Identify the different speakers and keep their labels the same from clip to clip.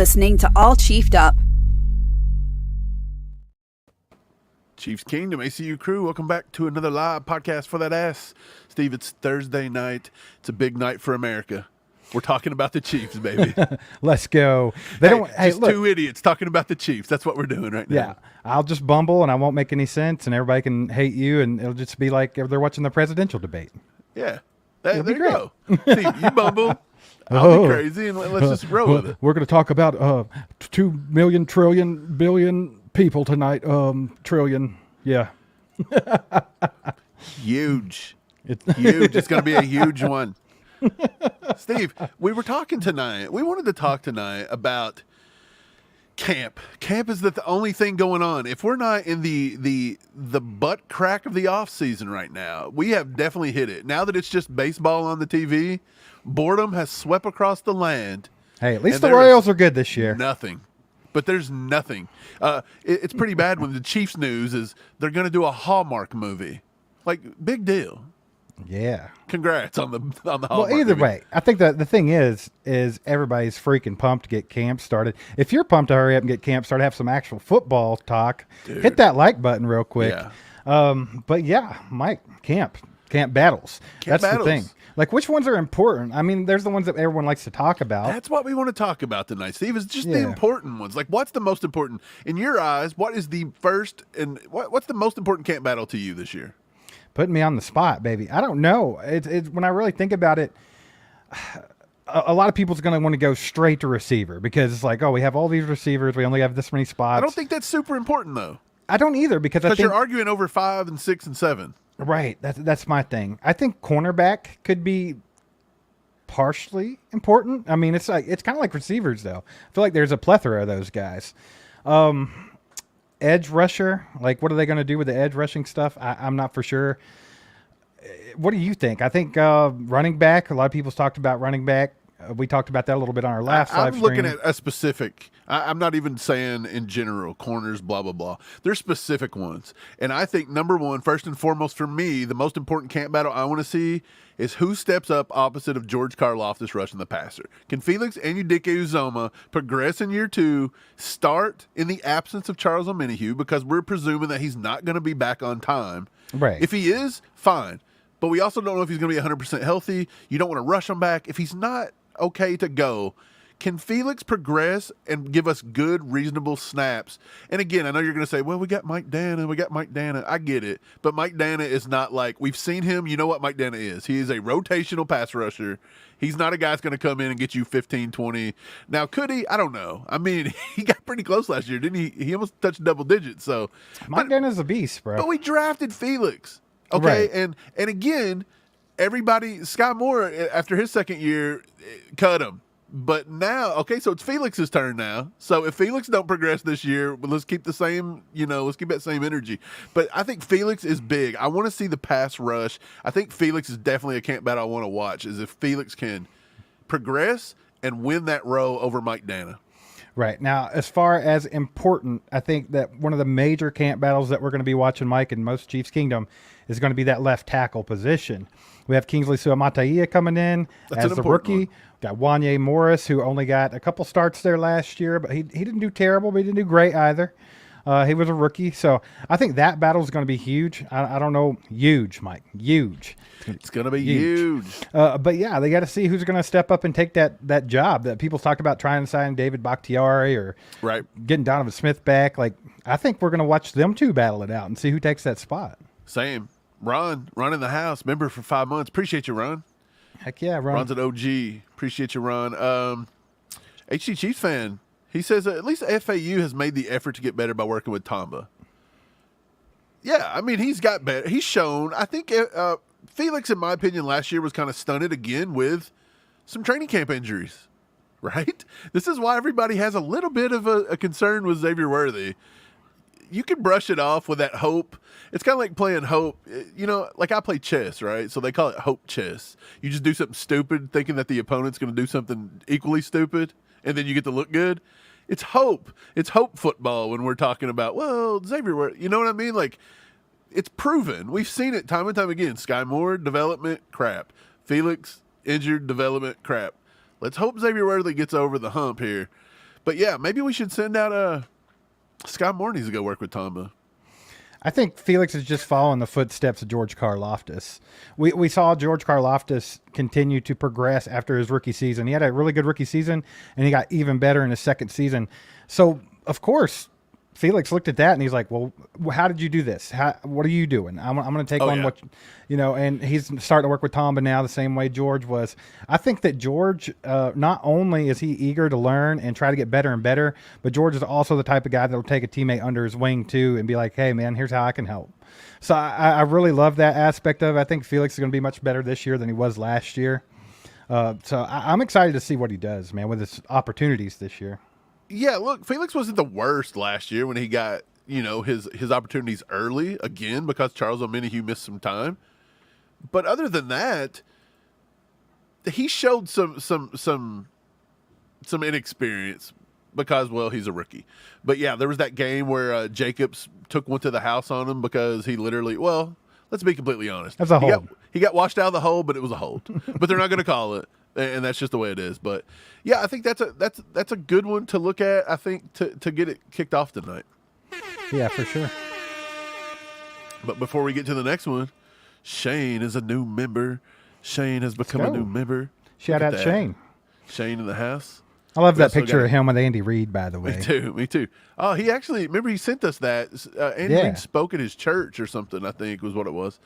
Speaker 1: listening to All Chiefed Up.
Speaker 2: Chiefs Kingdom, ACU crew, welcome back to another live podcast for that ass. Steve, it's Thursday night. It's a big night for America. We're talking about the Chiefs, baby.
Speaker 3: Let's go.
Speaker 2: Look, two idiots talking about the Chiefs. That's what we're doing right now.
Speaker 3: Yeah, I'll just bumble and I won't make any sense, and everybody can hate you, and it'll just be like they're watching the presidential debate.
Speaker 2: Yeah, there you go. Steve, you bumble. I'll be crazy, and let's just roll with it.
Speaker 3: We're going to talk about 2 million trillion billion people tonight. Trillion, yeah.
Speaker 2: Huge. Huge. It's going to be a huge one. Steve, we were talking tonight. We wanted to talk tonight about camp. Camp is the only thing going on. If we're not in the butt crack of the off season right now, we have definitely hit it. Now that it's just baseball on the TV, boredom has swept across the land.
Speaker 3: Hey, at least the Royals are good this year.
Speaker 2: Nothing. But there's nothing. It's pretty bad when the Chiefs news is they're going to do a Hallmark movie. Like, big deal.
Speaker 3: Yeah.
Speaker 2: Congrats on the Hallmark
Speaker 3: Well, either
Speaker 2: movie.
Speaker 3: way, I think that the thing is everybody's freaking pumped to get camp started. If you're pumped to hurry up and get camp started, have some actual football talk,
Speaker 2: Dude.
Speaker 3: hit that like button real quick.
Speaker 2: Yeah.
Speaker 3: But yeah, Mike, camp battles. That's
Speaker 2: battles.
Speaker 3: the thing. Like, which ones are important? I mean, there's the ones that everyone likes to talk about.
Speaker 2: That's what we want to talk about tonight, Steve, is just the
Speaker 3: Yeah.
Speaker 2: important ones. Like, what's the most important? In your eyes, what is the first and what's the most important camp battle to you this year?
Speaker 3: Putting me on the spot, baby. I don't know. It's when I really think about it, a lot of people's going to want to go straight to receiver because it's like, oh, we have all these receivers. We only have this many spots.
Speaker 2: I don't think that's super important, though.
Speaker 3: I don't either because I think
Speaker 2: you're arguing over 5 and 6 and 7.
Speaker 3: Right. That's my thing. I think cornerback could be partially important. I mean, it's kind of like receivers, though. I feel like there's a plethora of those guys. Edge rusher, like what are they going to do with the edge rushing stuff? I'm not for sure. What do you think? I think running back, a lot of people's talked about running back. We talked about that a little bit on our last live stream.
Speaker 2: I'm looking at a specific. I'm not even saying in general, corners, blah, blah, blah. There's specific ones. And I think number one, first and foremost for me, the most important camp battle I want to see is who steps up opposite of George Karlaftis rushing the passer. Can Felix Anudike-Uzomah progress in year 2, start in the absence of Charles Omenihu because we're presuming that he's not going to be back on time.
Speaker 3: Right.
Speaker 2: If he is, fine. But we also don't know if he's going to be 100% healthy. You don't want to rush him back. If he's not okay to go, can Felix progress and give us good, reasonable snaps? And again, I know you're going to say, well, we got Mike Dana. I get it. But Mike Dana is not like, we've seen him. You know what Mike Dana is. He is a rotational pass rusher. He's not a guy that's going to come in and get you 15, 20. Now, could he? I don't know. I mean, he got pretty close last year, didn't he? He almost touched double digits. So
Speaker 3: Mike Dana's a beast, bro.
Speaker 2: But we drafted Felix. Okay,
Speaker 3: Right.
Speaker 2: And again, everybody, Sky Moore, after his second year, cut him. But now, okay, so it's Felix's turn now. So if Felix don't progress this year, well, let's keep the same, let's keep that same energy. But I think Felix is big. I want to see the pass rush. I think Felix is definitely a camp battle I want to watch, is if Felix can progress and win that row over Mike Dana.
Speaker 3: Right. Now, as far as important, I think that one of the major camp battles that we're going to be watching, Mike, in most Chiefs Kingdom is going to be that left tackle position. We have Kingsley Suamataia coming in as the rookie.
Speaker 2: One.
Speaker 3: Got Wanye Morris, who only got a couple starts there last year, but he didn't do terrible, but he didn't do great either. He was a rookie. So I think that battle is going to be huge. I don't know. Huge, Mike. Huge.
Speaker 2: It's going to be huge.
Speaker 3: But yeah, they got to see who's going to step up and take that job that people talked about trying to sign David Bakhtiari or getting Donovan Smith back. Like, I think we're going to watch them two battle it out and see who takes that spot.
Speaker 2: Same. Ron in the house, member for 5 months. Appreciate you, Ron.
Speaker 3: Heck yeah, Ron.
Speaker 2: Ron's an OG. Appreciate you, Ron. HC Chiefs fan. He says at least FAU has made the effort to get better by working with Tamba. Yeah, I mean, he's got better. He's shown. I think Felix, in my opinion, last year was kind of stunted again with some training camp injuries, right? This is why everybody has a little bit of a concern with Xavier Worthy. You can brush it off with that hope. It's kind of like playing hope. Like I play chess, right? So they call it hope chess. You just do something stupid thinking that the opponent's going to do something equally stupid, and then you get to look good. It's hope. It's hope football when we're talking about, well, Xavier, you know what I mean? Like, it's proven. We've seen it time and time again. Sky Moore, development, crap. Felix, injured, development, crap. Let's hope Xavier Worthy gets over the hump here. But yeah, maybe we should send out Scott Moore needs to go work with Tamba.
Speaker 3: I think Felix is just following the footsteps of George Karlaftis. We saw George Karlaftis continue to progress after his rookie season. He had a really good rookie season, and he got even better in his second season. So, of course, Felix looked at that, and he's like, well, how did you do this? What are you doing? I'm going to take on what, and he's starting to work with Tamba now the same way George was. I think that George, not only is he eager to learn and try to get better and better, but George is also the type of guy that will take a teammate under his wing, too, and be like, hey, man, here's how I can help. So I really love that aspect of it. I think Felix is going to be much better this year than he was last year. So I'm excited to see what he does, man, with his opportunities this year.
Speaker 2: Yeah, look, Felix wasn't the worst last year when he got, his opportunities early, again, because Charles Omenihu missed some time. But other than that, he showed some inexperience because, well, he's a rookie. But yeah, there was that game where Jacobs took one to the house on him because he literally, well, let's be completely honest.
Speaker 3: That's a hold.
Speaker 2: He got washed out of the hole, but it was a hold. But they're not going to call it. And that's just the way it is. But yeah, I think that's a good one to look at. I think to get it kicked off tonight.
Speaker 3: Yeah, for sure.
Speaker 2: But before we get to the next one, Shane is a new member. Shane has become a new member.
Speaker 3: Shout out Shane.
Speaker 2: Shane in the house.
Speaker 3: I love that picture of him with Andy Reid, by the way.
Speaker 2: Me too. Oh, he actually, remember he sent us that. Andy Reid spoke at his church or something, I think was what it was.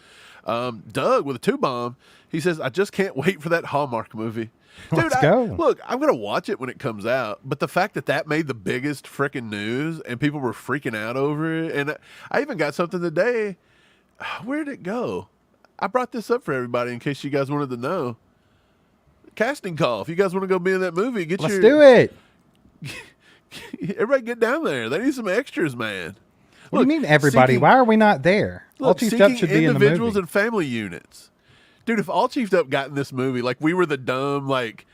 Speaker 2: Doug with a 2-bomb. He says, I just can't wait for that Hallmark movie. Dude,
Speaker 3: Let's go.
Speaker 2: Look, I'm going to watch it when it comes out. But the fact that made the biggest freaking news and people were freaking out over it. And I even got something today. Where did it go? I brought this up for everybody in case you guys wanted to know. Casting call. If you guys want to go be in that movie,
Speaker 3: Let's do it.
Speaker 2: Everybody get down there. They need some extras, man.
Speaker 3: What do you mean everybody? Why are we not there?
Speaker 2: Look,
Speaker 3: All Chiefed Up should be in the movie.
Speaker 2: Individuals and family units. Dude, if All Chiefed Up got in this movie, like we were the dumb, like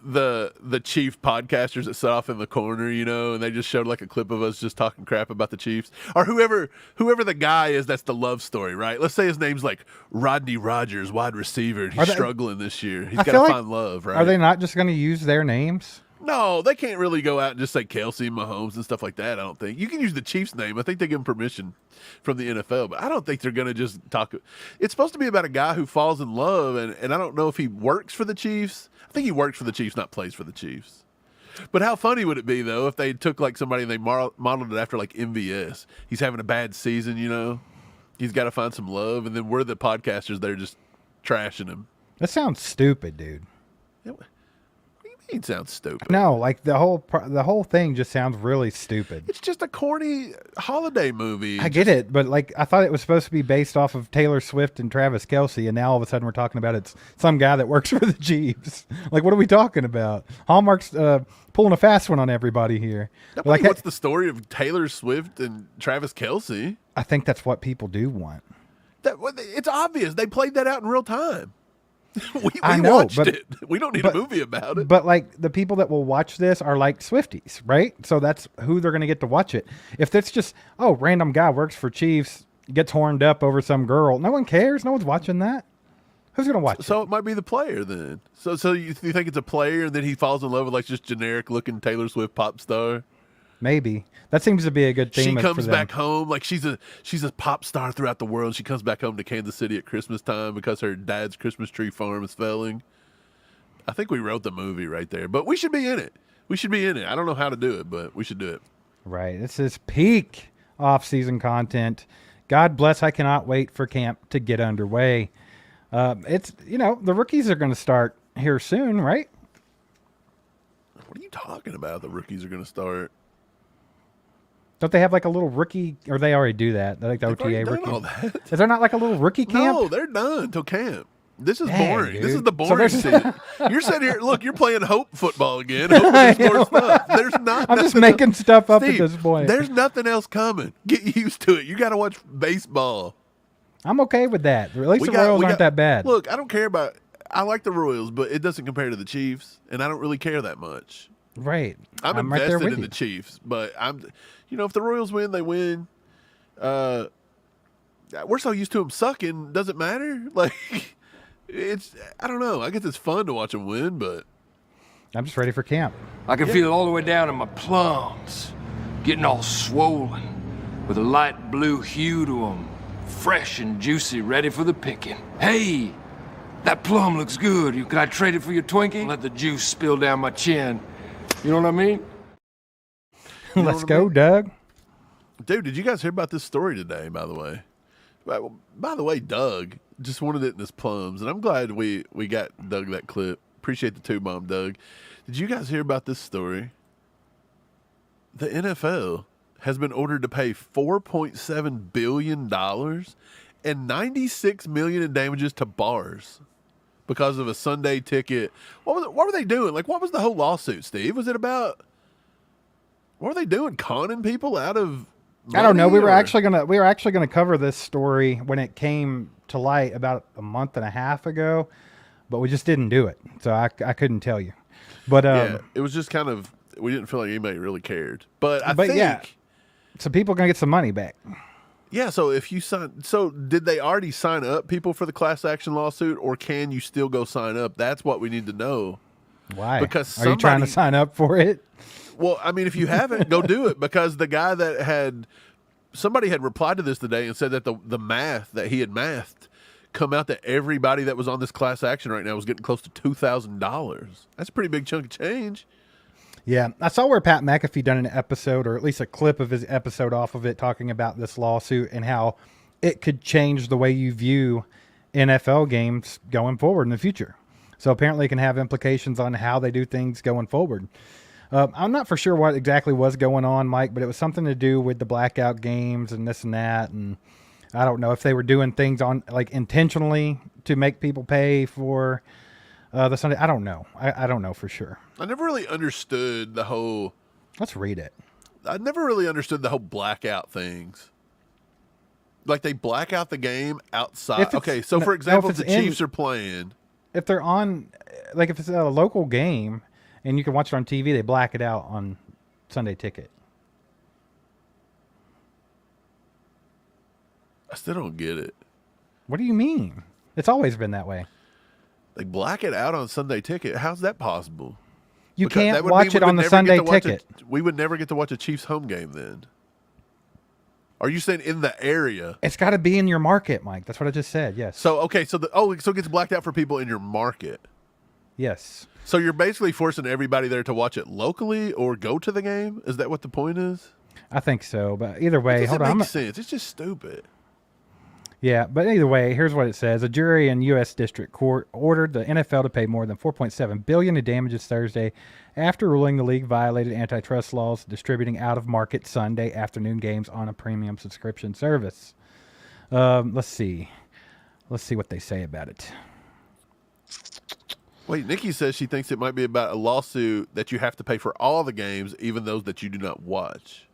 Speaker 2: the Chief podcasters that sat off in the corner, and they just showed like a clip of us just talking crap about the Chiefs. Or whoever the guy is that's the love story, right? Let's say his name's like Rodney Rogers, wide receiver. He's struggling this year. He's got to find love, right?
Speaker 3: Are they not just going to use their names?
Speaker 2: No, they can't really go out and just say Kelsey, Mahomes, and stuff like that, I don't think. You can use the Chiefs' name. I think they give them permission from the NFL, but I don't think they're going to just talk. It's supposed to be about a guy who falls in love, and I don't know if he works for the Chiefs. I think he works for the Chiefs, not plays for the Chiefs. But how funny would it be, though, if they took like somebody and they modeled it after like MVS? He's having a bad season, He's got to find some love, and then we're the podcasters that are just trashing him.
Speaker 3: That sounds stupid, dude.
Speaker 2: It sounds stupid.
Speaker 3: No, like the whole thing just sounds really stupid.
Speaker 2: It's just a corny holiday movie.
Speaker 3: I get it, but like I thought it was supposed to be based off of Taylor Swift and Travis Kelce, and now all of a sudden we're talking about it's some guy that works for the Chiefs. Like, what are we talking about? Hallmark's pulling a fast one on everybody here.
Speaker 2: Like, what's the story of Taylor Swift and Travis Kelce?
Speaker 3: I think that's what people do want.
Speaker 2: It's obvious. They played that out in real time. We watched it. We don't need a movie about it.
Speaker 3: But like the people that will watch this are like Swifties, right? So that's who they're going to get to watch it. If it's just, random guy works for Chiefs, gets horned up over some girl, no one cares. No one's watching that. Who's going to watch it?
Speaker 2: So it might be the player then. So you think it's a player and then he falls in love with like just generic looking Taylor Swift pop star?
Speaker 3: Maybe. That seems to be a good theme.
Speaker 2: She comes back home like she's a pop star throughout the world. She comes back home to Kansas City at Christmas time because her dad's Christmas tree farm is failing. I think we wrote the movie right there, but we should be in it. I don't know how to do it, but we should do it.
Speaker 3: Right. This is peak off-season content. God bless. I cannot wait for camp to get underway. It's, the rookies are going to start here soon, right?
Speaker 2: What are you talking about? The rookies are going to start.
Speaker 3: Don't they have like a little rookie, or they already do that? They like the OTA rookie.
Speaker 2: All that.
Speaker 3: Is there not like a little rookie camp?
Speaker 2: No, they're done till camp. This is boring. Dude. This is the boring season. You're sitting here. Look, you're playing hope football again. Hope there's more stuff. There's not.
Speaker 3: I'm just making stuff up at this point.
Speaker 2: There's nothing else coming. Get used to it. You got to watch baseball.
Speaker 3: I'm okay with that. At least the Royals aren't that bad.
Speaker 2: Look, I don't care about. I like the Royals, but it doesn't compare to the Chiefs, and I don't really care that much.
Speaker 3: Right.
Speaker 2: I'm invested in the Chiefs, but if the Royals win, they win. We're so used to them sucking. Doesn't matter. Like, I don't know. I guess it's fun to watch them win, but
Speaker 3: I'm just ready for camp.
Speaker 1: I can feel it all the way down in my plums, getting all swollen, with a light blue hue to them, fresh and juicy, ready for the picking. Hey, that plum looks good. Can I trade it for your Twinkie? Let the juice spill down my chin. You know what I mean?
Speaker 3: Let's go, Doug.
Speaker 2: Dude, did you guys hear about this story today, by the way? By the way, Doug just wanted it in his plums, and I'm glad we got Doug that clip. Appreciate the two-bomb, Doug. Did you guys hear about this story? The NFL has been ordered to pay $4.7 billion and $96 million in damages to bars because of a Sunday ticket. What were they doing? Like, what was the whole lawsuit, Steve? Was it about, what were they doing? Conning people out of money?
Speaker 3: I don't know. We were actually gonna cover this story when it came to light about a month and a half ago, but we just didn't do it. So I couldn't tell you. But
Speaker 2: yeah, it was just kind of, we didn't feel like anybody really cared. But I think,
Speaker 3: yeah, so people are gonna get some money back.
Speaker 2: Yeah, so if you did they already sign up people for the class action lawsuit, or can you still go sign up? That's what we need to know.
Speaker 3: Why?
Speaker 2: Because
Speaker 3: are you trying to sign up for it?
Speaker 2: Well, I mean, if you haven't, go do it, because the guy somebody had replied to this today and said that the math that he had mathed come out that everybody that was on this class action right now was getting close to $2,000. That's a pretty big chunk of change.
Speaker 3: Yeah, I saw where Pat McAfee done an episode, or at least a clip of his episode off of it, talking about this lawsuit and how it could change the way you view NFL games going forward in the future. So apparently it can have implications on how they do things going forward. I'm not for sure what exactly was going on, Mike, but it was something to do with the blackout games and this and that. And I don't know if they were doing things on like intentionally to make people pay for the Sunday. I don't know. I don't know for sure.
Speaker 2: I never really understood the whole.
Speaker 3: Let's read it.
Speaker 2: I never really understood the whole blackout things. Like they black out the game outside. Okay, so for example, if the Chiefs are playing.
Speaker 3: If they're on, like if it's a local game and you can watch it on TV, they black it out on Sunday Ticket.
Speaker 2: I still don't get it.
Speaker 3: What do you mean? It's always been that way.
Speaker 2: They black it out on Sunday Ticket. How's that possible?
Speaker 3: You can't watch it on the Sunday Ticket.
Speaker 2: We would never get to watch a Chiefs home game then. Are you saying in the area?
Speaker 3: It's got to be in your market, Mike. That's what I just said. Yes.
Speaker 2: So okay, so so it gets blacked out for people in your market.
Speaker 3: Yes.
Speaker 2: So you're basically forcing everybody there to watch it locally or go to the game? Is that what the point is?
Speaker 3: I think so, but either way,
Speaker 2: hold on. It makes sense. It's just stupid.
Speaker 3: Yeah, but either way, here's what it says. A jury in U.S. District Court ordered the NFL to pay more than $4.7 billion in damages Thursday after ruling the league violated antitrust laws distributing out-of-market Sunday afternoon games on a premium subscription service. Let's see. Let's see what they say about it.
Speaker 2: Wait, Nikki says she thinks it might be about a lawsuit that you have to pay for all the games, even those that you do not watch.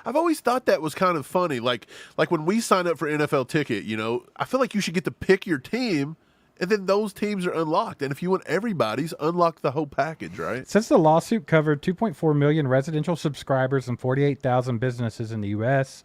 Speaker 2: I've always thought that was kind of funny. Like when we sign up for NFL Ticket, you know, I feel like you should get to pick your team, and then those teams are unlocked. And if you want everybody's, unlock the whole package, right?
Speaker 3: Since the lawsuit covered 2.4 million residential subscribers and 48,000 businesses in the U.S.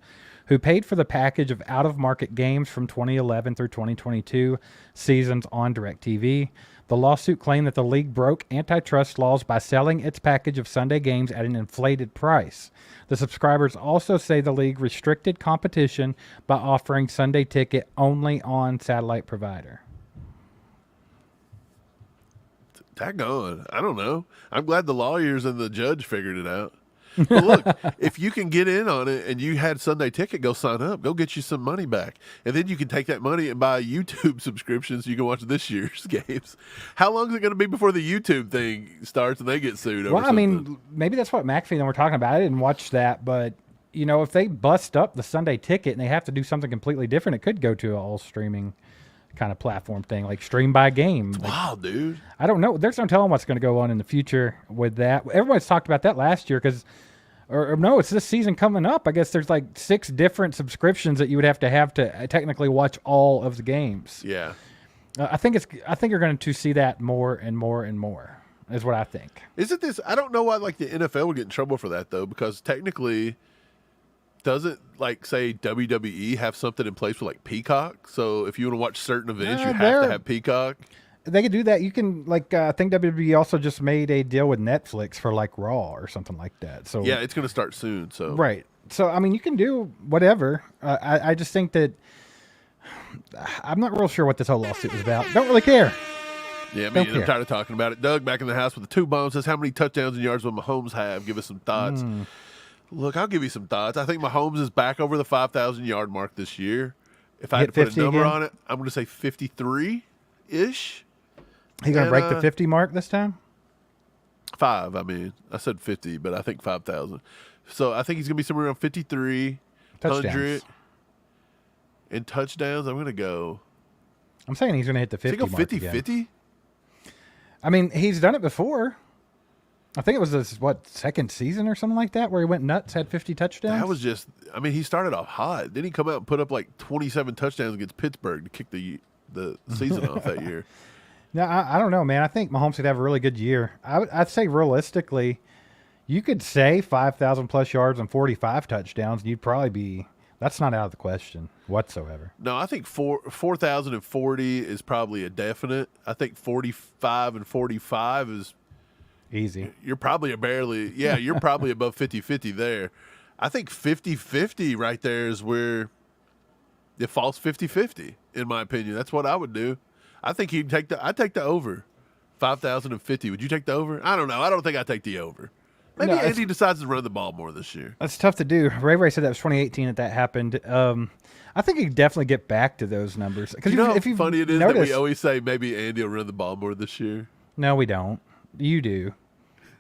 Speaker 3: who paid for the package of out-of-market games from 2011 through 2022 seasons on DirecTV, the lawsuit claimed that the league broke antitrust laws by selling its package of Sunday games at an inflated price. The subscribers also say the league restricted competition by offering Sunday Ticket only on satellite provider.
Speaker 2: Daggone. I don't know. I'm glad the lawyers and the judge figured it out. But look, if you can get in on it and you had Sunday Ticket, go sign up. Go get you some money back. And then you can take that money and buy a YouTube subscription so you can watch this year's games. How long is it going to be before the YouTube thing starts and they get sued over something?
Speaker 3: I mean, maybe that's what McAfee and I were talking about. I didn't watch that, but, you know, if they bust up the Sunday Ticket and they have to do something completely different, it could go to an all-streaming kind of platform thing, like stream by game.
Speaker 2: Wow, dude.
Speaker 3: I don't know. There's no telling what's going to go on in the future with that. Everyone's talked about that last year because... Or no, it's this season coming up. I guess there's like 6 different subscriptions that you would have to technically watch all of the games.
Speaker 2: Yeah,
Speaker 3: I think you're going to see that more and more and more. Is what I think.
Speaker 2: Isn't this? I don't know why like the NFL would get in trouble for that though, because technically, doesn't like say WWE have something in place with like Peacock? So if you want to watch certain events, you have to have Peacock.
Speaker 3: they could do that. You can I think WWE also just made a deal with Netflix for like Raw or something like that. So
Speaker 2: Yeah, it's going to start soon. So
Speaker 3: right. So I mean, you can do whatever. I just think that I'm not real sure what this whole lawsuit was about. Don't really care.
Speaker 2: Yeah, I'm tired of talking about it. Doug, back in the house with the 2 bombs, says, how many touchdowns and yards will Mahomes have? Give us some thoughts. Look, I'll give you some thoughts. I think Mahomes is back over the 5,000-yard mark this year. If I had to put a number on it, I'm going to say 53-ish.
Speaker 3: He going to break the 50 mark this time?
Speaker 2: 5, I mean. I said 50, but I think 5,000. So I think he's going to be somewhere around 5,300. And touchdowns, I'm going to go.
Speaker 3: I'm saying he's going to hit the 50
Speaker 2: mark. Does he go 50-50?
Speaker 3: I mean, he's done it before. I think it was his, second season or something like that where he went nuts, had 50 touchdowns?
Speaker 2: That was just, I mean, he started off hot. Then he come out and put up like 27 touchdowns against Pittsburgh to kick the season off that year.
Speaker 3: No, I don't know, man. I think Mahomes could have a really good year. I'd say realistically, you could say 5,000 plus yards and 45 touchdowns. And you'd probably be, that's not out of the question whatsoever.
Speaker 2: No, I think 4,040 is probably a definite. I think 45 and 45 is
Speaker 3: easy.
Speaker 2: You're probably you're probably above 50-50 there. I think 50-50 right there is where it falls 50-50, in my opinion. That's what I would do. I think I'd take the over. 5,050. Would you take the over? I don't know. I don't think I'd take the over. Maybe Andy decides to run the ball more this year.
Speaker 3: That's tough to do. Ray said that was 2018 that happened. I think he'd definitely get back to those numbers.
Speaker 2: Because you know how funny it is that we always say maybe Andy will run the ball more this year?
Speaker 3: No, we don't. You do.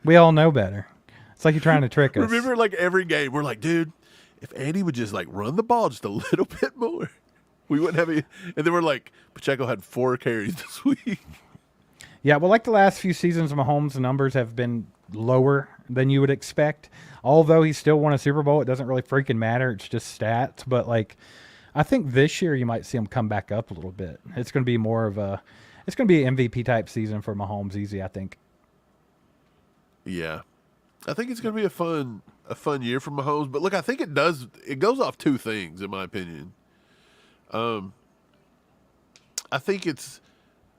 Speaker 3: We all know better. It's like you're trying to trick us.
Speaker 2: Remember, like every game, we're like, dude, if Andy would just like run the ball just a little bit more, we wouldn't have any. And then we're like, Pacheco had 4 carries this week.
Speaker 3: Yeah, well, like the last few seasons, Mahomes' numbers have been lower than you would expect. Although he still won a Super Bowl, it doesn't really freaking matter. It's just stats. But like, I think this year you might see him come back up a little bit. It's going to be more of a, it's going to be an MVP type season for Mahomes, easy, I think.
Speaker 2: Yeah, I think it's going to be a fun year for Mahomes. But look, I think it goes off 2 things, in my opinion. I think it's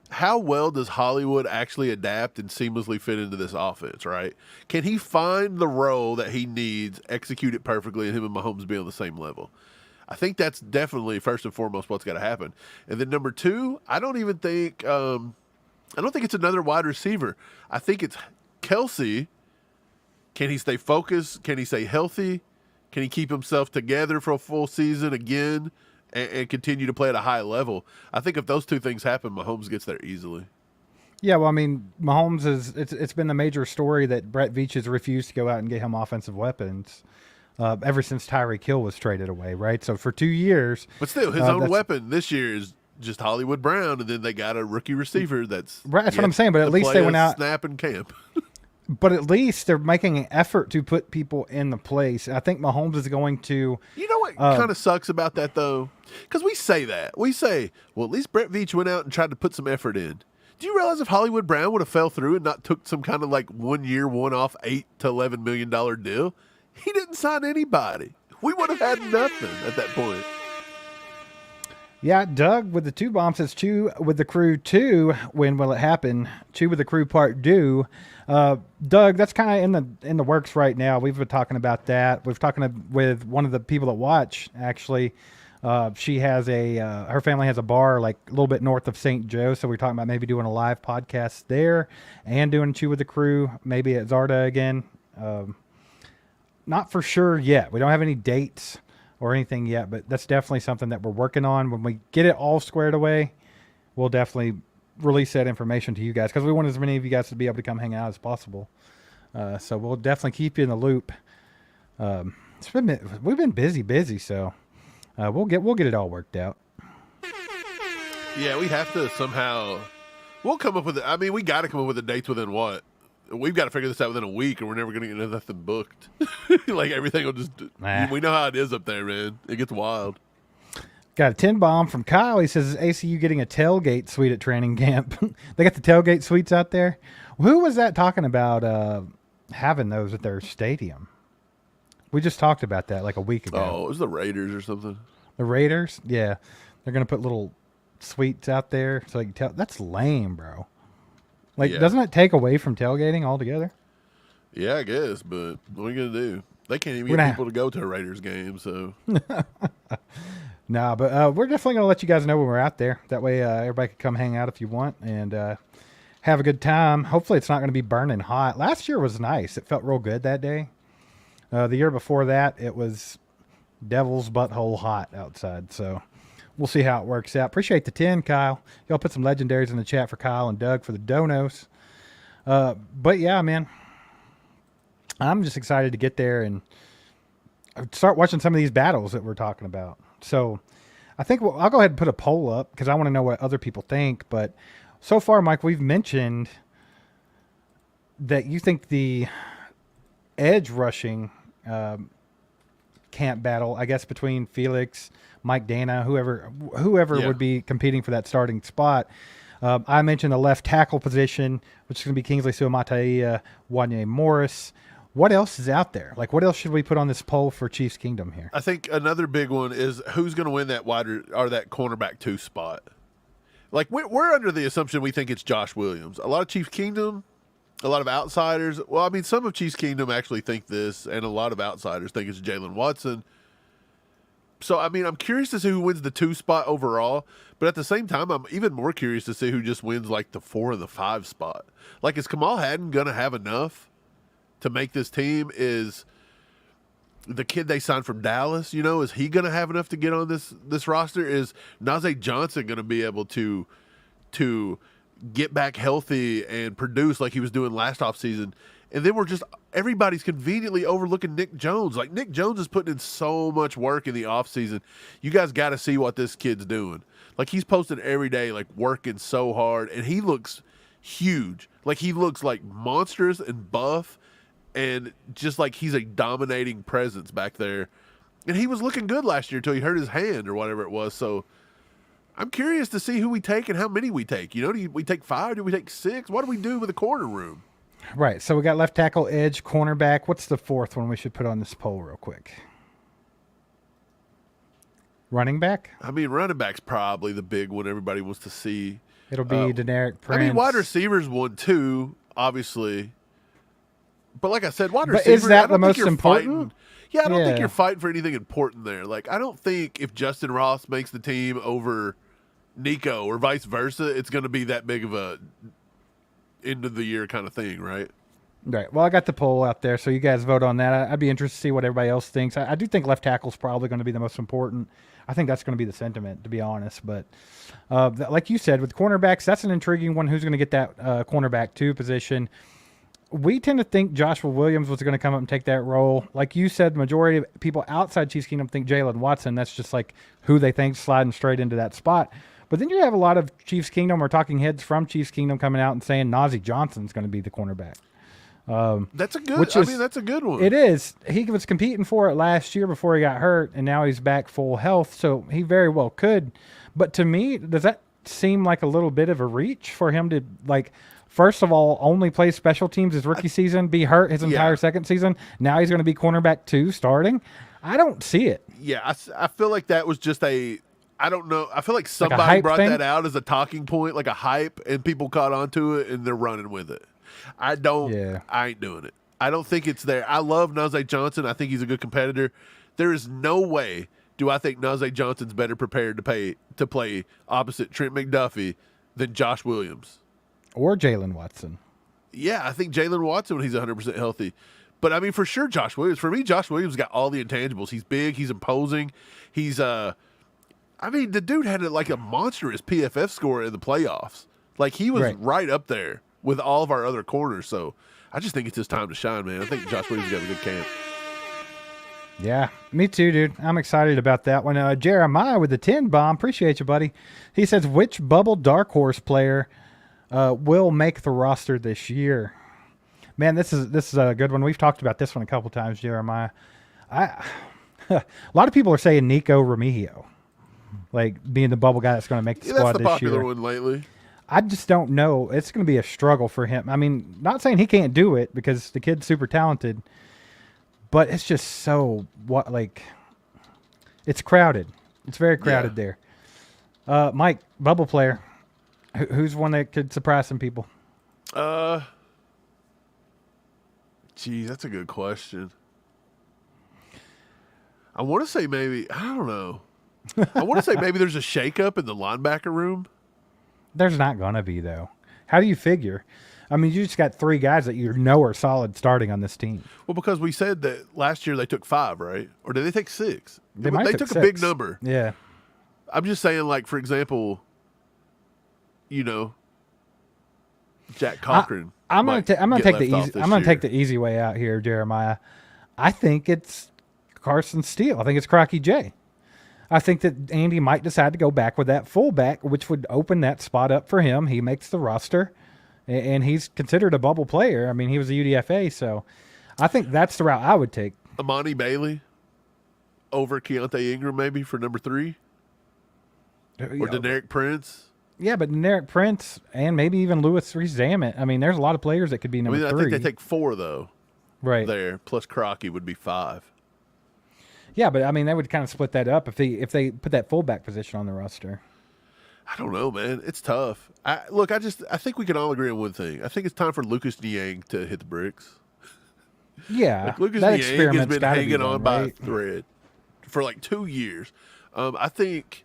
Speaker 2: how well does Hollywood actually adapt and seamlessly fit into this offense, right? Can he find the role that he needs, execute it perfectly, and him and Mahomes be on the same level? I think that's definitely first and foremost what's got to happen. And then number 2, I don't think it's another wide receiver. I think it's Kelsey. Can he stay focused? Can he stay healthy? Can he keep himself together for a full season again and continue to play at a high level? I think if those 2 things happen, Mahomes gets there easily.
Speaker 3: Yeah, well, I mean, Mahomes it's been the major story that Brett Veach has refused to go out and get him offensive weapons ever since Tyreek Hill was traded away, right? So for 2 years.
Speaker 2: But still, his own weapon this year is just Hollywood Brown, and then they got a rookie receiver that's
Speaker 3: right. That's what I'm saying. But at least they went out
Speaker 2: snap and camp.
Speaker 3: But at least they're making an effort to put people in the place. I think Mahomes is going to.
Speaker 2: You know what kind of sucks about that, though? Because we say that. We say, well, at least Brett Veach went out and tried to put some effort in. Do you realize if Hollywood Brown would have fell through and not took some kind of like 1 year, one-off $8 to $11 million deal, he didn't sign anybody. We would have had nothing at that point.
Speaker 3: Yeah, Doug with the 2 bombs says Chew with the Crew 2. When will it happen? Chew with the Crew Part 2. Doug, that's kind of in the works right now. We've been talking about that. We've talking with one of the people that watch. Actually, she has her family has a bar like a little bit north of St. Joe, so we're talking about maybe doing a live podcast there and doing Chew with the Crew, maybe at Zarda again. Not for sure yet. We don't have any dates or anything yet, but that's definitely something that we're working on. When we get it all squared away, we'll definitely release that information to you guys because we want as many of you guys to be able to come hang out as possible. So we'll definitely keep you in the loop. We've been busy, so we'll get it all worked out.
Speaker 2: Yeah, we have to somehow. We'll come up with it. I mean, we got to come up with the dates within what? We've got to figure this out within a week, or we're never going to get nothing booked. Like everything will just. We know how it is up there, man. It gets wild.
Speaker 3: Got a 10 bomb from Kyle. He says, is ACU getting a tailgate suite at training camp? They got the tailgate suites out there. Who was that talking about having those at their stadium? We just talked about that like a week ago.
Speaker 2: Oh, it was the Raiders or something.
Speaker 3: The Raiders? Yeah. They're going to put little suites out there so you can tell. That's lame, bro. Like,
Speaker 2: Yeah.
Speaker 3: doesn't it take away from tailgating altogether?
Speaker 2: Yeah, I guess, but what are you going to do? They can't even
Speaker 3: We're
Speaker 2: get
Speaker 3: not-
Speaker 2: people to go to a Raiders game, so.
Speaker 3: Nah, but we're definitely going to let you guys know when we're out there. That way everybody can come hang out if you want and have a good time. Hopefully it's not going to be burning hot. Last year was nice. It felt real good that day. The year before that, it was devil's butthole hot outside. So we'll see how it works out. Appreciate the 10, Kyle. Y'all put some legendaries in the chat for Kyle and Doug for the donos. But yeah, man, I'm just excited to get there and start watching some of these battles that we're talking about. So I think I'll go ahead and put a poll up because I want to know what other people think. But so far, Mike, we've mentioned that you think the edge rushing camp battle, I guess, between Felix, Mike Dana, whoever would be competing for that starting spot. I mentioned the left tackle position, which is going to be Kingsley Suamataia, Wanye Morris. What else is out there? Like, what else should we put on this poll for Chiefs Kingdom here?
Speaker 2: I think another big one is who's going to win that that cornerback 2 spot. Like, we're under the assumption we think it's Josh Williams. A lot of Chiefs Kingdom, a lot of outsiders. Well, I mean, some of Chiefs Kingdom actually think this, and a lot of outsiders think it's Jalen Watson. So, I mean, I'm curious to see who wins the 2 spot overall, but at the same time, I'm even more curious to see who just wins, like, the 4 and the 5 spot. Like, is Kamal Hadden going to have enough to make this team? Is the kid they signed from Dallas, is he going to have enough to get on this roster? Is Najee Johnson going to be able to get back healthy and produce like he was doing last offseason? And then everybody's conveniently overlooking Nick Jones. Like, Nick Jones is putting in so much work in the offseason. You guys got to see what this kid's doing. Like, he's posting every day, like, working so hard, and he looks huge. Like, he looks like monstrous and buff, and just like he's a dominating presence back there. And he was looking good last year until he hurt his hand or whatever it was. So I'm curious to see who we take and how many we take. Do we take 5? Do we take 6? What do we do with the corner room?
Speaker 3: Right. So we got left tackle, edge, cornerback. What's the 4th one we should put on this poll real quick? Running back?
Speaker 2: I mean, running back's probably the big one everybody wants to see.
Speaker 3: It'll be Deneric Prince.
Speaker 2: I mean, wide receivers 1, 2, obviously. But like I said, wide
Speaker 3: But
Speaker 2: receiver.
Speaker 3: is that
Speaker 2: I don't
Speaker 3: the
Speaker 2: think
Speaker 3: most
Speaker 2: you're
Speaker 3: important?
Speaker 2: Fighting. I don't think you're fighting for anything important there. Like, I don't think if Justin Ross makes the team over Nico or vice versa, it's going to be that big of a end of the year kind of thing, right?
Speaker 3: Right. Well, I got the poll out there, so you guys vote on that. I'd be interested to see what everybody else thinks. I do think left tackle is probably going to be the most important. I think that's going to be the sentiment, to be honest. But like you said, with cornerbacks, that's an intriguing one. Who's going to get that cornerback 2 position? We tend to think Joshua Williams was going to come up and take that role. Like you said, the majority of people outside Chiefs Kingdom think Jalen Watson. That's just like who they think sliding straight into that spot. But then you have a lot of Chiefs Kingdom or talking heads from Chiefs Kingdom coming out and saying Najee Johnson's going to be the cornerback.
Speaker 2: That's a good. That's a good one.
Speaker 3: It is. He was competing for it last year before he got hurt, and now he's back full health, so he very well could. But to me, does that seem like a little bit of a reach for him to, like, first of all, only play special teams his rookie season, be hurt his entire second season? Now he's going to be cornerback 2 starting? I don't see it.
Speaker 2: Yeah, I feel like that was just I don't know. I feel like somebody
Speaker 3: hype
Speaker 2: brought
Speaker 3: thing?
Speaker 2: that out as a talking point, like a hype, and people caught onto it, and they're running with it. I ain't doing it. I don't think it's there. I love Najee Johnson. I think he's a good competitor. There is no way do I think Najee Johnson's better prepared to play opposite Trent McDuffie than Josh Williams.
Speaker 3: Or Jalen Watson.
Speaker 2: Yeah, I think Jalen Watson when he's 100% healthy. But, I mean, for sure, Josh Williams. For me, Josh Williams got all the intangibles. He's big. He's imposing. He's, I mean, the dude had like a monstrous PFF score in the playoffs. Like, he was right up there with all of our other corners. So, I just think it's his time to shine, man. I think Josh Williams got a good camp.
Speaker 3: Yeah, me too, dude. I'm excited about that one. Jeremiah with the 10 bomb. Appreciate you, buddy. He says, which bubble dark horse player will make the roster this year? Man, this is a good one. We've talked about this one a couple times, Jeremiah. A lot of people are saying Nico Remigio, like being the bubble guy that's going to make the squad this year.
Speaker 2: That's the popular one lately.
Speaker 3: I just don't know. It's going to be a struggle for him. I mean, not saying he can't do it because the kid's super talented, but it's just it's crowded. It's very crowded there. Mike, bubble player. Who's one that could surprise some people?
Speaker 2: Geez, that's a good question. I want to say maybe, I don't know. I want to say maybe there's a shakeup in the linebacker room.
Speaker 3: There's not going to be, though. How do you figure? I mean, you just got 3 guys that you know are solid starting on this team.
Speaker 2: Well, because we said that last year they took 5, right? Or did they take 6?
Speaker 3: They
Speaker 2: took a big number.
Speaker 3: Yeah.
Speaker 2: I'm just saying, like, for example, Jack Cochran.
Speaker 3: I'm going to take the easy way out here, Jeremiah. I think it's Carson Steele. I think it's Crocky J. I think that Andy might decide to go back with that fullback, which would open that spot up for him. He makes the roster, and he's considered a bubble player. I mean, he was a UDFA, so I think that's the route I would take.
Speaker 2: Amani Bailey over Keontae Ingram maybe for number 3? Or Deneric Prince?
Speaker 3: Yeah, but Deneric Prince and maybe even Louis Rees-Zammit. I mean, there's a lot of players that could be number 3.
Speaker 2: I think they take 4, though.
Speaker 3: Right.
Speaker 2: There, plus Crocky would be 5.
Speaker 3: Yeah, but I mean, they would kind of split that up if they put that fullback position on the roster.
Speaker 2: I don't know, man. It's tough. I think we can all agree on one thing. I think it's time for Lucas Niang to hit the bricks.
Speaker 3: Yeah,
Speaker 2: like Lucas
Speaker 3: that
Speaker 2: Niang has been hanging
Speaker 3: on
Speaker 2: by a thread for like 2 years. I think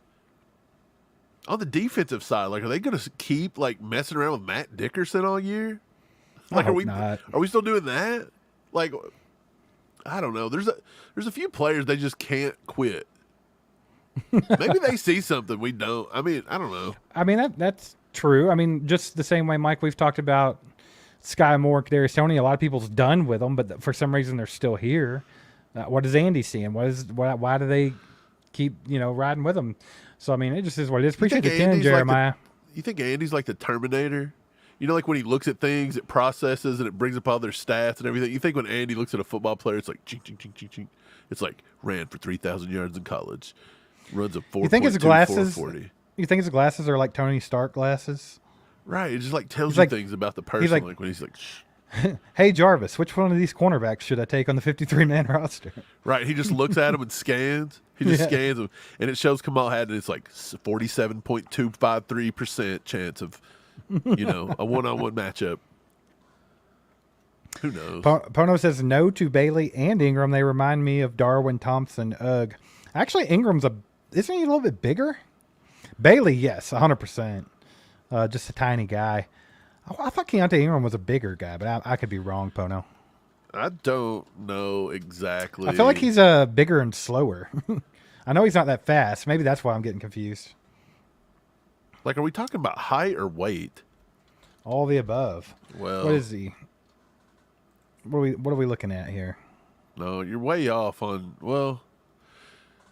Speaker 2: on the defensive side, like, are they going to keep like messing around with Matt Dickerson all year? Like, are we still doing that? Like, I don't know. There's a few players they just can't quit. Maybe they see something we don't. I mean, I don't know.
Speaker 3: I mean, that's true. I mean, just the same way, Mike, we've talked about Sky Moore, Kadarius Toney. A lot of people's done with them, but for some reason they're still here. What is Andy seeing? Why do they keep riding with them? So I mean, it just is what it is. Appreciate the 10, Jeremiah.
Speaker 2: You think Andy's like the Terminator? Like when he looks at things, it processes and it brings up all their stats and everything. You think when Andy looks at a football player, it's like ching, ching, ching, ching, ching. It's like ran for 3,000 yards in college, runs a 4.2,
Speaker 3: You think his glasses?
Speaker 2: 440.
Speaker 3: You think his glasses are like Tony Stark glasses?
Speaker 2: Right. It just like tells you things about the person. Like when he's like, shh.
Speaker 3: Hey Jarvis, which one of these cornerbacks should I take on the 53-man roster?
Speaker 2: Right. He just looks at them and scans. He just scans them, and it shows Kamal Haddon. It's like 47.253% chance of. A one-on-one matchup. Who knows?
Speaker 3: Pono says no to Bailey and Ingram. They remind me of Darwin Thompson. Ugh. Actually, Ingram's isn't he a little bit bigger? Bailey, yes, 100%. Just a tiny guy. I thought Keontae Ingram was a bigger guy, but I could be wrong, Pono.
Speaker 2: I don't know exactly.
Speaker 3: I feel like he's bigger and slower. I know he's not that fast. Maybe that's why I'm getting confused.
Speaker 2: Like, are we talking about height or weight?
Speaker 3: All the above.
Speaker 2: Well,
Speaker 3: what is he? What are we looking at here?
Speaker 2: No, you're way off on. Well,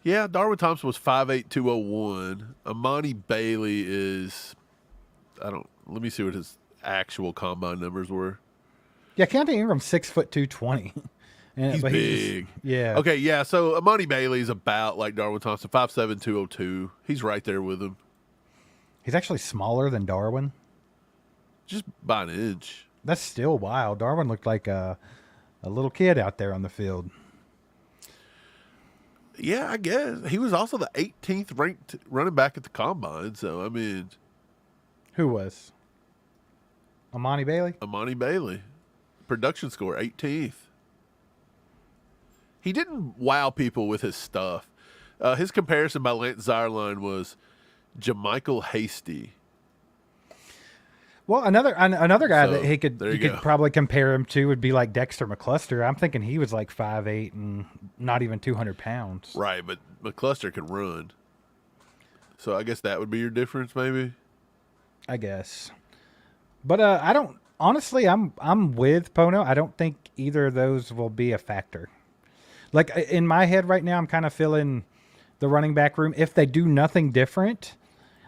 Speaker 2: yeah, Darwin Thompson was 5'8", 201. Amani Bailey is. Let me see what his actual combine numbers were.
Speaker 3: Yeah, Keontae Ingram's 6'2", 220.
Speaker 2: He's big.
Speaker 3: Yeah.
Speaker 2: Okay, yeah. So Amani Bailey's about like Darwin Thompson, 5'7", 202. He's right there with him.
Speaker 3: He's actually smaller than Darwin.
Speaker 2: Just by an inch.
Speaker 3: That's still wild. Darwin looked like a little kid out there on the field.
Speaker 2: Yeah, I guess. He was also the 18th ranked running back at the combine. So, I mean.
Speaker 3: Who was? Amani Bailey?
Speaker 2: Amani Bailey. Production score, 18th. He didn't wow people with his stuff. His comparison by Lance Zierlein was Jamichael Hasty.
Speaker 3: Well, another guy that you could probably compare him to would be like Dexter McCluster. I'm thinking he was like 5'8" and not even 200 pounds.
Speaker 2: Right, but McCluster could run. So I guess that would be your difference, maybe.
Speaker 3: I guess, but I don't. Honestly, I'm with Pono. I don't think either of those will be a factor. Like in my head right now, I'm kind of feeling the running back room. If they do nothing different,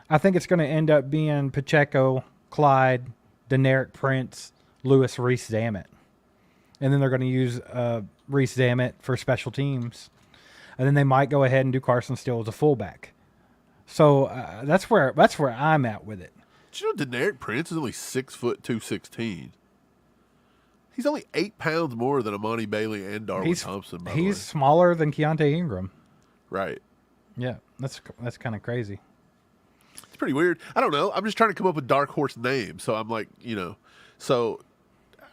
Speaker 3: I think it's going to end up being Pacheco, Clyde, Deneric Prince, Louis Rees-Zammit. And then they're going to use Rees-Zammit for special teams. And then they might go ahead and do Carson Steele as a fullback. So that's where I'm at with it.
Speaker 2: Did you know Deneric Prince is only 6'2", 216? He's only 8 pounds more than Amani Bailey and Darwin Thompson, by the way.
Speaker 3: He's smaller than Keontae Ingram.
Speaker 2: Right.
Speaker 3: Yeah, that's kind of crazy.
Speaker 2: It's pretty weird. I don't know. I'm just trying to come up with dark horse names. So I'm like, so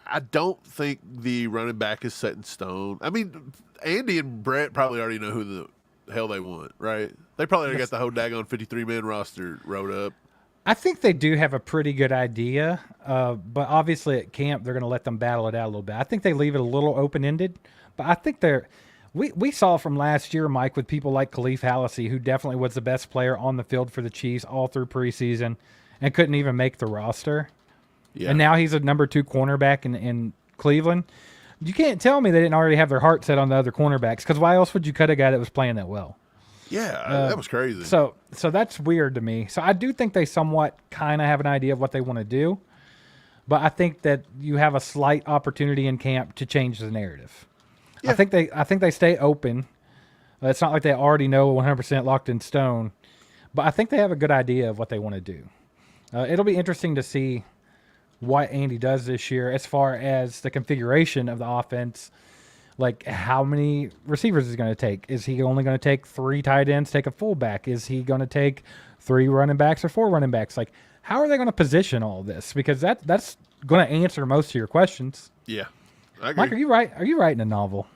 Speaker 2: I don't think the running back is set in stone. I mean, Andy and Brett probably already know who the hell they want, right? They probably already got the whole daggone 53-man roster wrote up.
Speaker 3: I think they do have a pretty good idea, but obviously at camp they're going to let them battle it out a little bit. I think they leave it a little open-ended, but I think they're we saw from last year, Mike, with people like Khalif Hallisey, who definitely was the best player on the field for the Chiefs all through preseason and couldn't even make the roster. Yeah. And now he's a number 2 cornerback in Cleveland. You can't tell me they didn't already have their heart set on the other cornerbacks, because why else would you cut a guy that was playing that well?
Speaker 2: Yeah, that was crazy.
Speaker 3: So that's weird to me. So I do think they somewhat kind of have an idea of what they want to do, but I think that you have a slight opportunity in camp to change the narrative. Yeah. I think they stay open. It's not like they already know 100% locked in stone, but I think they have a good idea of what they want to do. It'll be interesting to see what Andy does this year as far as the configuration of the offense. Like, how many receivers is he going to take? Is he only going to take 3 tight ends, take a fullback? Is he going to take 3 running backs or 4 running backs? Like, how are they going to position all this? Because that's going to answer most of your questions.
Speaker 2: Yeah, I agree.
Speaker 3: Mike, are you writing a novel?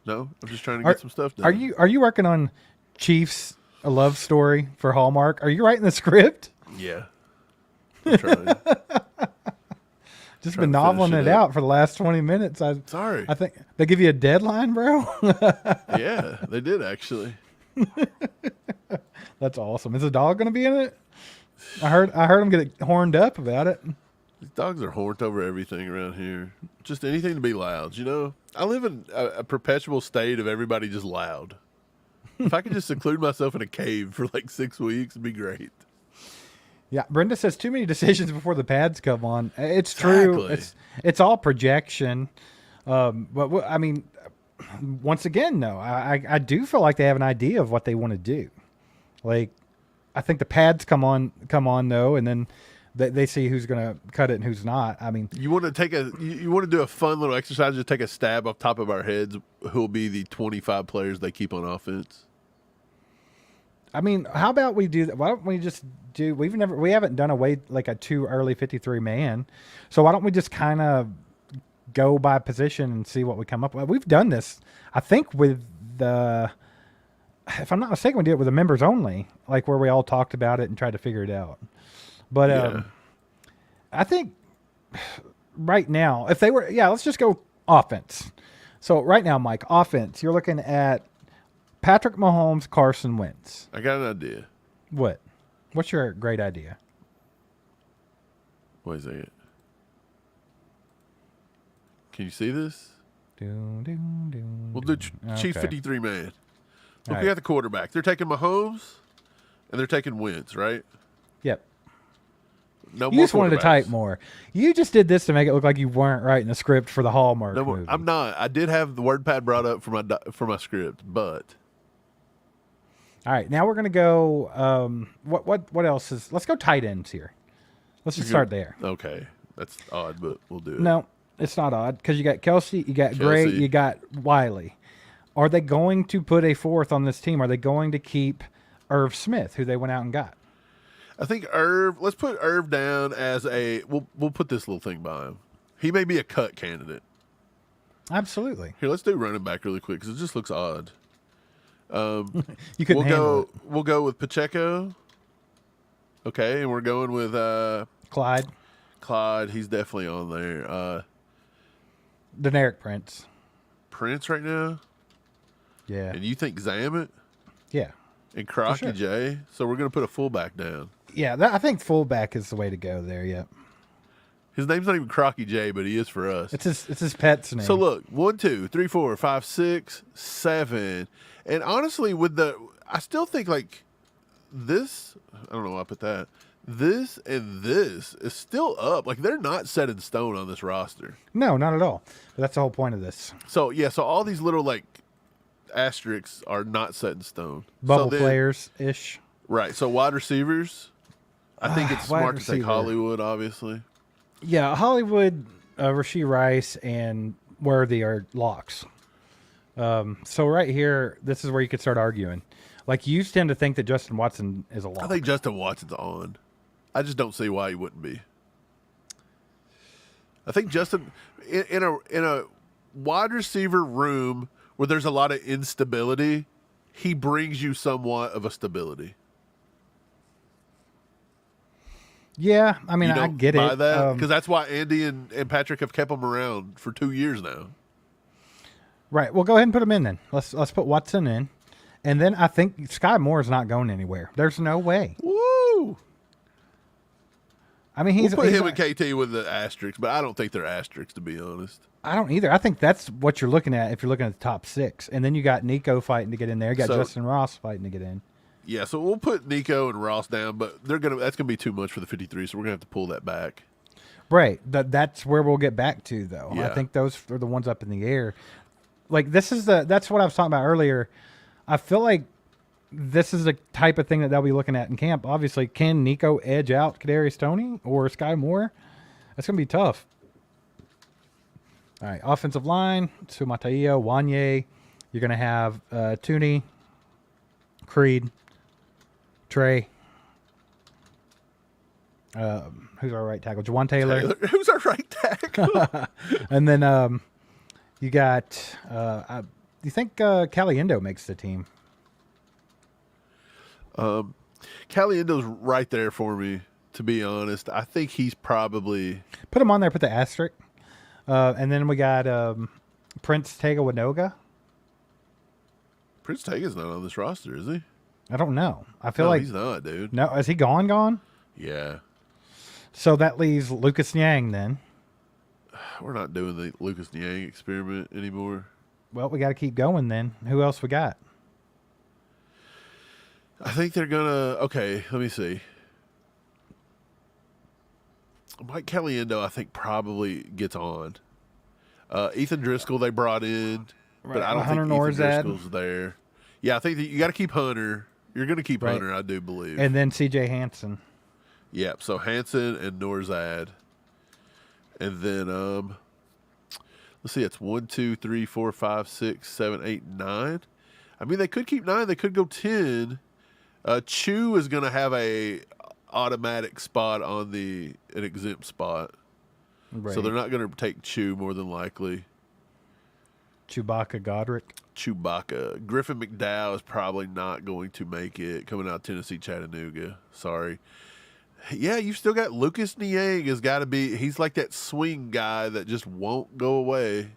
Speaker 2: No, I'm just trying to get some stuff done.
Speaker 3: Are you working on Chiefs a love story for Hallmark? Are you writing the script?
Speaker 2: Yeah, I'm trying.
Speaker 3: Just been noveling it out for the last 20 minutes.
Speaker 2: Sorry.
Speaker 3: I think they give you a deadline, bro.
Speaker 2: Yeah, they did actually.
Speaker 3: That's awesome. Is a dog going to be in it? I heard him get horned up about it.
Speaker 2: These dogs are horned over everything around here. Just anything to be loud, I live in a perpetual state of everybody just loud. If I could just seclude myself in a cave for like 6 weeks, it'd be great.
Speaker 3: Yeah, Brenda says too many decisions before the pads come on. It's true.
Speaker 2: Exactly.
Speaker 3: It's all projection. But I mean, once again, no, I do feel like they have an idea of what they want to do. Like, I think the pads come on though, and then they see who's going to cut it and who's not. I mean,
Speaker 2: you want to you want to do a fun little exercise, just take a stab off top of our heads. Who'll be the 25 players they keep on offense?
Speaker 3: I mean, how about we do that? Why don't we just do? We haven't done a too early 53 man. So why don't we just kind of go by position and see what we come up with? We've done this, I think, with if I'm not mistaken, we did it with the members only, like where we all talked about it and tried to figure it out. But I think right now, if they were, let's just go offense. So right now, Mike, offense, you're looking at Patrick Mahomes, Carson Wentz.
Speaker 2: I got an idea.
Speaker 3: What? What's your great idea?
Speaker 2: Wait a second. Can you see this? We'll do Chief 53 man. Look, we got the quarterback. They're taking Mahomes, and they're taking Wentz, right?
Speaker 3: Yep.
Speaker 2: No
Speaker 3: you
Speaker 2: more
Speaker 3: just wanted to type more. You just did this to make it look like you weren't writing the script for the Hallmark movie.
Speaker 2: I'm not. I did have the WordPad brought up for my script, but...
Speaker 3: All right, now we're going to go. What else is? Let's go tight ends here. Let's just start there.
Speaker 2: Okay, that's odd, but we'll do it.
Speaker 3: No, it's not odd because you got Kelsey, you got Gray, you got Wiley. Are they going to put a fourth on this team? Are they going to keep Irv Smith, who they went out and got?
Speaker 2: I think Irv. Let's put Irv down as a. We'll put this little thing by him. He may be a cut candidate.
Speaker 3: Absolutely.
Speaker 2: Here, let's do running back really quick because it just looks odd.
Speaker 3: You couldn't handle it.
Speaker 2: We'll go with Pacheco. Okay, and we're going with
Speaker 3: Clyde.
Speaker 2: Clyde, he's definitely on there.
Speaker 3: Deneric Prince.
Speaker 2: Prince right now?
Speaker 3: Yeah.
Speaker 2: And you think Zamet?
Speaker 3: Yeah.
Speaker 2: And Crocky
Speaker 3: sure.
Speaker 2: J? So we're going to put a fullback down.
Speaker 3: Yeah, I think fullback is the way to go there, yep.
Speaker 2: His name's not even Crocky J, but he is for us.
Speaker 3: It's his pet's name.
Speaker 2: So look, 1, 2, 3, 4, 5, 6, 7. And honestly, I still think like this, I don't know why I put that. This and this is still up. Like they're not set in stone on this roster.
Speaker 3: No, not at all. But that's the whole point of this.
Speaker 2: So yeah, so all these little like asterisks are not set in stone.
Speaker 3: Bubble players-ish.
Speaker 2: Right. So wide receivers, I think it's smart to take Hollywood, obviously.
Speaker 3: Yeah, Hollywood, Rashee Rice, and Worthy are locks. So right here, this is where you could start arguing. Like, you tend to think that Justin Watson is a lock.
Speaker 2: I think Justin Watson's on. I just don't see why he wouldn't be. I think Justin in a wide receiver room where there's a lot of instability, he brings you somewhat of a stability.
Speaker 3: Yeah, I mean,
Speaker 2: You
Speaker 3: I
Speaker 2: don't
Speaker 3: get
Speaker 2: buy
Speaker 3: it.
Speaker 2: that because that's why Andy and Patrick have kept him around for 2 years now.
Speaker 3: Right. Well, go ahead and put him in then. Let's put Watson in, and then I think Sky Moore is not going anywhere. There's no way.
Speaker 2: Woo!
Speaker 3: I mean,
Speaker 2: We'll
Speaker 3: he's
Speaker 2: put him
Speaker 3: not-
Speaker 2: and KT with the asterisks, but I don't think they're asterisks, to be honest.
Speaker 3: I don't either. I think that's what you're looking at if you're looking at the top 6, and then you got Nico fighting to get in there. You got
Speaker 2: So-
Speaker 3: Justin Ross fighting to get in.
Speaker 2: Yeah, so we'll put Nico and Ross down, but that's gonna be too much for the 53, so we're gonna have to pull that back.
Speaker 3: Right. That's where we'll get back to, though.
Speaker 2: Yeah.
Speaker 3: I think those are the ones up in the air. Like, that's what I was talking about earlier. I feel like this is the type of thing that they'll be looking at in camp. Obviously, can Nico edge out Kadarius Toney or Sky Moore? That's going to be tough. All right, offensive line, Sumatai, Wanye. You're going to have Tooney, Creed, Trey. Who's our right tackle? Jawan Taylor.
Speaker 2: Who's our right tackle?
Speaker 3: And then you got, you think Caliendo makes the team?
Speaker 2: Caliendo's right there for me, to be honest. I think he's probably...
Speaker 3: Put him on there, put the asterisk. And then we got Prince Tega-Wanoga.
Speaker 2: Prince Tega's not on this roster, is he?
Speaker 3: I don't know. I feel
Speaker 2: No,
Speaker 3: like...
Speaker 2: he's not, dude.
Speaker 3: No, is he gone?
Speaker 2: Yeah.
Speaker 3: So that leaves Lucas Nyang then.
Speaker 2: We're not doing the Lucas Niang experiment anymore.
Speaker 3: Well, we got to keep going then. Who else we got?
Speaker 2: I think they're going to... Okay, let me see. Mike Caliendo, I think, probably gets on. Ethan Driscoll they brought in, but
Speaker 3: Right.
Speaker 2: I don't
Speaker 3: Hunter
Speaker 2: think Ethan
Speaker 3: Norzad.
Speaker 2: Driscoll's there. Yeah, I think that you got to keep Hunter. You're going to keep
Speaker 3: Right.
Speaker 2: Hunter, I do believe.
Speaker 3: And then C.J. Hansen.
Speaker 2: Yep, so Hansen and Norzad. And then, let's see, it's 1, 2, 3, 4, 5, 6, 7, 8, 9. I mean, they could keep 9. They could go 10. Chu is going to have a automatic spot on an exempt spot.
Speaker 3: Right.
Speaker 2: So they're not going to take Chu more than likely.
Speaker 3: Chewbacca Godric.
Speaker 2: Chewbacca. Griffin McDowell is probably not going to make it, coming out of Tennessee, Chattanooga. Sorry. Yeah, you've still got Lucas Niang has got to be, he's like that swing guy that just won't go away.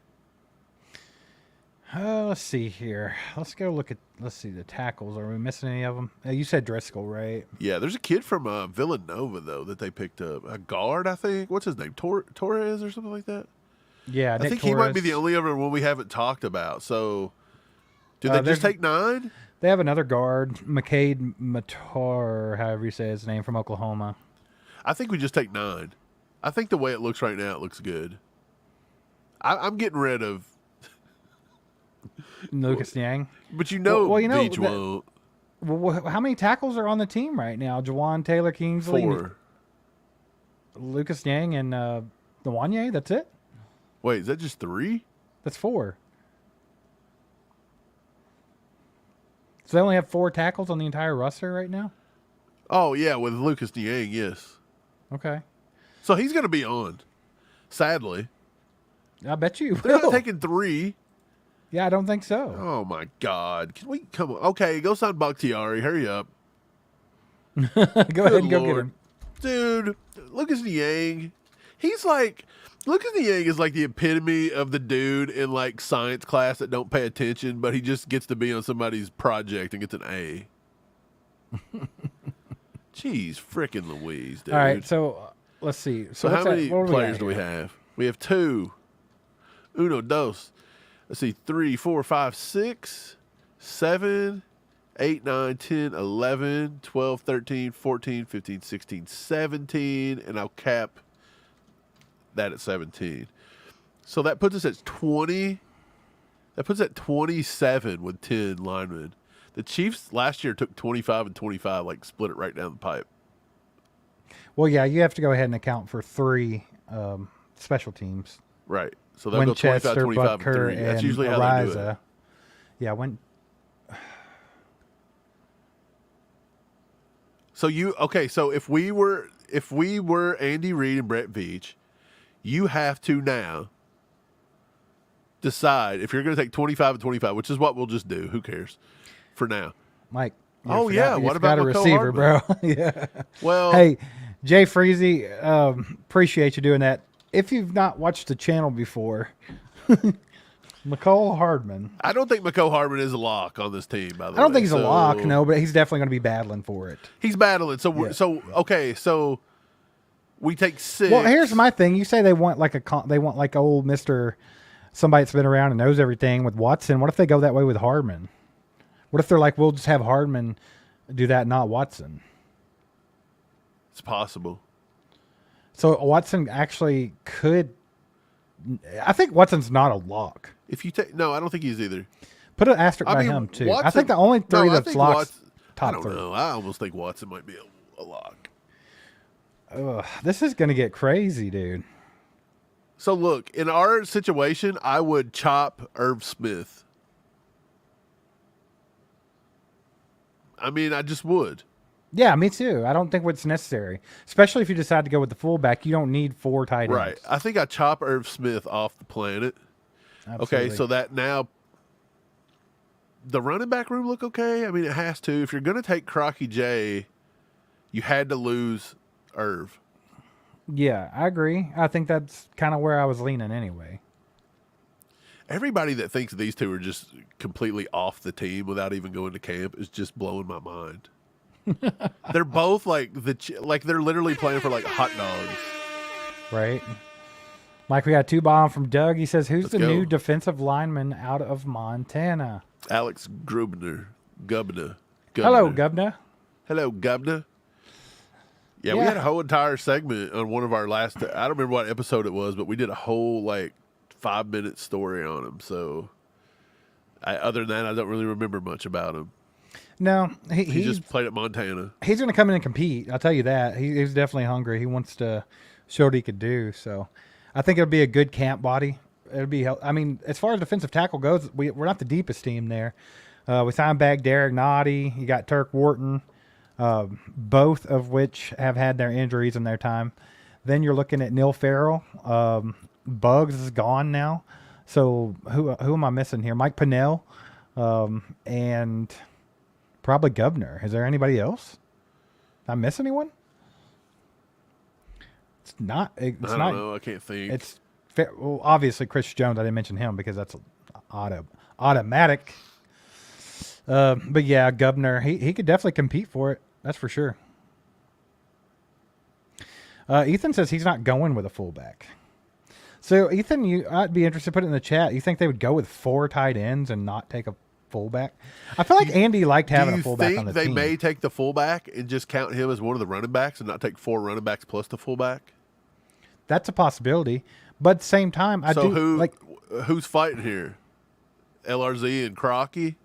Speaker 3: Let's see here. Let's see the tackles. Are we missing any of them? You said Driscoll, right?
Speaker 2: Yeah, there's a kid from Villanova, though, that they picked up. A guard, I think. What's his name? Torres or something like that?
Speaker 3: Yeah,
Speaker 2: I
Speaker 3: Nick
Speaker 2: think
Speaker 3: Torres.
Speaker 2: he might be the only other one we haven't talked about. So, did they
Speaker 3: there's-
Speaker 2: just take 9?
Speaker 3: They have another guard, McCade Matar, however you say his name, from Oklahoma.
Speaker 2: I think we just take 9. I think the way it looks right now, it looks good. I'm getting rid of...
Speaker 3: Lucas Niang.
Speaker 2: But you know,
Speaker 3: Well, you know,
Speaker 2: Beach won't.
Speaker 3: Well, how many tackles are on the team right now? Jawan Taylor Kingsley,
Speaker 2: 4.
Speaker 3: Lucas Niang, and Nwanye. That's it.
Speaker 2: Wait, is that just 3?
Speaker 3: That's 4. So they only have 4 tackles on the entire roster right now.
Speaker 2: Oh, yeah, with Lucas Niang, yes.
Speaker 3: Okay,
Speaker 2: So he's going to be on, sadly.
Speaker 3: I bet you
Speaker 2: They're
Speaker 3: will.
Speaker 2: not taking 3.
Speaker 3: Yeah, I don't think so.
Speaker 2: Oh, my God. Can we come on? Okay, go sign Bakhtiari. Hurry up.
Speaker 3: Go ahead and go get
Speaker 2: Lord.
Speaker 3: him.
Speaker 2: Dude, Lucas Niang, Lucas Niang is like the epitome of the dude in like science class that don't pay attention, but he just gets to be on somebody's project and gets an A. Jeez, frickin' Louise, dude.
Speaker 3: All right, so let's see.
Speaker 2: So
Speaker 3: what's
Speaker 2: how many
Speaker 3: what
Speaker 2: players
Speaker 3: got
Speaker 2: do we
Speaker 3: here?
Speaker 2: have? We have 2. Uno, dos. Let's see, 3, 4, 5, 6, 7, 8, 9, 10, 11, 12, 13, 14, 15, 16, 17, and I'll cap that at 17. So that puts us at 20. That puts us at 27 with 10 linemen. The Chiefs last year took 25 and 25, like split it right down the pipe.
Speaker 3: Well, yeah, you have to go ahead and account for 3 special teams.
Speaker 2: Right. So they'll go 25,
Speaker 3: Winchester,
Speaker 2: 25, and
Speaker 3: Butker,
Speaker 2: 3. That's
Speaker 3: and
Speaker 2: usually how they do it.
Speaker 3: Ariza. Yeah, when
Speaker 2: So so if we were Andy Reid and Brett Veach, you have to now decide if you're going to take 25 and 25, which is what we'll just do. Who cares for now?
Speaker 3: Mike.
Speaker 2: Oh, yeah. What about
Speaker 3: a
Speaker 2: McCall
Speaker 3: receiver,
Speaker 2: Hardman?
Speaker 3: bro? Yeah.
Speaker 2: Well,
Speaker 3: Hey, Jay Freezy, appreciate you doing that. If you've not watched the channel before, McCall Hardman.
Speaker 2: I don't think McCall Hardman is a lock on this team, by the way.
Speaker 3: I don't think he's a lock, no, but he's definitely going to be battling for it.
Speaker 2: He's battling. So,
Speaker 3: Yeah.
Speaker 2: so we take 6.
Speaker 3: Well, here's my thing. You say they want like old Mr. Somebody that's been around and knows everything with Watson. What if they go that way with Hardman? What if they're like, we'll just have Hardman do that, not Watson?
Speaker 2: It's possible.
Speaker 3: So Watson actually could. I think Watson's not a lock.
Speaker 2: If you take no, I don't think he's either.
Speaker 3: Put an asterisk by him too.
Speaker 2: Watson,
Speaker 3: I think the only three that's locks.
Speaker 2: I
Speaker 3: Top
Speaker 2: don't
Speaker 3: 3.
Speaker 2: know. I almost think Watson might be a lock.
Speaker 3: This is gonna get crazy, dude.
Speaker 2: So look, in our situation, I would chop Irv Smith. I mean, I just would.
Speaker 3: Yeah, me too. I don't think what's necessary, especially if you decide to go with the fullback. You don't need 4 tight ends.
Speaker 2: Right. I think I chop Irv Smith off the planet.
Speaker 3: Absolutely.
Speaker 2: Okay, so that now the running back room look okay. I mean, it has to. If you're going to take Crocky J, you had to lose Irv.
Speaker 3: Yeah, I agree. I think that's kind of where I was leaning anyway.
Speaker 2: Everybody that thinks these two are just completely off the team without even going to camp is just blowing my mind. They're both like they're literally playing for like hot dogs.
Speaker 3: Right. Mike, we got 2 bomb from Doug. He says, who's
Speaker 2: Let's
Speaker 3: the
Speaker 2: go.
Speaker 3: new defensive lineman out of Montana?
Speaker 2: Alex Gubner.
Speaker 3: Hello, Gubna.
Speaker 2: Hello, Gubner. Yeah, we had a whole entire segment on one of our last. I don't remember what episode it was, but we did a whole 5-minute story on him. So, other than that, I don't really remember much about him.
Speaker 3: No,
Speaker 2: He just played at Montana.
Speaker 3: he's going to come in and compete. I'll tell you that. He's definitely hungry. He wants to show what he could do. So, I think it'll be a good camp body. It'll be. I mean, as far as defensive tackle goes, we're not the deepest team there. We signed back Derek Noddy. You got Turk Wharton, both of which have had their injuries in their time. Then you're looking at Neil Farrell. Bugs is gone now. So who am I missing here? Mike Pinnell, and probably Gubner. Is there anybody else? Did I miss anyone? It's not.
Speaker 2: I don't know. I can't think.
Speaker 3: It's well, obviously Chris Jones. I didn't mention him because that's automatic. But yeah, Gubner. He could definitely compete for it. That's for sure. Ethan says he's not going with a fullback. So Ethan, I'd be interested to put it in the chat. You think they would go with 4 tight ends and not take a fullback? I feel like Andy liked having a fullback on the team.
Speaker 2: Do you think they may take the fullback and just count him as one of the running backs and not take 4 running backs plus the fullback?
Speaker 3: That's a possibility. But at the same time,
Speaker 2: who's fighting here? LRZ and Crocky?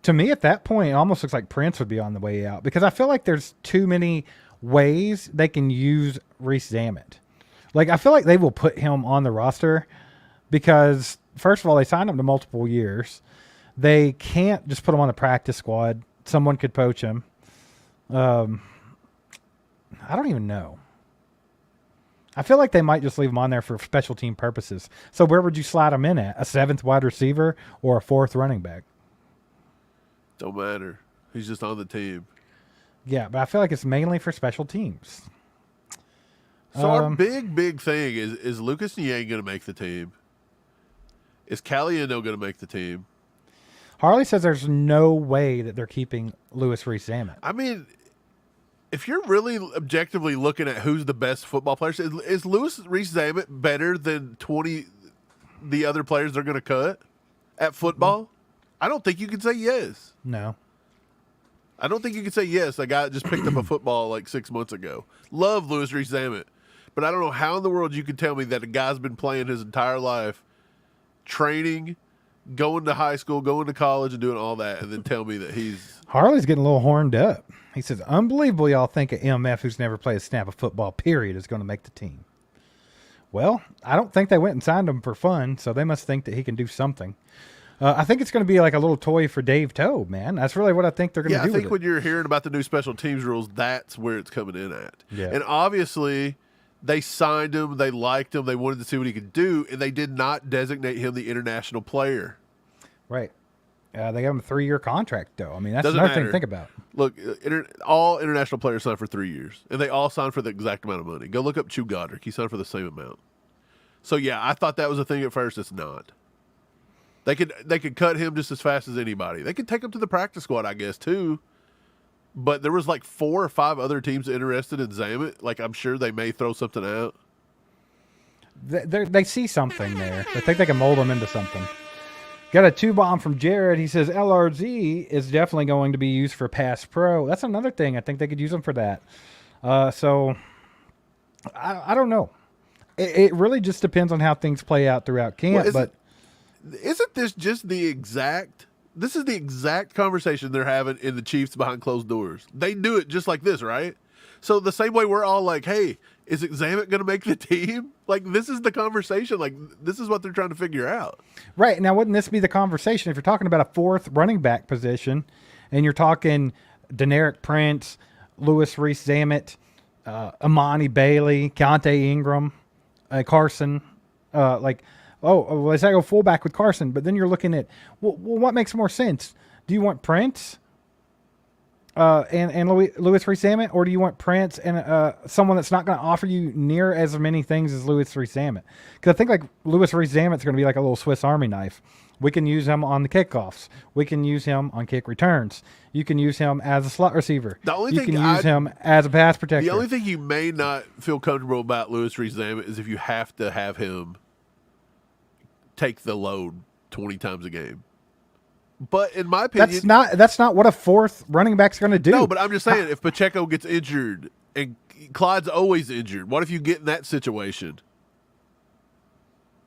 Speaker 3: To me, at that point, it almost looks like Prince would be on the way out because I feel like there's too many ways they can use Reese Zammit. I feel like they will put him on the roster because, first of all, they signed him to multiple years. They can't just put him on the practice squad. Someone could poach him. I don't even know. I feel like they might just leave him on there for special team purposes. So where would you slide him in at? A 7th wide receiver or a 4th running back?
Speaker 2: Don't matter. He's just on the team.
Speaker 3: Yeah, but I feel like it's mainly for special teams.
Speaker 2: So our big thing is Lucas Niang going to make the team? Is Caliendo going to make the team?
Speaker 3: Harley says there's no way that they're keeping Louis Reese-Zammit.
Speaker 2: I mean, if you're really objectively looking at who's the best football players, is Louis Reese-Zammit better than 20 the other players they're going to cut at football? I don't think you can say yes.
Speaker 3: No.
Speaker 2: I don't think you can say yes. A guy that just picked up a football 6 months ago. Love Louis Reese-Zammit. But I don't know how in the world you can tell me that a guy's been playing his entire life, training, going to high school, going to college, and doing all that, and then tell me that he's...
Speaker 3: Harley's getting a little horned up. He says, unbelievable y'all think an MF who's never played a snap of football, period, is going to make the team. Well, I don't think they went and signed him for fun, so they must think that he can do something. I think it's going to be like a little toy for Dave Tobe, man. That's really what I think they're going to
Speaker 2: Yeah,
Speaker 3: do.
Speaker 2: I think
Speaker 3: with
Speaker 2: when
Speaker 3: it.
Speaker 2: you're hearing about the new special teams rules, that's where it's coming in at.
Speaker 3: Yeah.
Speaker 2: And obviously, they signed him, they liked him, they wanted to see what he could do, and they did not designate him the international player.
Speaker 3: Right. They gave him a 3-year contract, though. I mean, that's
Speaker 2: Doesn't
Speaker 3: another thing
Speaker 2: matter.
Speaker 3: to think about.
Speaker 2: Look, all international players sign for 3 years, and they all sign for the exact amount of money. Go look up Chew Goddard. He signed for the same amount. So, yeah, I thought that was a thing at first. It's not. They could cut him just as fast as anybody. They could take him to the practice squad, I guess, too. But there was like 4 or 5 other teams interested in Zamet. Like, I'm sure they may throw something out.
Speaker 3: They see something there. I think they can mold him into something. Got a 2-bomb from Jared. He says LRZ is definitely going to be used for pass pro. That's another thing. I think they could use him for that. So I don't know. It really just depends on how things play out throughout camp.
Speaker 2: Isn't this just the exact? This is the exact conversation they're having in the Chiefs behind closed doors. They do it just like this, right? So the same way we're all like, "Hey, is Zamet going to make the team?" Like this is the conversation. Like this is what they're trying to figure out.
Speaker 3: Right now, wouldn't this be the conversation if you're talking about a 4th running back position, and you're talking Deneric Prince, Louis Reese-Zamet, Amani Bailey, Keontae Ingram, Carson, let's not go fullback with Carson, but then you're looking at, well, what makes more sense? Do you want Prince and Louis Reese-Zamet, or do you want Prince and someone that's not going to offer you near as many things as Louis Reese-Zamet? Because I think like Louis Reese-Zamet's going to be like a little Swiss Army knife. We can use him on the kickoffs. We can use him on kick returns. You can use him as a slot receiver. You can use him as a pass protector.
Speaker 2: The only thing you may not feel comfortable about Louis Reese-Zamet is if you have to have him take the load 20 times a game. But in my opinion,
Speaker 3: that's not what a 4th running back's going to do.
Speaker 2: No, but I'm just saying, if Pacheco gets injured and Clyde's always injured, what if you get in that situation?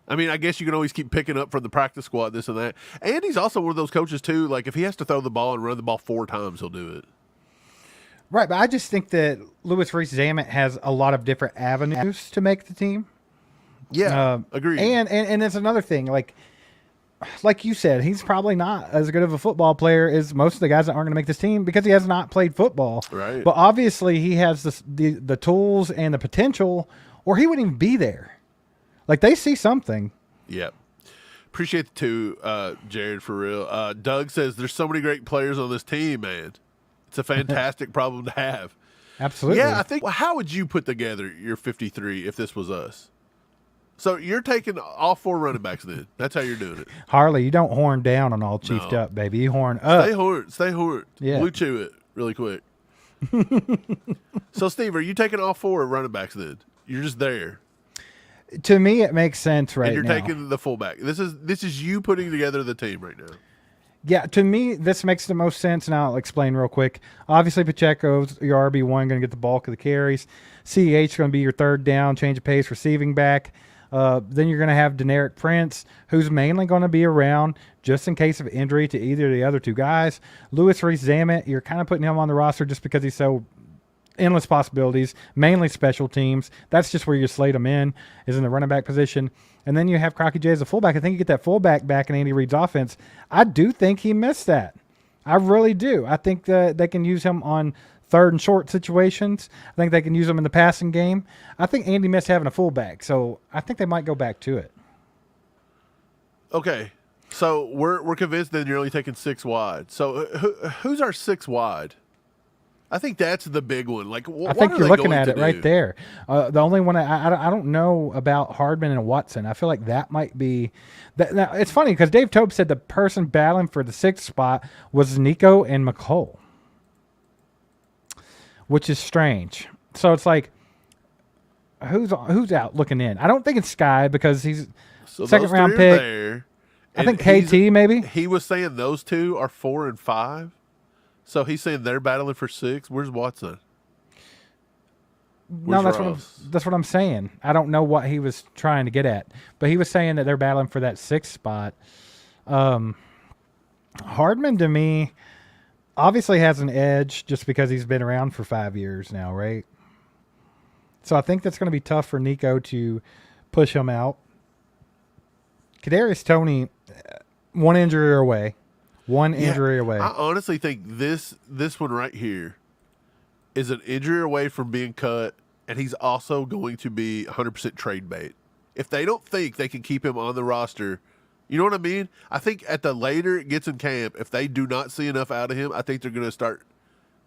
Speaker 2: I mean, I guess you can always keep picking up from the practice squad, this and that. And he's also one of those coaches, too, like if he has to throw the ball and run the ball 4 times, he'll do it.
Speaker 3: Right, but I just think that Louis Reese-Zamet has a lot of different avenues to make the team.
Speaker 2: Yeah, agreed.
Speaker 3: And it's another thing, like you said, he's probably not as good of a football player as most of the guys that aren't going to make this team because he has not played football.
Speaker 2: Right.
Speaker 3: But obviously he has the tools and the potential, or he wouldn't even be there. Like they see something.
Speaker 2: Yep. Appreciate the 2, Jared, for real. Doug says there's so many great players on this team, man. It's a fantastic problem to have.
Speaker 3: Absolutely.
Speaker 2: Yeah, I think. Well, how would you put together your 53 if this was us? So you're taking all 4 running backs then. That's how you're doing it.
Speaker 3: Harley, you don't horn down on all chiefed up, baby. You horn up.
Speaker 2: Stay horned.
Speaker 3: Yeah.
Speaker 2: Blue chew it really quick. So, Steve, are you taking all 4 running backs then? You're just there.
Speaker 3: To me, it makes sense right now.
Speaker 2: And you're taking the fullback. This is you putting together the team right now.
Speaker 3: Yeah, to me, this makes the most sense, and I'll explain real quick. Obviously, Pacheco's your RB1, going to get the bulk of the carries. CEH is going to be your 3rd down, change of pace, receiving back. Then you're going to have Deneric Prince, who's mainly going to be around just in case of injury to either of the other 2 guys. Louis Reese-Zamet, you're kind of putting him on the roster just because he's so endless possibilities, mainly special teams. That's just where you slate him in, is in the running back position. And then you have Crocky J as a fullback. I think you get that fullback back in Andy Reid's offense. I do think he missed that. I really do. I think that they can use him on 3rd and short situations. I think they can use him in the passing game. I think Andy missed having a fullback, so I think they might go back to it.
Speaker 2: Okay, so we're convinced that you're only taking 6 wide. So who's our 6 wide? I think that's the big one. Like,
Speaker 3: I think you're looking at it right there. The only one I don't know about Hardman and Watson. I feel like that might be. Now it's funny because Dave Tobe said the person battling for the 6th spot was Nico and McCole, which is strange. So it's like, who's out looking in? I don't think it's Sky because he's second round pick.
Speaker 2: There,
Speaker 3: I think KT maybe.
Speaker 2: He was saying those 2 are 4 and 5. So he's saying they're battling for 6. Where's Watson?
Speaker 3: No, that's what I'm saying. I don't know what he was trying to get at, but he was saying that they're battling for that 6th spot. Hardman to me obviously has an edge just because he's been around for 5 years now, right? So I think that's going to be tough for Nico to push him out. Kadarius Toney, one injury away. One injury away.
Speaker 2: I honestly think this one right here is an injury away from being cut, and he's also going to be 100% trade bait. If they don't think they can keep him on the roster, you know what I mean? I think at the later it gets in camp, if they do not see enough out of him, I think they're going to start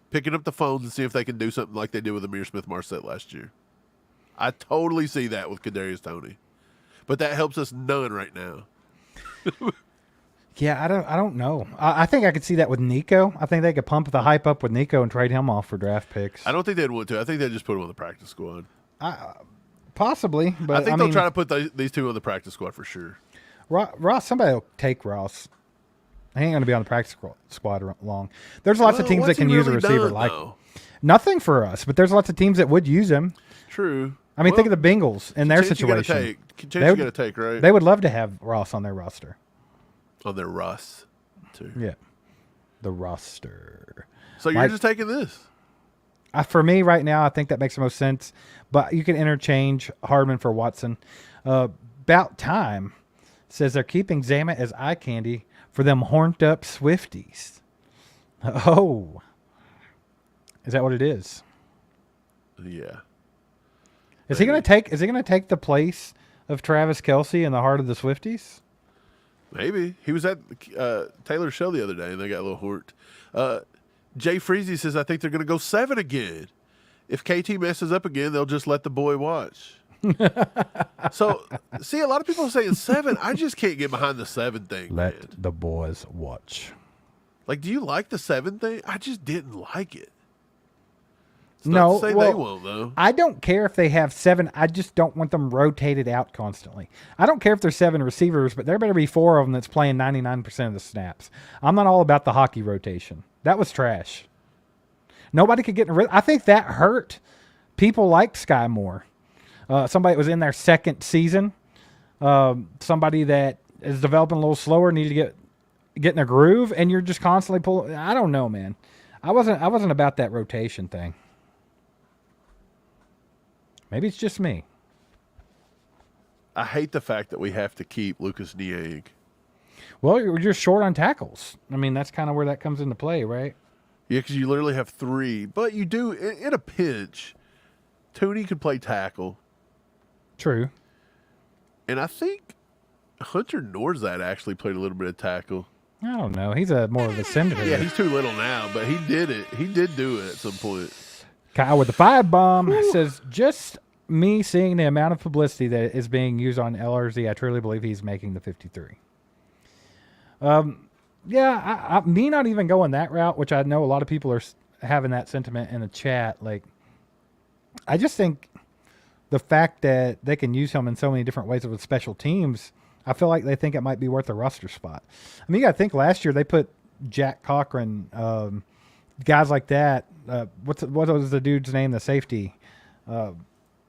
Speaker 2: picking up the phones and see if they can do something like they did with Amir Smith-Marset last year. I totally see that with Kadarius Toney. But that helps us none right now.
Speaker 3: Yeah, I don't know. I think I could see that with Nico. I think they could pump the hype up with Nico and trade him off for draft picks.
Speaker 2: I don't think they'd want to. I think they'd just put him on the practice squad.
Speaker 3: Possibly, but
Speaker 2: I think they'll try to put these two on the practice squad for sure.
Speaker 3: Ross, somebody will take Ross. He ain't going to be on the practice squad long. There's lots of teams that can use a receiver like nothing for us, but there's lots of teams that would use him.
Speaker 2: True.
Speaker 3: I mean, think of the Bengals in their situation.
Speaker 2: You got to take, right?
Speaker 3: They would love to have Ross on their roster.
Speaker 2: On their Russ, too.
Speaker 3: Yeah. The roster.
Speaker 2: So you're just taking this?
Speaker 3: For me right now, I think that makes the most sense. But you can interchange Hardman for Watson. About time says they're keeping Zamet as eye candy for them horned up Swifties. Oh. Is that what it is?
Speaker 2: Yeah.
Speaker 3: Is he going to take the place of Travis Kelce in the heart of the Swifties?
Speaker 2: Maybe. He was at Taylor's show the other day, and they got a little hort. Jay Freezy says, I think they're going to go 7 again. If KT messes up again, they'll just let the boy watch. So, see, a lot of people are saying 7. I just can't get behind the 7 thing,
Speaker 3: Let the boys watch.
Speaker 2: Like, do you like the 7 thing? I just didn't like it. It's
Speaker 3: no,
Speaker 2: not to say they won't, though.
Speaker 3: I don't care if they have 7. I just don't want them rotated out constantly. I don't care if there's 7 receivers, but there better be 4 of them that's playing 99% of the snaps. I'm not all about the hockey rotation. That was trash. Nobody could get in. I think that hurt. People liked Sky more. Somebody that was in their second season. Somebody that is developing a little slower, needed to get in a groove, and you're just constantly pulling. I don't know, man. I wasn't about that rotation thing. Maybe it's just me.
Speaker 2: I hate the fact that we have to keep Lucas Niang.
Speaker 3: Well, you're just short on tackles. I mean, that's kind of where that comes into play, right?
Speaker 2: Yeah, because you literally have 3. But you do, in a pinch, Tooney could play tackle.
Speaker 3: True.
Speaker 2: And I think Hunter Norzad actually played a little bit of tackle.
Speaker 3: I don't know. He's more of a senator.
Speaker 2: Yeah, he's too little now, but he did it. He did do it at some point.
Speaker 3: Kyle with the 5 bomb says, just me seeing the amount of publicity that is being used on LRZ, I truly believe he's making the 53. Yeah, me not even going that route, which I know a lot of people are having that sentiment in the chat. Like, I just think the fact that they can use him in so many different ways with special teams, I feel like they think it might be worth a roster spot. I mean, you got to think last year they put Jack Cochran, guys like that. What was the dude's name? The safety,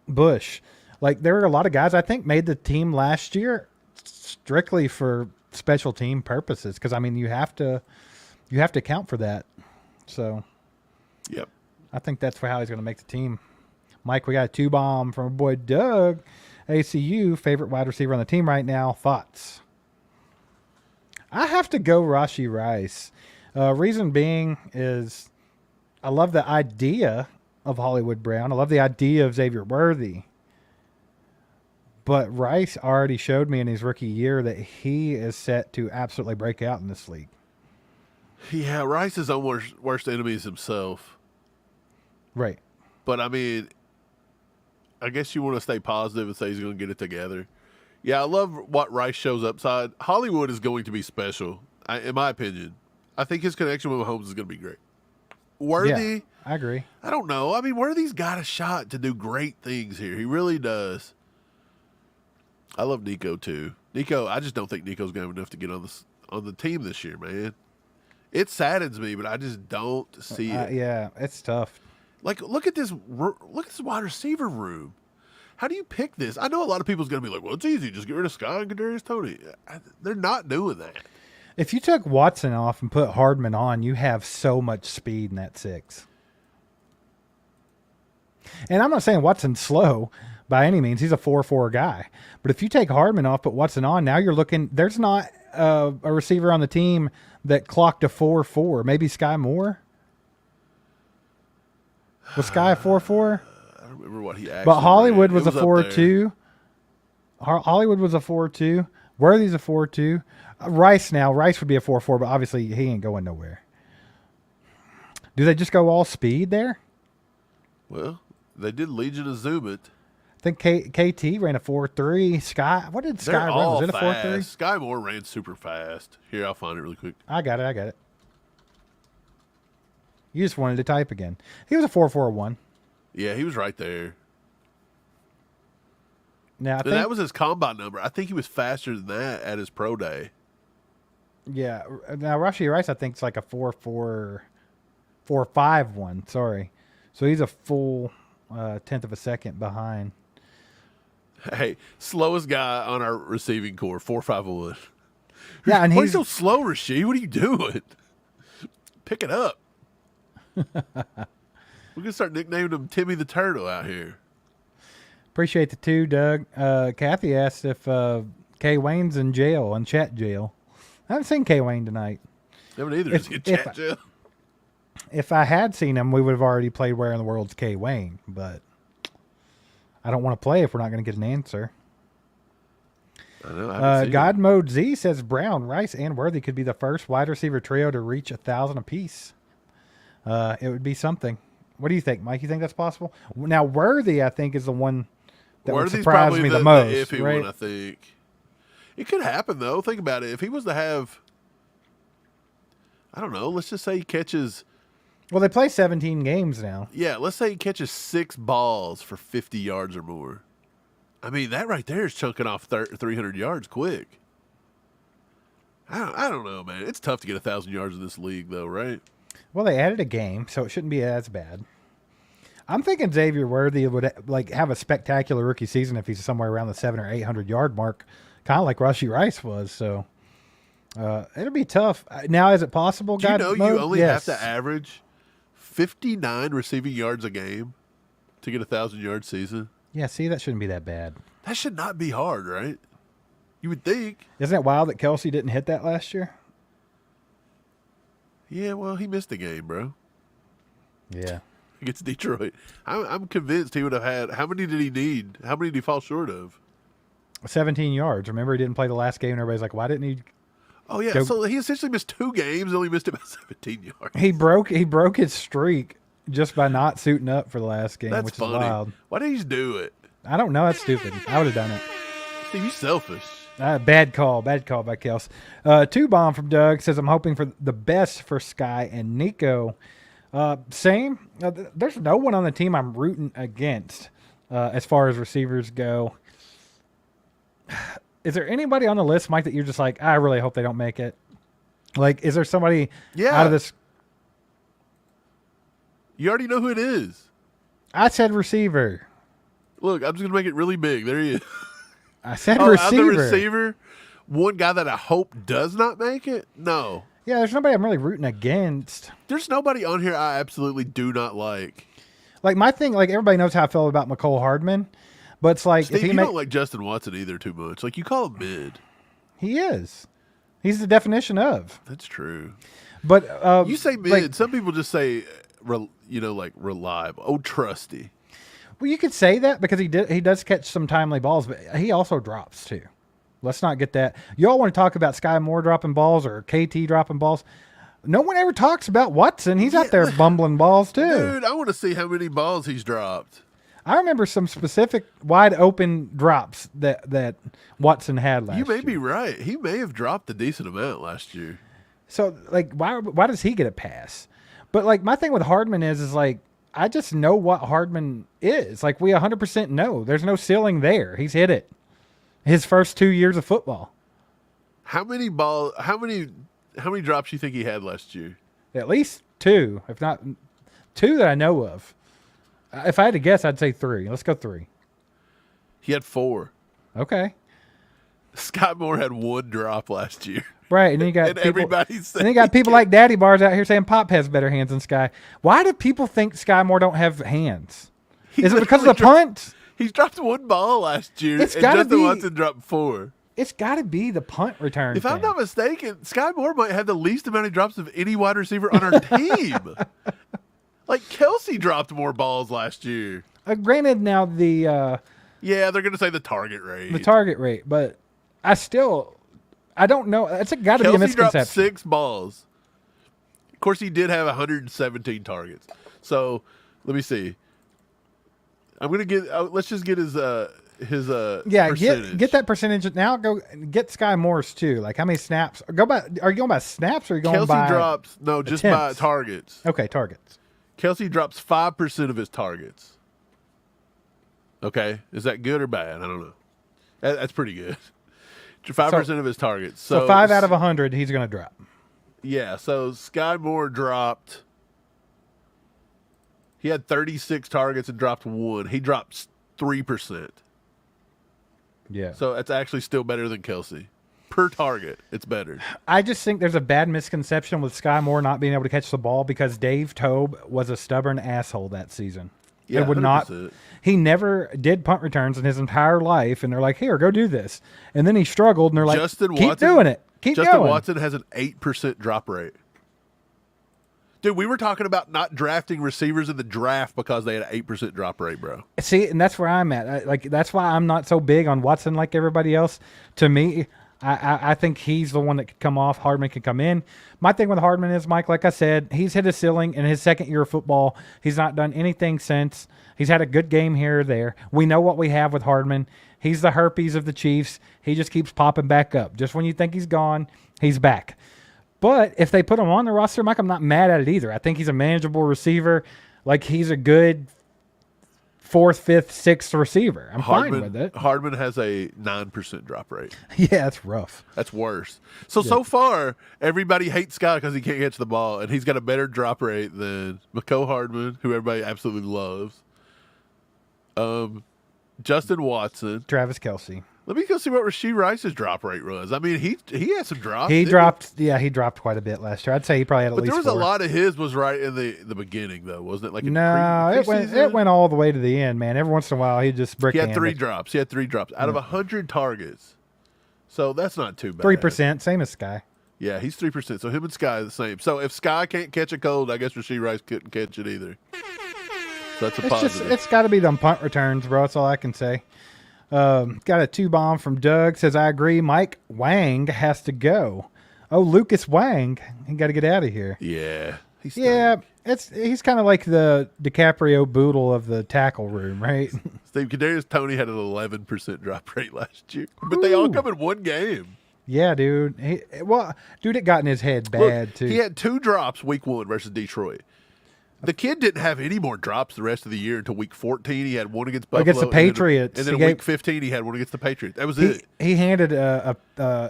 Speaker 3: Bush. Like, there were a lot of guys I think made the team last year strictly for special team purposes, because I mean you have to account for that. So,
Speaker 2: yep,
Speaker 3: I think that's for how he's going to make the team. Mike, we got a 2 bomb from our boy Doug. ACU, favorite wide receiver on the team right now. Thoughts? I have to go Rashee Rice. Reason being is I love the idea of Hollywood Brown. I love the idea of Xavier Worthy. But Rice already showed me in his rookie year that he is set to absolutely break out in this league.
Speaker 2: Yeah, Rice is our worst enemy is himself.
Speaker 3: Right.
Speaker 2: But, I mean, I guess you want to stay positive and say he's going to get it together. Yeah, I love what Rice shows upside. Hollywood is going to be special, in my opinion. I think his connection with Mahomes is going to be great. Worthy,
Speaker 3: yeah, I agree.
Speaker 2: I don't know. I mean, Worthy's got a shot to do great things here. He really does. I love Nico too. Nico, I just don't think Nico's going to have enough to get on the team this year, man. It saddens me, but I just don't see it.
Speaker 3: Yeah, it's tough.
Speaker 2: Like, look at this wide receiver room. How do you pick this? I know a lot of people's going to be like, well, it's easy. Just get rid of Sky and Kadarius Toney. They're not doing that.
Speaker 3: If you took Watson off and put Hardman on, you have so much speed in that 6. And I'm not saying Watson's slow, by any means. He's a 4-4 guy. But if you take Hardman off, put Watson on, now you're looking. There's not a receiver on the team that clocked a 4-4. Maybe Sky Moore. Was Sky a 4-4?
Speaker 2: I don't remember what he actually.
Speaker 3: But Hollywood
Speaker 2: ran.
Speaker 3: was a 4-2. Hollywood was a 4-2. Worthy's a 4-2. Rice would be a 4-4, but obviously he ain't going nowhere. Do they just go all speed there?
Speaker 2: Well, they did Legion of Zoom it.
Speaker 3: I think KT ran a 4-3. Sky, what did Sky
Speaker 2: They're
Speaker 3: run?
Speaker 2: all
Speaker 3: Was it a 4-3?
Speaker 2: Sky Moore ran super fast. Here, I'll find it really quick.
Speaker 3: I got it. You just wanted to type again. He was a 4-4-1.
Speaker 2: Yeah, he was right there.
Speaker 3: Now
Speaker 2: And that was his combine number. I think he was faster than that at his pro day.
Speaker 3: Yeah. Now Rashee Rice, I think, is like a 4.5-1. Sorry. So he's a full tenth of a second behind.
Speaker 2: Hey, slowest guy on our receiving core, 4.51.
Speaker 3: Yeah, and
Speaker 2: Why are you
Speaker 3: he's
Speaker 2: so slow, Rasheed? What are you doing? Pick it up. We're gonna start nicknaming him Timmy the Turtle out here.
Speaker 3: appreciate the two, Doug. Kathy asked if K Wayne's in jail, in chat jail. I haven't seen K Wayne tonight.
Speaker 2: Never either.
Speaker 3: If I had seen him, we would have already played Where in the World's K Wayne, but I don't want to play if we're not going to get an answer.
Speaker 2: I know. I haven't seen
Speaker 3: God
Speaker 2: him.
Speaker 3: Mode Z says Brown, Rice, and Worthy could be the first wide receiver trio to reach 1,000 apiece. It would be something. What do you think, Mike? You think that's possible? Now, Worthy, I think, is the one that would
Speaker 2: Worthy's
Speaker 3: surprise
Speaker 2: probably
Speaker 3: me the most.
Speaker 2: iffy
Speaker 3: right?
Speaker 2: one, I think. It could happen, though. Think about it. If he was to have, I don't know, let's just say he catches,
Speaker 3: Well, they play 17 games now.
Speaker 2: yeah, let's say he catches 6 balls for 50 yards or more. I mean, that right there is chunking off 300 yards quick. I don't know, man. It's tough to get 1,000 yards in this league, though, right?
Speaker 3: Well, they added a game, so it shouldn't be as bad. I'm thinking Xavier Worthy would have a spectacular rookie season if he's somewhere around the 700 or 800 yard mark, kind of like Rashee Rice was. So it'll be tough. Now, is it possible?
Speaker 2: Do you know you only
Speaker 3: Yes.
Speaker 2: have to average 59 receiving yards a game to get 1,000 yard season?
Speaker 3: Yeah, see, that shouldn't be that bad.
Speaker 2: That should not be hard, right? You would think.
Speaker 3: Isn't it wild that Kelsey didn't hit that last year?
Speaker 2: Yeah, well, he missed a game, bro.
Speaker 3: Yeah.
Speaker 2: Against Detroit. I'm convinced he would have had. How many did he need? How many did he fall short of?
Speaker 3: 17 yards. Remember, he didn't play the last game, and everybody's like, why didn't he?
Speaker 2: Oh, yeah. So he essentially missed 2 games and only missed about 17 yards.
Speaker 3: He broke his streak just by not suiting up for the last game,
Speaker 2: That's
Speaker 3: which
Speaker 2: funny.
Speaker 3: is wild.
Speaker 2: Why did he just do it?
Speaker 3: I don't know. That's stupid. I would have done it.
Speaker 2: Steve, you selfish.
Speaker 3: Bad call by Kels. Two bomb from Doug says, I'm hoping for the best for Sky and Nico. Same. There's no one on the team I'm rooting against as far as receivers go. Is there anybody on the list, Mike, that you're just like, I really hope they don't make it? Like, is there somebody out of this?
Speaker 2: You already know who it is.
Speaker 3: I said receiver.
Speaker 2: Look, I'm just going to make it really big. There he is.
Speaker 3: I said
Speaker 2: Out
Speaker 3: receiver.
Speaker 2: the receiver, one guy that I hope does not make it? No.
Speaker 3: Yeah, there's nobody I'm really rooting against.
Speaker 2: There's nobody on here I absolutely do not like.
Speaker 3: Like, my thing, like, everybody knows how I feel about McCole Hardman. But it's like,
Speaker 2: Steve,
Speaker 3: if he
Speaker 2: you don't like Justin Watson either too much. Like, you call him mid.
Speaker 3: He is. He's the definition of.
Speaker 2: That's true.
Speaker 3: But
Speaker 2: You say mid.
Speaker 3: like,
Speaker 2: Some people just say, like reliable. Oh, trusty.
Speaker 3: well, you could say that because he does catch some timely balls, but he also drops too. Let's not get that. You all want to talk about Sky Moore dropping balls or KT dropping balls. No one ever talks about Watson. He's out there bumbling balls too.
Speaker 2: Dude, I want to see how many balls he's dropped.
Speaker 3: I remember some specific wide open drops that Watson had last year.
Speaker 2: You may be right. He may have dropped a decent amount last year.
Speaker 3: So, like, why does he get a pass? But, like, my thing with Hardman is like, I just know what Hardman is. Like, we 100% know. There's no ceiling there. He's hit it. His first 2 years of football.
Speaker 2: How many drops you think he had last year?
Speaker 3: At least 2, if not 2 that I know of. If I had to guess, I'd say 3. Let's go 3.
Speaker 2: He had 4.
Speaker 3: Okay.
Speaker 2: Scott Moore had 1 drop last year.
Speaker 3: Right, and then you got
Speaker 2: And
Speaker 3: people,
Speaker 2: everybody's saying
Speaker 3: and you got people like Daddy Bars out here saying Pop has better hands than Sky. Why do people think Sky Moore don't have hands? Is it because of the punt?
Speaker 2: He's dropped 1 ball last year,
Speaker 3: It's
Speaker 2: and
Speaker 3: gotta
Speaker 2: Justin
Speaker 3: be-
Speaker 2: Watson dropped 4.
Speaker 3: It's got to be the punt return.
Speaker 2: If I'm
Speaker 3: thing.
Speaker 2: not mistaken, Sky Moore might have the least amount of drops of any wide receiver on our team. Like, Kelsey dropped more balls last year.
Speaker 3: Granted, now
Speaker 2: Yeah, they're going to say the target rate.
Speaker 3: But I don't know. It's got to be a
Speaker 2: Kelsey dropped
Speaker 3: misconception.
Speaker 2: 6 balls. Of course, he did have 117 targets. So, let me see. I'm going to get. Let's just get his percentage.
Speaker 3: Get that percentage. Now go get Sky Moore's too. Like how many snaps? Go by. Are you going by snaps or are you going
Speaker 2: Kelsey
Speaker 3: by?
Speaker 2: drops just by
Speaker 3: attempts?
Speaker 2: targets.
Speaker 3: Okay, targets.
Speaker 2: Kelsey drops 5% of his targets. Okay, is that good or bad? I don't know. That's pretty good. 5% of his targets.
Speaker 3: So 5 out of 100, he's going to drop.
Speaker 2: Yeah. So Sky Moore dropped. He had 36 targets and dropped 1. He dropped 3%.
Speaker 3: Yeah.
Speaker 2: So that's actually still better than Kelsey. Per target, it's better.
Speaker 3: I just think there's a bad misconception with Sky Moore not being able to catch the ball because Dave Tobe was a stubborn asshole that season.
Speaker 2: Yeah,
Speaker 3: it would not.
Speaker 2: 100%.
Speaker 3: He never did punt returns in his entire life, and they're like, "Here, go do this." And then he struggled, and they're like, "Keep doing it. Keep
Speaker 2: Justin
Speaker 3: going."
Speaker 2: Watson has an 8% drop rate. Dude, we were talking about not drafting receivers in the draft because they had an 8% drop rate, bro.
Speaker 3: See, and that's where I'm at. That's why I'm not so big on Watson like everybody else. To me, I think he's the one that could come off. Hardman can come in. My thing with Hardman is, Mike, like I said, he's hit his ceiling in his second year of football. He's not done anything since. He's had a good game here or there. We know what we have with Hardman. He's the herpes of the Chiefs. He just keeps popping back up. Just when you think he's gone, he's back. But if they put him on the roster, Mike, I'm not mad at it either. I think he's a manageable receiver. Like, he's a good 4th, 5th, 6th receiver. I'm fine with it.
Speaker 2: Hardman has a 9% drop rate.
Speaker 3: Yeah, that's rough.
Speaker 2: That's worse. So far, everybody hates Scott because he can't catch the ball, and he's got a better drop rate than Mecole Hardman, who everybody absolutely loves. Justin Watson.
Speaker 3: Travis Kelce.
Speaker 2: Let me go see what Rashee Rice's drop rate was. I mean, he had some drops.
Speaker 3: He dropped quite a bit last year. I'd say he probably had at
Speaker 2: But
Speaker 3: least
Speaker 2: there was
Speaker 3: 4.
Speaker 2: a lot of his was right in the beginning, though, wasn't it? Like
Speaker 3: No, it went all the way to the end, man. Every once in a while, he just brick.
Speaker 2: He had 3 drops. He had 3 drops out of 100 targets. So that's not too bad.
Speaker 3: 3%, same as Sky.
Speaker 2: Yeah, he's 3%. So him and Sky are the same. So if Sky can't catch a cold, I guess Rashee Rice couldn't catch it either. So that's a positive.
Speaker 3: It's got to be them punt returns, bro. That's all I can say. Got a 2-bomb from Doug. Says, I agree. Mike Wang has to go. Oh, Lucas Wang. He got to get out of here.
Speaker 2: Yeah. He's
Speaker 3: kind of like the DiCaprio Boodle of the tackle room, right?
Speaker 2: Steve, Kadarius Toney had an 11% drop rate last year. But they all come in one game.
Speaker 3: Yeah, dude. It got in his head bad,
Speaker 2: Look,
Speaker 3: too.
Speaker 2: He had 2 drops week 1 versus Detroit. The kid didn't have any more drops the rest of the year until week 14. He had 1 against Buffalo.
Speaker 3: Against the Patriots.
Speaker 2: And then week 15, he had 1 against the Patriots. That was it.
Speaker 3: He handed a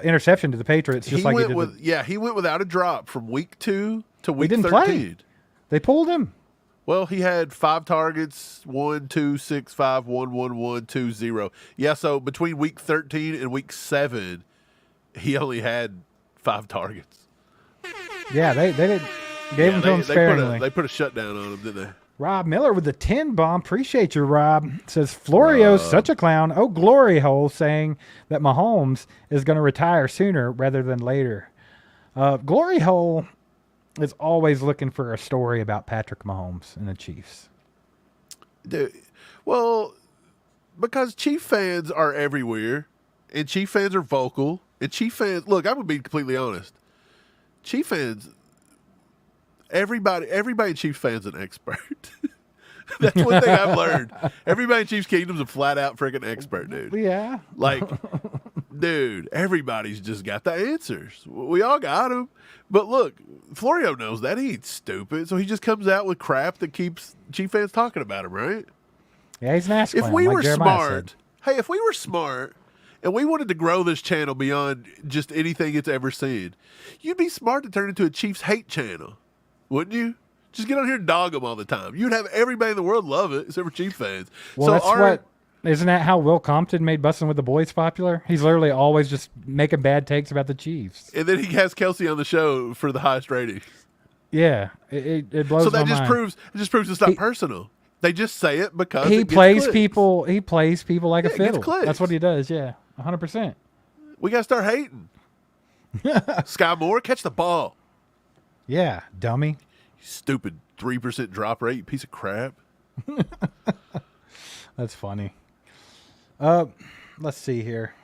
Speaker 3: interception to the Patriots just like he did.
Speaker 2: He went without a drop from week 2 to week 13.
Speaker 3: Play. They pulled him.
Speaker 2: Well, he had 5 targets, 1, 2, 6, 5, 1, 1, 1, 2, 0. Yeah, so between week 13 and week 7, he only had 5 targets.
Speaker 3: Yeah, they did. Gave him to him sparingly.
Speaker 2: They put a shutdown on him, didn't they?
Speaker 3: Rob Miller with the 10-bomb. Appreciate you, Rob. Says, Florio's such a clown. Oh, glory hole, saying that Mahomes is going to retire sooner rather than later. Glory hole is always looking for a story about Patrick Mahomes and the Chiefs.
Speaker 2: Dude, well, because Chief fans are everywhere, and Chief fans are vocal, and Chief fans, look, I'm going to be completely honest. Chief fans, everybody in Chiefs fans an expert. That's one thing I've learned. Everybody in Chiefs Kingdom's a flat out freaking expert, dude.
Speaker 3: Yeah.
Speaker 2: Like, dude, everybody's just got the answers. We all got them. But look, Florio knows that. He ain't stupid. So he just comes out with crap that keeps Chief fans talking about him, right?
Speaker 3: Yeah, he's an ass clown,
Speaker 2: if we
Speaker 3: like
Speaker 2: were
Speaker 3: Jeremiah
Speaker 2: smart,
Speaker 3: said.
Speaker 2: if we were smart and we wanted to grow this channel beyond just anything it's ever seen, you'd be smart to turn it into a Chiefs hate channel, wouldn't you? Just get on here and dog them all the time. You'd have everybody in the world love it, except for Chiefs fans.
Speaker 3: Well, isn't that how Will Compton made Bussin' with the Boys popular? He's literally always just making bad takes about the Chiefs.
Speaker 2: And then he has Kelsey on the show for the highest rating.
Speaker 3: Yeah, it blows my mind.
Speaker 2: So that just proves it's not personal. They just say it because
Speaker 3: he
Speaker 2: it gets
Speaker 3: plays
Speaker 2: clicks.
Speaker 3: people. He plays people like a
Speaker 2: it gets
Speaker 3: fiddle.
Speaker 2: clicks.
Speaker 3: That's what he does. Yeah, 100%.
Speaker 2: We got to start hating. Sky Moore, catch the ball.
Speaker 3: Yeah, dummy.
Speaker 2: You stupid 3% drop rate, you piece of crap.
Speaker 3: That's funny. Let's see here.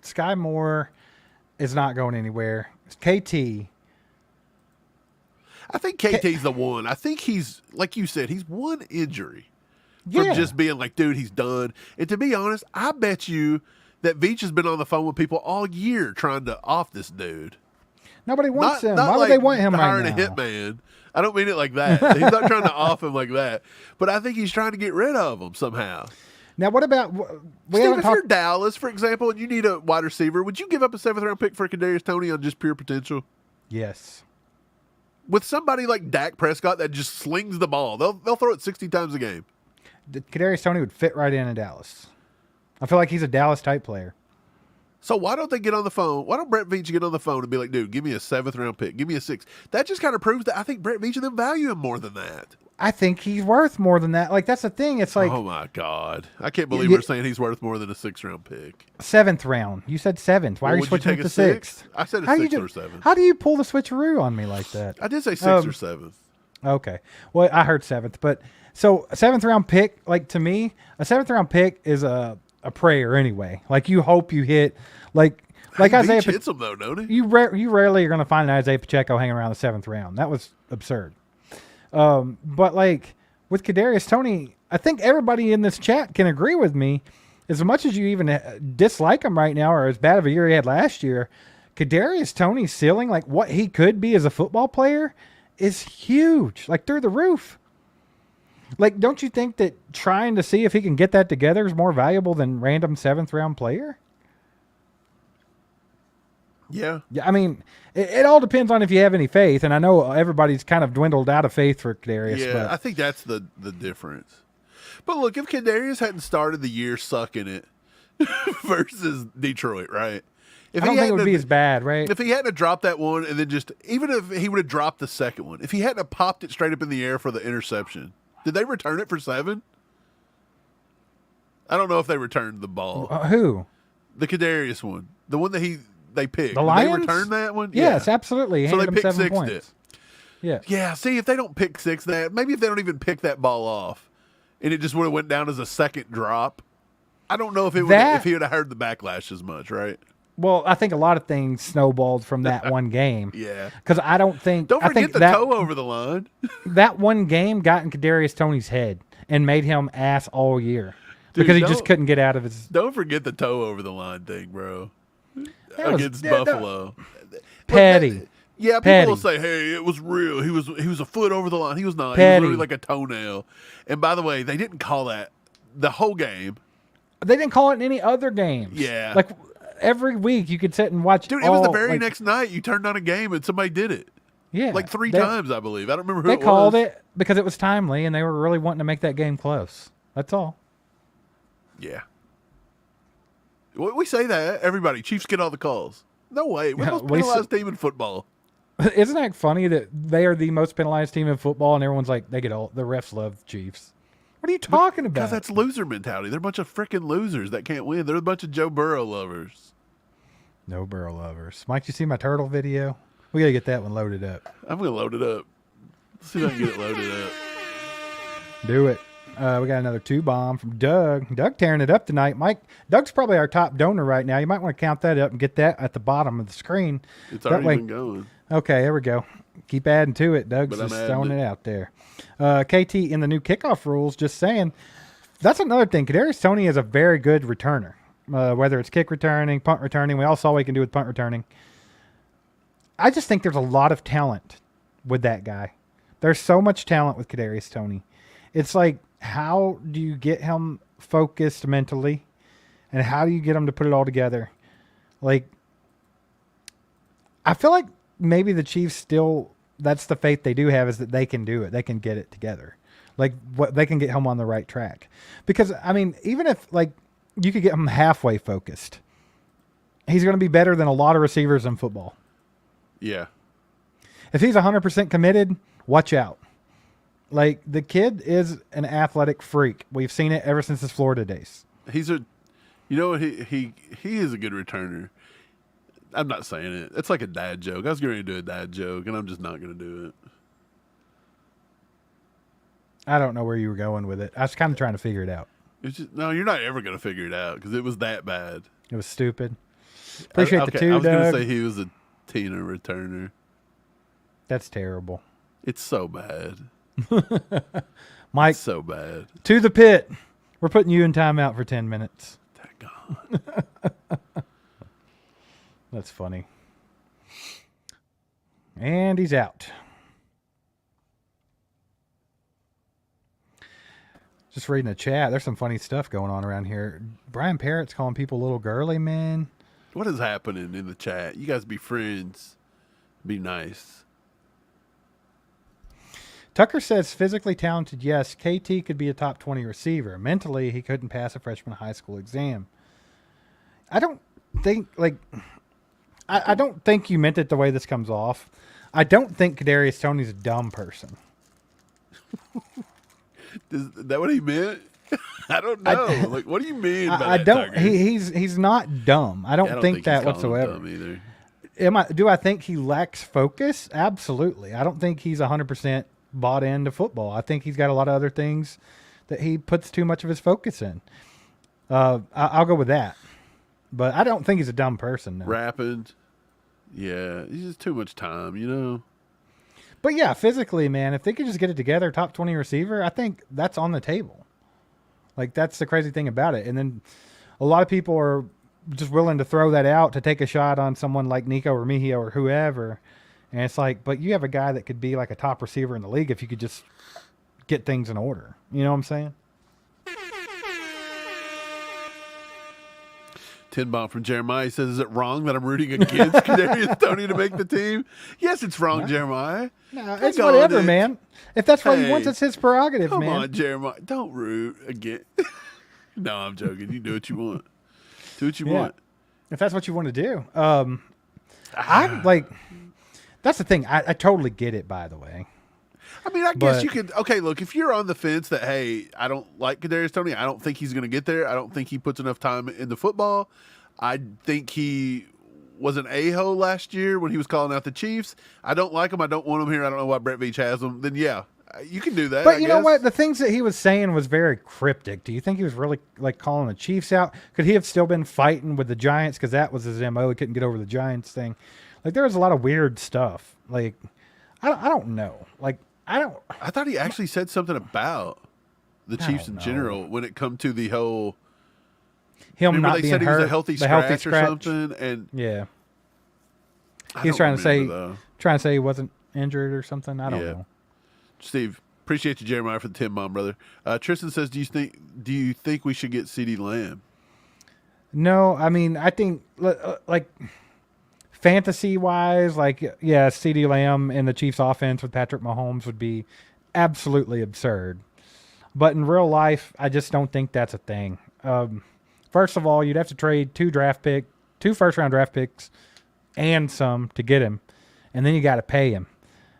Speaker 3: Sky Moore is not going anywhere. KT.
Speaker 2: I think KT's the one. I think he's, like you said, he's one injury from
Speaker 3: Yeah.
Speaker 2: just being like, dude, he's done. And to be honest, I bet you that Veach has been on the phone with people all year trying to off this dude.
Speaker 3: Nobody wants him.
Speaker 2: Not
Speaker 3: Why
Speaker 2: like
Speaker 3: would they want him right
Speaker 2: hiring
Speaker 3: now?
Speaker 2: a hitman. I don't mean it like that. He's not trying to off him like that. But I think he's trying to get rid of him somehow.
Speaker 3: Now, what about
Speaker 2: Steve, if you're Dallas, for example, and you need a wide receiver, would you give up a 7th-round pick for Kadarius Toney on just pure potential?
Speaker 3: Yes.
Speaker 2: With somebody like Dak Prescott that just slings the ball, they'll throw it 60 times a game.
Speaker 3: Kadarius Toney would fit right in Dallas. I feel like he's a Dallas type player.
Speaker 2: So why don't they get on the phone? Why don't Brett Veach get on the phone and be like, dude, give me a 7th-round pick. Give me a 6th. That just kind of proves that I think Brett Veach and them value him more than that.
Speaker 3: I think he's worth more than that. Like, that's the thing. It's like
Speaker 2: Oh, my God. I can't believe we're saying he's worth more than a 6th-round pick.
Speaker 3: 7th round. You said 7th. Why are you
Speaker 2: Would
Speaker 3: switching
Speaker 2: take
Speaker 3: to
Speaker 2: a 6th?
Speaker 3: 6th?
Speaker 2: I said a
Speaker 3: How
Speaker 2: 6th
Speaker 3: you
Speaker 2: or 7th.
Speaker 3: How do you pull the switcheroo on me like that?
Speaker 2: I did say 6th or 7th.
Speaker 3: Okay. Well, I heard 7th, but so a 7th round pick, like to me, a 7th round pick is a prayer anyway. Like you hope you hit, like Isaiah.
Speaker 2: Veach hits him though, don't he?
Speaker 3: You rarely are going to find an Isaiah Pacheco hanging around the 7th round. That was absurd. But like with Kadarius Toney, I think everybody in this chat can agree with me. As much as you even dislike him right now, or as bad of a year he had last year, Kadarius Toney's ceiling, like what he could be as a football player, is huge, like through the roof. Like, don't you think that trying to see if he can get that together is more valuable than random 7th round player?
Speaker 2: Yeah.
Speaker 3: Yeah, I mean, it all depends on if you have any faith, and I know everybody's kind of dwindled out of faith for Kadarius.
Speaker 2: Yeah,
Speaker 3: but
Speaker 2: I think that's the difference. But look, if Kadarius hadn't started the year sucking it versus Detroit, right? If
Speaker 3: I don't
Speaker 2: he
Speaker 3: think it would
Speaker 2: hadn't
Speaker 3: be
Speaker 2: have-
Speaker 3: as bad, right?
Speaker 2: If he hadn't have dropped that one and then just, even if he would have dropped the second one, if he hadn't have popped it straight up in the air for the interception, did they return it for 7? I don't know if they returned the ball.
Speaker 3: Who?
Speaker 2: The Kadarius one. The one that they picked.
Speaker 3: The
Speaker 2: Did
Speaker 3: Lions?
Speaker 2: they return that one?
Speaker 3: Yes,
Speaker 2: Yeah.
Speaker 3: absolutely.
Speaker 2: So they
Speaker 3: Handed him
Speaker 2: picked
Speaker 3: 7
Speaker 2: 6
Speaker 3: points.
Speaker 2: it.
Speaker 3: Yeah.
Speaker 2: Yeah, see, if they don't pick 6 that, maybe if they don't even pick that ball off and it just would have went down as a second drop, I don't know if it would if he would have heard the backlash as much, right?
Speaker 3: Well, I think a lot of things snowballed from that one game.
Speaker 2: Yeah.
Speaker 3: Because I don't think...
Speaker 2: Don't
Speaker 3: I
Speaker 2: forget
Speaker 3: think
Speaker 2: the
Speaker 3: that,
Speaker 2: toe over the line.
Speaker 3: that one game got in Kadarius Toney's head and made him ass all year.
Speaker 2: Dude,
Speaker 3: because he just
Speaker 2: don't-
Speaker 3: couldn't get out of his...
Speaker 2: Don't forget the toe over the line thing, bro.
Speaker 3: That was-
Speaker 2: Against
Speaker 3: yeah, that-
Speaker 2: Buffalo.
Speaker 3: Petty.
Speaker 2: Yeah, people
Speaker 3: Petty.
Speaker 2: will say, "Hey, it was real. He was a foot over the line. He was not.
Speaker 3: Petty.
Speaker 2: He was literally like a toenail." And by the way, they didn't call that the whole game.
Speaker 3: They didn't call it in any other games.
Speaker 2: Yeah.
Speaker 3: Like, every week you could sit and watch...
Speaker 2: Dude, it was the
Speaker 3: all,
Speaker 2: very
Speaker 3: like-
Speaker 2: next night you turned on a game and somebody did it.
Speaker 3: Yeah.
Speaker 2: Like 3
Speaker 3: They-
Speaker 2: times, I believe. I don't remember who
Speaker 3: They
Speaker 2: it was.
Speaker 3: called it because it was timely and they were really wanting to make that game close. That's all.
Speaker 2: Yeah. We say that. Everybody, Chiefs get all the calls. No way. We're the most
Speaker 3: we
Speaker 2: penalized team in football.
Speaker 3: Isn't that funny that they are the most penalized team in football and everyone's like, they get all... The refs love the Chiefs. What are you talking about?
Speaker 2: Because that's loser mentality. They're a bunch of freaking losers that can't win. They're a bunch of Joe Burrow lovers.
Speaker 3: No Burrow lovers. Mike, you see my turtle video? We got to get that one loaded up.
Speaker 2: I'm going to load it up. Let's see if I can get it loaded up.
Speaker 3: Do it. We got another 2-bomb from Doug. Doug tearing it up tonight. Mike, Doug's probably our top donor right now. You might want to count that up and get that at the bottom of the screen.
Speaker 2: It's
Speaker 3: That
Speaker 2: already
Speaker 3: way-
Speaker 2: been going.
Speaker 3: Okay, there we go. Keep adding to it. Doug's
Speaker 2: But I'm
Speaker 3: just
Speaker 2: adding
Speaker 3: throwing
Speaker 2: it.
Speaker 3: it out there. KT in the new kickoff rules, just saying. That's another thing. Kadarius Toney is a very good returner. Whether it's kick returning, punt returning. We all saw what he can do with punt returning. I just think there's a lot of talent with that guy. There's so much talent with Kadarius Toney. It's like, how do you get him focused mentally? And how do you get him to put it all together? Like, I feel like maybe the Chiefs still, that's the faith they do have, is that they can do it. They can get it together. Like, what they can get him on the right track. Because, I mean, even if, like, you could get him halfway focused, he's going to be better than a lot of receivers in football.
Speaker 2: Yeah.
Speaker 3: If he's 100% committed, watch out. Like, the kid is an athletic freak. We've seen it ever since his Florida days.
Speaker 2: He's a, you know what? He is a good returner. I'm not saying it. It's like a dad joke. I was going to do a dad joke, and I'm just not going to do it.
Speaker 3: I don't know where you were going with it. I was kind of trying to figure it out.
Speaker 2: It's just, no, you're not ever going to figure it out because it was that bad.
Speaker 3: It was stupid. Appreciate the two,
Speaker 2: I was going
Speaker 3: Doug.
Speaker 2: to say he was a Tina returner.
Speaker 3: That's terrible.
Speaker 2: It's so bad.
Speaker 3: Mike,
Speaker 2: It's so bad.
Speaker 3: to the pit. We're putting you in timeout for 10 minutes.
Speaker 2: Daggone.
Speaker 3: That's funny. And he's out. Just reading the chat. There's some funny stuff going on around here. Brian Parrott's calling people little girly, man.
Speaker 2: What is happening in the chat? You guys be friends. Be nice.
Speaker 3: Tucker says physically talented, yes. KT could be a top 20 receiver. Mentally, he couldn't pass a freshman high school exam. I don't think, I don't think you meant it the way this comes off. I don't think Kadarius Toney's a dumb person.
Speaker 2: Is that what he meant? I don't know. What do you mean by
Speaker 3: I
Speaker 2: that,
Speaker 3: don't.
Speaker 2: Tucker?
Speaker 3: He's not dumb. I don't think that
Speaker 2: he's calling him
Speaker 3: whatsoever.
Speaker 2: dumb either.
Speaker 3: Do I think he lacks focus? Absolutely. I don't think he's 100% bought into football. I think he's got a lot of other things that he puts too much of his focus in. I'll go with that. But I don't think he's a dumb person. No.
Speaker 2: Rapping. Yeah, he's just too much time, you know?
Speaker 3: But yeah, physically, man, if they could just get it together, top 20 receiver, I think that's on the table. Like, that's the crazy thing about it. And then a lot of people are just willing to throw that out to take a shot on someone like Nico or Mejia or whoever. And it's like, but you have a guy that could be like a top receiver in the league if you could just get things in order. You know what I'm saying?
Speaker 2: 10 bomb from Jeremiah. He says, is it wrong that I'm rooting against Kadarius Toney to make the team? Yes, it's wrong, Jeremiah.
Speaker 3: No, it's whatever, man. If that's what he wants, it's his prerogative,
Speaker 2: Come
Speaker 3: man.
Speaker 2: on, Jeremiah. Don't root again. No, I'm joking. You do what you want. Do what you want.
Speaker 3: If that's what you want to do. I'm like, that's the thing. I totally get it, by the way.
Speaker 2: I mean, I guess you could. Okay, look, if you're on the fence that, hey, I don't like Kadarius Toney, I don't think he's going to get there. I don't think he puts enough time into football. I think he was an a-hole last year when he was calling out the Chiefs. I don't like him. I don't want him here. I don't know why Brett Veach has him. Then, yeah, you can do that.
Speaker 3: But you know what? The things that he was saying was very cryptic. Do you think he was really like calling the Chiefs out? Could he have still been fighting with the Giants? Because that was his MO. He couldn't get over the Giants thing. Like, there was a lot of weird stuff. Like, I don't know. Like,
Speaker 2: I thought he actually said something about the Chiefs in general when it come to the whole.
Speaker 3: Him not
Speaker 2: they
Speaker 3: being
Speaker 2: said
Speaker 3: hurt,
Speaker 2: he was a healthy scratch or something, and
Speaker 3: yeah,
Speaker 2: I
Speaker 3: he was
Speaker 2: don't
Speaker 3: trying
Speaker 2: remember,
Speaker 3: to say he wasn't injured or something. I don't know.
Speaker 2: Steve, appreciate you, Jeremiah, for the 10 bomb, brother. Tristan says, do you think we should get CeeDee Lamb?
Speaker 3: No, I mean, I think like fantasy wise, like, yeah, CeeDee Lamb in the Chiefs offense with Patrick Mahomes would be absolutely absurd. But in real life, I just don't think that's a thing. First of all, you'd have to trade two first-round draft picks and some to get him. And then you got to pay him.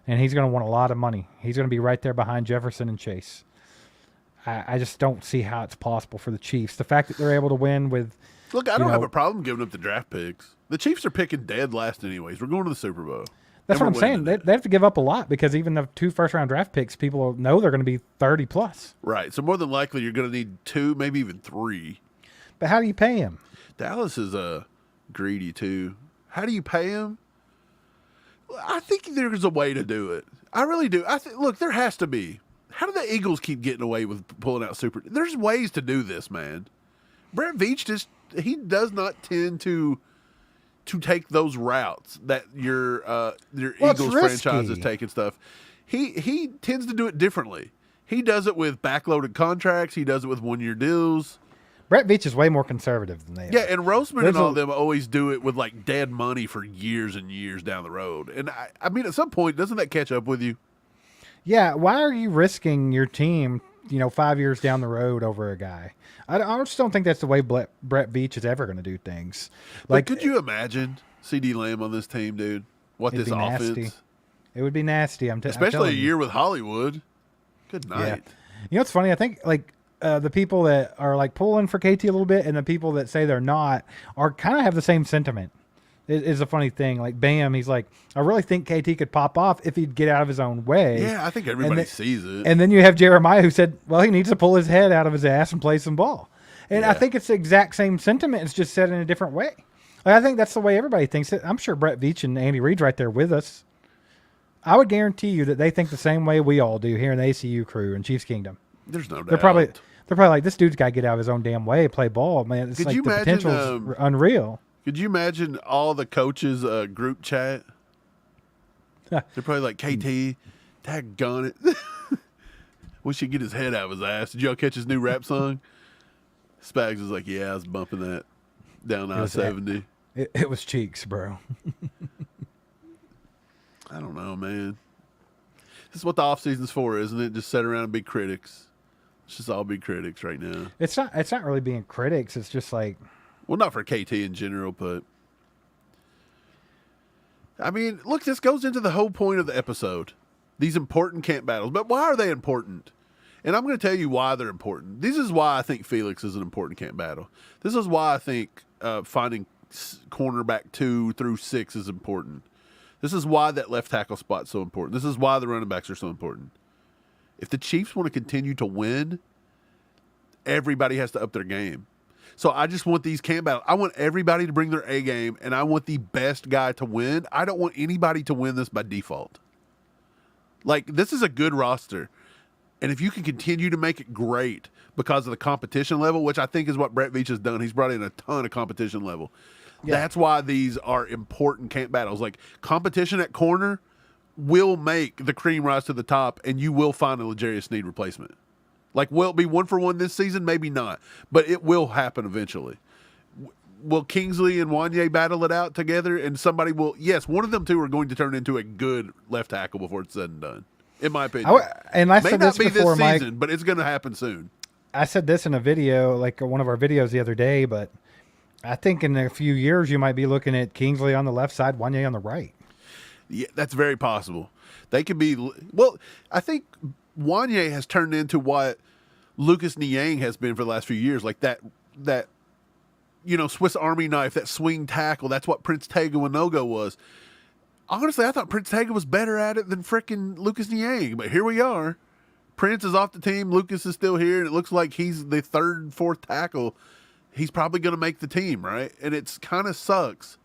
Speaker 3: And he's going to want a lot of money. He's going to be right there behind Jefferson and Chase. I just don't see how it's possible for the Chiefs. The fact that they're able to win with...
Speaker 2: Look, I don't have a problem giving up the draft picks. The Chiefs are picking dead last anyways. We're going to the Super Bowl.
Speaker 3: That's what I'm saying. They have to give up a lot because even the two first-round draft picks, people know they're going to be 30-plus.
Speaker 2: Right. So more than likely you're going to need 2, maybe even 3.
Speaker 3: But how do you pay him?
Speaker 2: Dallas is greedy too. How do you pay him? I think there's a way to do it. I really do. Look, there has to be. How do the Eagles keep getting away with pulling out super? There's ways to do this, man. Brett Veach he does not tend to take those routes that your Eagles franchise is taking stuff. He tends to do it differently. He does it with backloaded contracts. He does it with 1-year deals.
Speaker 3: Brett Veach is way more conservative than they are.
Speaker 2: Yeah, and Roseman and all them always do it with like dead money for years and years down the road. And I mean, at some point, doesn't that catch up with you?
Speaker 3: Yeah, why are you risking your team, 5 years down the road over a guy? I just don't think that's the way Brett Veach is ever going to do things.
Speaker 2: Like, could you imagine CeeDee Lamb on this team, dude? What this offense?
Speaker 3: It would be nasty.
Speaker 2: Especially a year with Hollywood. Good night.
Speaker 3: You know what's funny? I think like the people that are like pulling for KT a little bit and the people that say they're not are kind of have the same sentiment. It is a funny thing. Like Bam, he's like, I really think KT could pop off if he'd get out of his own way.
Speaker 2: Yeah, I think everybody sees it.
Speaker 3: And then you have Jeremiah who said, well, he needs to pull his head out of his ass and play some ball. And I think it's the exact same sentiment. It's just said in a different way. Like, I think that's the way everybody thinks it. I'm sure Brett Veach and Andy Reid's right there with us. I would guarantee you that they think the same way we all do here in the ACU crew and Chiefs Kingdom.
Speaker 2: There's no doubt.
Speaker 3: They're probably like, this dude's got to get out of his own damn way, play ball, man. It's
Speaker 2: Could
Speaker 3: like
Speaker 2: you
Speaker 3: the
Speaker 2: imagine,
Speaker 3: potential's unreal.
Speaker 2: Could you imagine all the coaches' group chat? They're probably like, KT, daggone it. Wish he'd get his head out of his ass. Did y'all catch his new rap song? Spags is like, yeah, I was bumping that down I-70.
Speaker 3: It was cheeks, bro.
Speaker 2: I don't know, man. This is what the offseason's for, isn't it? Just sit around and be critics. Let's just all be critics right now.
Speaker 3: It's not really being critics. It's just like,
Speaker 2: well, not for KT in general, but I mean, look, this goes into the whole point of the episode. These important camp battles. But why are they important? And I'm going to tell you why they're important. This is why I think Felix is an important camp battle. This is why I think finding cornerback 2 through 6 is important. This is why that left tackle spot's so important. This is why the running backs are so important. If the Chiefs want to continue to win, everybody has to up their game. So I just want these camp battles. I want everybody to bring their A game, and I want the best guy to win. I don't want anybody to win this by default. Like, this is a good roster. And if you can continue to make it great because of the competition level, which I think is what Brett Veach has done, he's brought in a ton of competition level. Yeah. That's why these are important camp battles. Like, competition at corner will make the cream rise to the top, and you will find a L'Jarius Sneed replacement. Like, will it be 1-for-1 this season? Maybe not. But it will happen eventually. Will Kingsley and Wanye battle it out together? And somebody will... Yes, one of them two are going to turn into a good left tackle before it's said and done, in my opinion.
Speaker 3: And I said this before, Mike,
Speaker 2: season, but it's going to happen soon.
Speaker 3: I said this in a video, like one of our videos the other day, but I think in a few years you might be looking at Kingsley on the left side, Wanye on the right.
Speaker 2: Yeah, that's very possible. They could be... Well, I think Wanye has turned into what Lucas Niang has been for the last few years, like that Swiss Army knife, that swing tackle. That's what Prince Tega Winogo was. Honestly, I thought Prince Tega was better at it than frickin' Lucas Niang, but here we are. Prince is off the team. Lucas is still here, and it looks like he's the third, fourth tackle. He's probably going to make the team, right? And it's kind of sucks.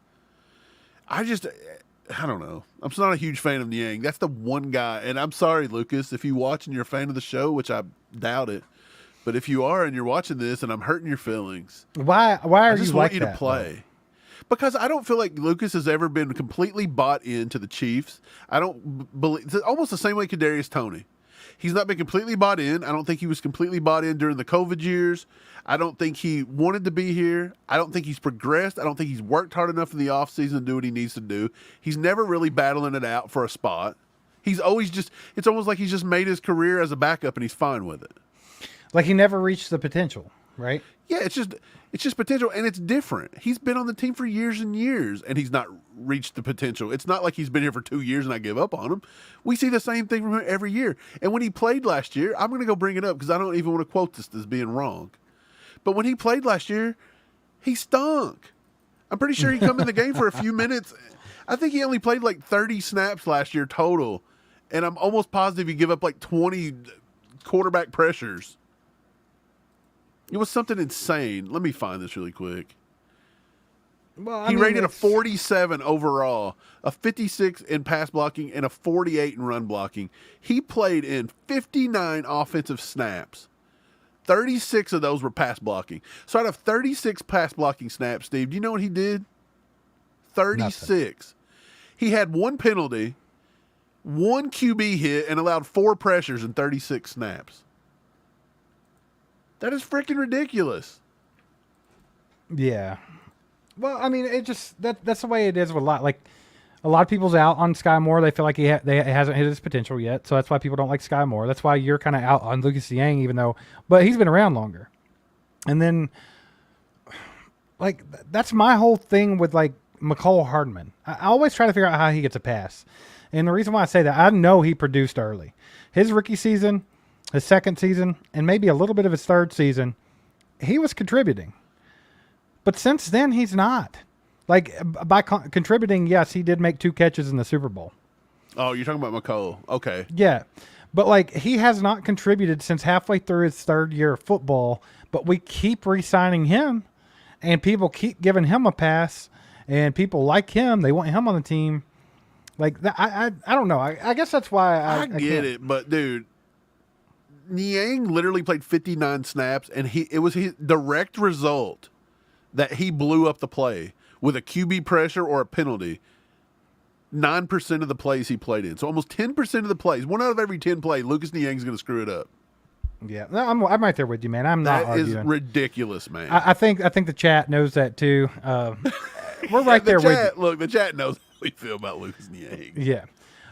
Speaker 2: I don't know. I'm just not a huge fan of Niang. That's the one guy. And I'm sorry, Lucas, if you watch and you're a fan of the show, which I doubt it. But if you are and you're watching this and I'm hurting your feelings.
Speaker 3: Why are you like that? I
Speaker 2: just want you to play. Because I don't feel like Lucas has ever been completely bought into the Chiefs. I don't believe... It's almost the same way Kadarius Toney. He's not been completely bought in. I don't think he was completely bought in during the COVID years. I don't think he wanted to be here. I don't think he's progressed. I don't think he's worked hard enough in the offseason to do what he needs to do. He's never really battling it out for a spot. He's always just... It's almost like he's just made his career as a backup and he's fine with it.
Speaker 3: Like he never reached the potential, right?
Speaker 2: Yeah, it's just potential, and it's different. He's been on the team for years and years, and he's not reached the potential. It's not like he's been here for 2 years and I give up on him. We see the same thing from him every year. And when he played last year, I'm going to go bring it up because I don't even want to quote this as being wrong. But when he played last year, he stunk. I'm pretty sure he come in the game for a few minutes. I think he only played like 30 snaps last year total, and I'm almost positive he give up like 20 quarterback pressures. It was something insane. Let me find this really quick.
Speaker 3: Well,
Speaker 2: he rated a 47 overall, a 56 in pass blocking, and a 48 in run blocking. He played in 59 offensive snaps. 36 of those were pass blocking. So out of 36 pass blocking snaps, Steve, do you know what he did? 36. Nothing. He had one penalty, one QB hit, and allowed 4 pressures in 36 snaps. That is freaking ridiculous.
Speaker 3: Yeah. Well, I mean, that's the way it is with a lot of people's out on Sky Moore. They feel like he hasn't hit his potential yet, so that's why people don't like Sky Moore. That's why you're kind of out on Lucas Niang, but he's been around longer. And then, like, that's my whole thing with like McCole Hardman. I always try to figure out how he gets a pass, and the reason why I say that, I know he produced early. His rookie season, his second season and maybe a little bit of his third season, he was contributing. But since then, he's not. Like, by contributing, yes, he did make 2 catches in the Super Bowl.
Speaker 2: Oh, you're talking about McCole. Okay.
Speaker 3: Yeah. But, like, he has not contributed since halfway through his third year of football, but we keep re-signing him, and people keep giving him a pass, and people like him. They want him on the team. Like, I don't know. I guess that's why
Speaker 2: I get it, but, dude, Niang literally played 59 snaps, and it was his direct result that he blew up the play with a QB pressure or a penalty. 9% of the plays he played in. So almost 10% of the plays, 1 out of every 10 plays, Lucas Niang's going to screw it up.
Speaker 3: Yeah, no, I'm right there with you, man. I'm not arguing.
Speaker 2: That is ridiculous, man.
Speaker 3: I think the chat knows that too. We're right there with you.
Speaker 2: Look, the chat knows how we feel about Lucas Niang.
Speaker 3: Yeah.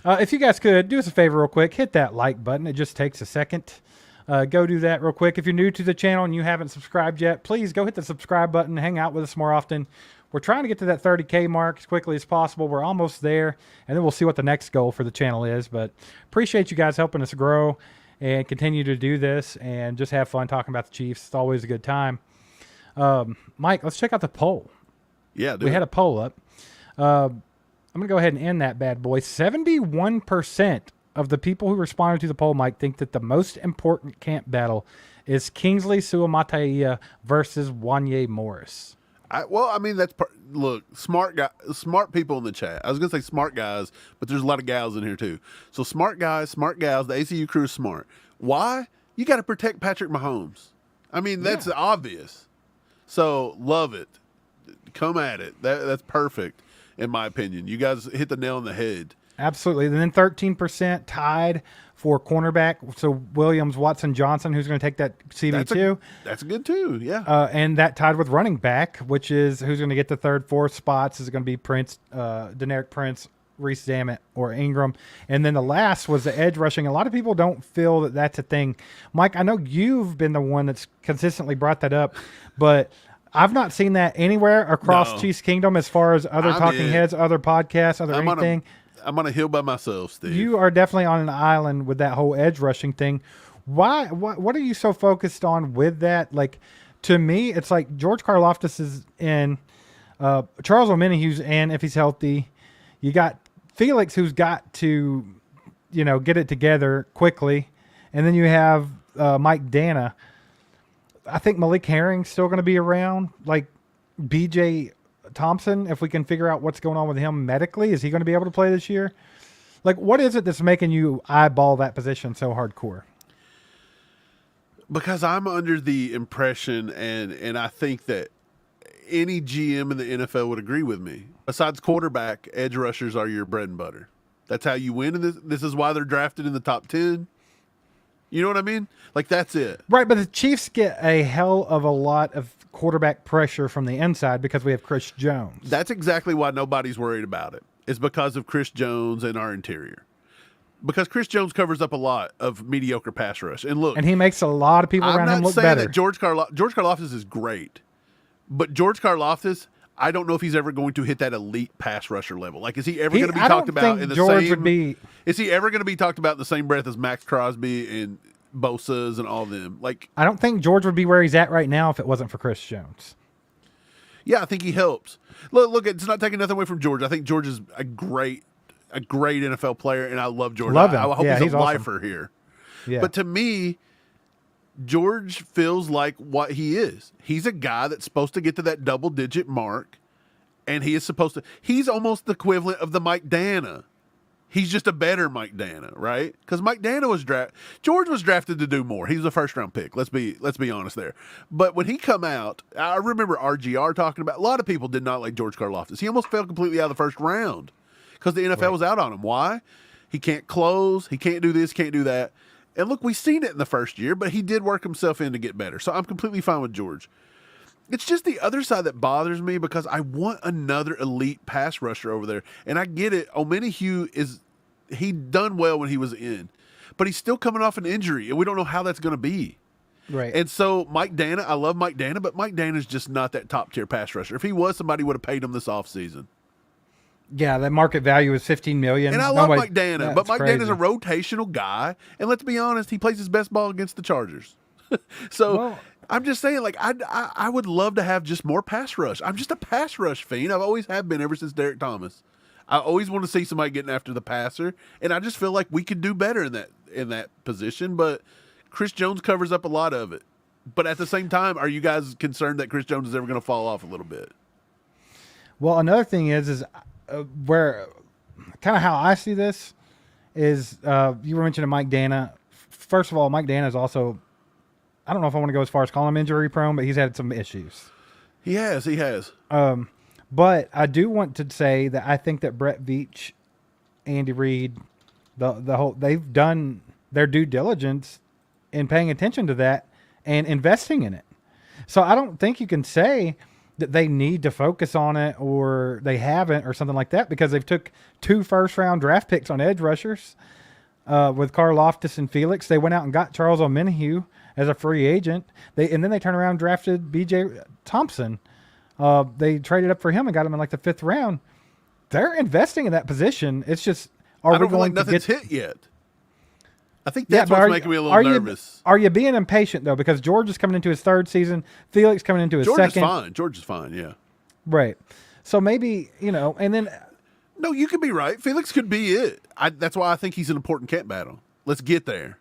Speaker 3: If you guys could, do us a favor real quick. Hit that like button. It just takes a second. Go do that real quick. If you're new to the channel and you haven't subscribed yet, please go hit the subscribe button. Hang out with us more often. We're trying to get to that 30K mark as quickly as possible. We're almost there, and then we'll see what the next goal for the channel is. But appreciate you guys helping us grow and continue to do this and just have fun talking about the Chiefs. It's always a good time. Mike, let's check out the poll.
Speaker 2: Yeah,
Speaker 3: we had a poll up. I'm going to go ahead and end that bad boy. 71% of the people who responded to the poll, Mike, think that the most important camp battle is Kingsley Suamataia versus Wanye Morris.
Speaker 2: Look, smart people in the chat. I was going to say smart guys, but there's a lot of gals in here too. So smart guys, smart gals, the ACU crew is smart. Why? You got to protect Patrick Mahomes. I mean, that's obvious. So love it. Come at it. That's perfect, in my opinion. You guys hit the nail on the head.
Speaker 3: Absolutely. And then 13% tied for cornerback. So Williams, Watson, Johnson, who's going to take that CB2.
Speaker 2: That's good too, yeah.
Speaker 3: And that tied with running back, which is who's going to get the third, fourth spots. Is it going to be Prince, Deneric Prince, Reese Dammit, or Ingram? And then the last was the edge rushing. A lot of people don't feel that that's a thing. Mike, I know you've been the one that's consistently brought that up, but I've not seen that anywhere across Chiefs Kingdom as far as other talking heads, other podcasts, anything.
Speaker 2: I'm on a hill by myself, Steve.
Speaker 3: You are definitely on an island with that whole edge rushing thing. Why? What are you so focused on with that? Like, to me, it's like George Karlaftis is in, Charles Omenihu's in if he's healthy. You got Felix, who's got to, get it together quickly, and then you have Mike Dana. I think Malik Herring's still going to be around. Like BJ Thompson, if we can figure out what's going on with him medically, is he going to be able to play this year? Like, what is it that's making you eyeball that position so hardcore?
Speaker 2: Because I'm under the impression, and I think that any GM in the NFL would agree with me. Besides quarterback, edge rushers are your bread and butter. That's how you win, and this is why they're drafted in the top 10. You know what I mean? Like, that's it.
Speaker 3: Right, but the Chiefs get a hell of a lot of quarterback pressure from the inside because we have Chris Jones.
Speaker 2: That's exactly why nobody's worried about it. It's because of Chris Jones and our interior. Because Chris Jones covers up a lot of mediocre pass rush. And look,
Speaker 3: and he makes a lot of people around him look better.
Speaker 2: I'm not saying that George Karlaftis is great, but George Karlaftis, I don't know if he's ever going to hit that elite pass rusher level. Like, is he ever going to be talked about in the same? Is he ever going to be talked about in the same breath as Max Crosby and Bosa's and all them? Like,
Speaker 3: I don't think George would be where he's at right now if it wasn't for Chris Jones.
Speaker 2: Yeah, I think he helps. Look, it's not taking nothing away from George. I think George is a great NFL player, and I love George.
Speaker 3: Love him.
Speaker 2: I hope he's a lifer
Speaker 3: awesome.
Speaker 2: here.
Speaker 3: Yeah.
Speaker 2: But to me, George feels like what he is. He's a guy that's supposed to get to that double-digit mark, and he is supposed to. He's almost the equivalent of the Mike Dana. He's just a better Mike Dana, right? Because Mike Dana was drafted. George was drafted to do more. He was a first-round pick. Let's be honest there. But when he come out, I remember RGR talking about. A lot of people did not like George Karlaftis. He almost fell completely out of the first round because the NFL was out on him. Why? He can't close. He can't do this. Can't do that. And look, we've seen it in the first year, but he did work himself in to get better. So I'm completely fine with George. It's just the other side that bothers me because I want another elite pass rusher over there. And I get it. Omenihu he done well when he was in, but he's still coming off an injury, and we don't know how that's going to be.
Speaker 3: Right.
Speaker 2: And so Mike Dana, I love Mike Dana, but Mike Dana's just not that top-tier pass rusher. If he was, somebody would have paid him this offseason.
Speaker 3: Yeah, that market value is $15 million.
Speaker 2: And I love
Speaker 3: Nobody-
Speaker 2: Mike Dana, but
Speaker 3: that's
Speaker 2: Mike
Speaker 3: crazy.
Speaker 2: Dana's a rotational guy. And let's be honest, he plays his best ball against the Chargers. So
Speaker 3: Well-
Speaker 2: I'm just saying, like, I would love to have just more pass rush. I'm just a pass rush fiend. I've always have been ever since Derek Thomas. I always want to see somebody getting after the passer, and I just feel like we could do better in that position. But Chris Jones covers up a lot of it. But at the same time, are you guys concerned that Chris Jones is ever going to fall off a little bit?
Speaker 3: Well, another thing is where kind of how I see this is you were mentioning Mike Dana. First of all, Mike Dana is also, I don't know if I want to go as far as calling him injury prone, but he's had some issues.
Speaker 2: He has.
Speaker 3: But I do want to say that I think that Brett Veach, Andy Reid, the whole, they've done their due diligence in paying attention to that and investing in it. So I don't think you can say that they need to focus on it or they haven't or something like that, because they've took 2 first-round draft picks on edge rushers with Karlaftis and Felix. They went out and got Charles Omenihu as a free agent. And then they turned around and drafted B.J. Thompson. They traded up for him and got him in like the 5th round. They're investing in that position. It's just,
Speaker 2: I don't feel like nothing's hit yet. I think that's
Speaker 3: but
Speaker 2: what's making me a little nervous.
Speaker 3: Are you being impatient though? Because George is coming into his 3rd season. Felix coming into his
Speaker 2: George
Speaker 3: second.
Speaker 2: is fine. George is fine. Yeah.
Speaker 3: Right. So maybe, and then
Speaker 2: No, you could be right. Felix could be it. That's why I think he's an important camp battle. Let's get there.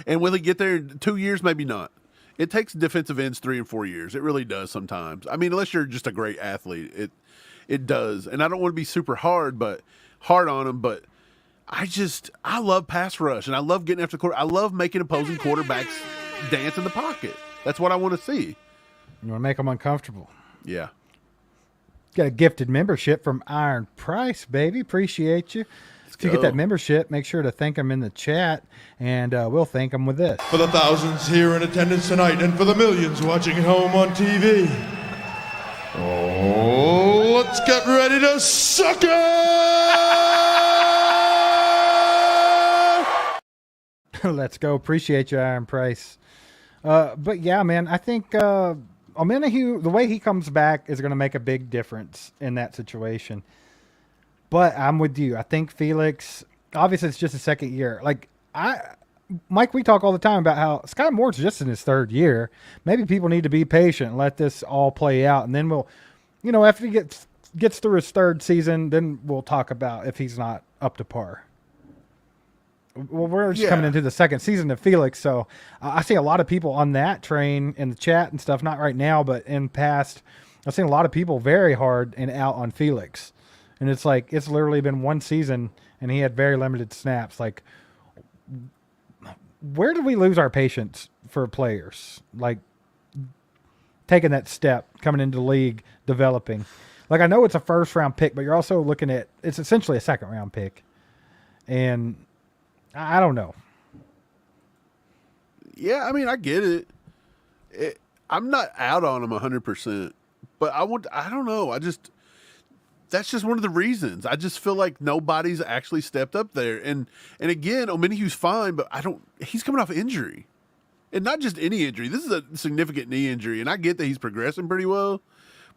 Speaker 2: And will he get there in 2 years? Maybe not. It takes defensive ends 3 and 4 years. It really does sometimes. I mean, unless you're just a great athlete, it does. And I don't want to be super hard on him, but I love pass rush, and I love getting after the quarter. I love making opposing quarterbacks dance in the pocket. That's what I want to see.
Speaker 3: you want to make them uncomfortable.
Speaker 2: Yeah.
Speaker 3: Got a gifted membership from Iron Price, baby. Appreciate you. If you get that membership, make sure to thank them in the chat, and we'll thank them with this.
Speaker 4: For the thousands here in attendance tonight, and for the millions watching at home on TV. Oh, let's get ready to suck it!
Speaker 3: Let's go. Appreciate you, Iron Price. But yeah, man, I think Omenihu, the way he comes back is going to make a big difference in that situation. But I'm with you. I think Felix, obviously it's just a 2nd year. Mike, we talk all the time about how Scott Moore's just in his 3rd year. Maybe people need to be patient and let this all play out. And then we'll, after he gets through his 3rd season, then we'll talk about if he's not up to par. Well, we're just coming into the 2nd season of Felix, so I see a lot of people on that train in the chat and stuff, not right now, but in past, I've seen a lot of people very hard and out on Felix. And it's like, it's literally been 1 season, and he had very limited snaps. Like, where did we lose our patience for players? Like, taking that step, coming into the league, developing. Like, I know it's a 1st-round pick, but you're also looking at, it's essentially a 2nd-round pick. And I don't know.
Speaker 2: Yeah, I mean, I get it. I'm not out on him 100%, but I don't know. That's just one of the reasons. I just feel like nobody's actually stepped up there. And again, Omenihu's fine, but he's coming off injury. And not just any injury. This is a significant knee injury, and I get that he's progressing pretty well,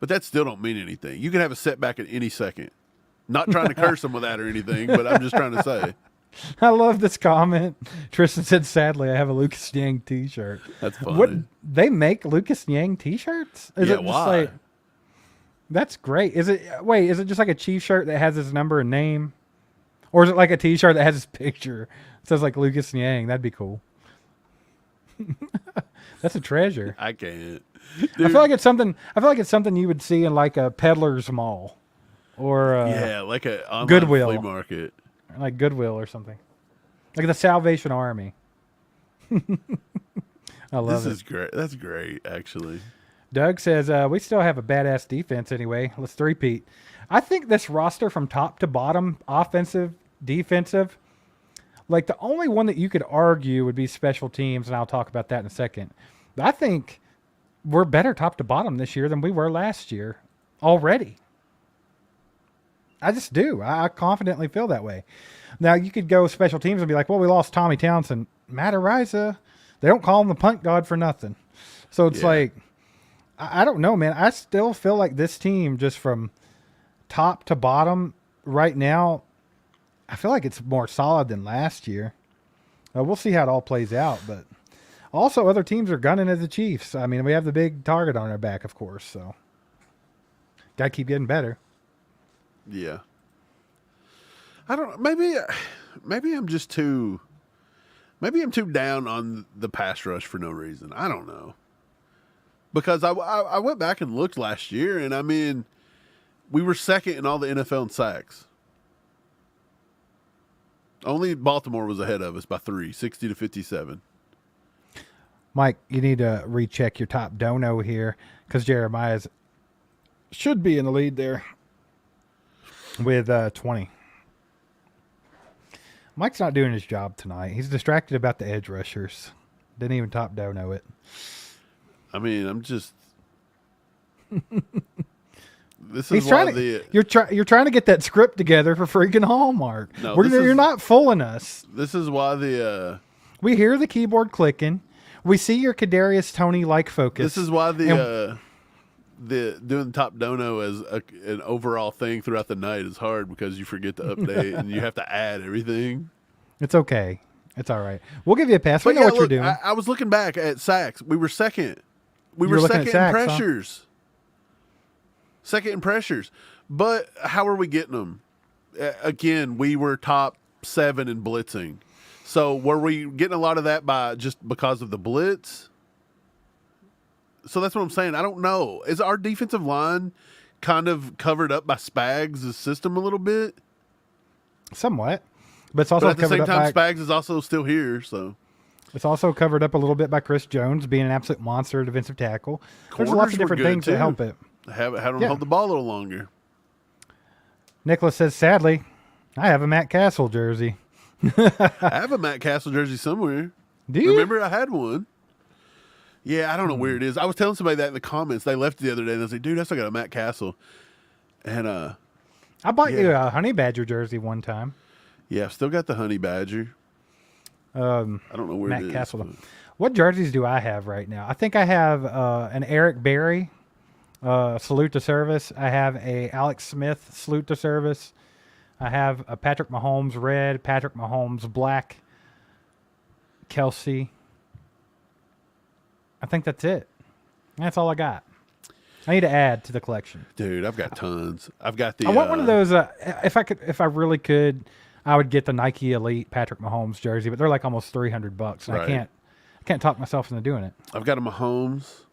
Speaker 2: but that still don't mean anything. You can have a setback at any second. Not trying to curse him with that or anything, but I'm just trying to say.
Speaker 3: I love this comment. Tristan said, sadly, I have a Lucas Yang t-shirt.
Speaker 2: That's funny.
Speaker 3: They make Lucas Yang t-shirts?
Speaker 2: Why?
Speaker 3: That's great. Is it just like a Chief shirt that has his number and name? Or is it like a t-shirt that has his picture? It says like Lucas Yang. That'd be cool. That's a treasure.
Speaker 2: I can't.
Speaker 3: Dude. I feel like it's something you would see in like a peddler's mall. Or
Speaker 2: like a online
Speaker 3: Goodwill
Speaker 2: flea market.
Speaker 3: Like Goodwill or something. Like the Salvation Army. I love it.
Speaker 2: This is great. That's great, actually.
Speaker 3: Doug says, we still have a badass defense anyway. Let's three-peat. I think this roster from top to bottom, offensive, defensive, like the only one that you could argue would be special teams, and I'll talk about that in a second. But I think we're better top to bottom this year than we were last year already. I just do. I confidently feel that way. Now, you could go special teams and be like, well, we lost Tommy Townsend. Matt Ariza, they don't call him the punt god for nothing. So it's like, I don't know, man. I still feel like this team, just from top to bottom right now, I feel like it's more solid than last year. We'll see how it all plays out, but also other teams are gunning at the Chiefs. I mean, we have the big target on our back, of course, so got to keep getting better.
Speaker 2: Yeah. I don't. Maybe I'm just too. Maybe I'm too down on the pass rush for no reason. I don't know. Because I went back and looked last year, and I mean, we were second in all the NFL in sacks. Only Baltimore was ahead of us by 3, 60-57.
Speaker 3: Mike, you need to recheck your top dono here because Jeremiah's should be in the lead there with 20. Mike's not doing his job tonight. He's distracted about the edge rushers. Didn't even top dono it.
Speaker 2: I mean, I'm just. This is why
Speaker 3: you're trying to get that script together for freaking Hallmark.
Speaker 2: No,
Speaker 3: you're not fooling us.
Speaker 2: This is why
Speaker 3: we hear the keyboard clicking. We see your Kadarius Toney like focus.
Speaker 2: This is why the doing top dono as an overall thing throughout the night is hard because you forget to update and you have to add everything.
Speaker 3: It's okay. It's all right. We'll give you a pass. We know what you're doing.
Speaker 2: I was looking back at sacks. We were second. We were
Speaker 3: looking at
Speaker 2: second in
Speaker 3: sacks,
Speaker 2: pressures. Huh? Second in pressures. But how are we getting them? Again, we were top 7 in blitzing. So were we getting a lot of that just because of the blitz? So that's what I'm saying. I don't know. Is our defensive line kind of covered up by Spags' system a little bit?
Speaker 3: Somewhat. But it's also
Speaker 2: at the same time, Spags is also still here, so.
Speaker 3: It's also covered up a little bit by Chris Jones being an absolute monster defensive tackle. There's lots of different things that help it.
Speaker 2: Have them hold the ball a little longer.
Speaker 3: Nicholas says, sadly, I have a Matt Castle jersey.
Speaker 2: I have a Matt Castle jersey somewhere.
Speaker 3: Do you?
Speaker 2: Remember I had one? Yeah, I don't know where it is. I was telling somebody that in the comments. They left it the other day, and I was like, dude, I still got a Matt Castle. And
Speaker 3: I bought you a Honey Badger jersey one time.
Speaker 2: Yeah, I've still got the Honey Badger. I don't know where
Speaker 3: Matt
Speaker 2: it is.
Speaker 3: Castle. What jerseys do I have right now? I think I have an Eric Berry salute to service. I have a Alex Smith salute to service. I have a Patrick Mahomes red, Patrick Mahomes black, Kelsey. I think that's it. That's all I got. I need to add to the collection.
Speaker 2: Dude, I've got tons. I've got the.
Speaker 3: I want one of those. If I really could, I would get the Nike Elite Patrick Mahomes jersey, but they're like almost $300. And
Speaker 2: right.
Speaker 3: I can't talk myself into doing it.
Speaker 2: I've got a Mahomes.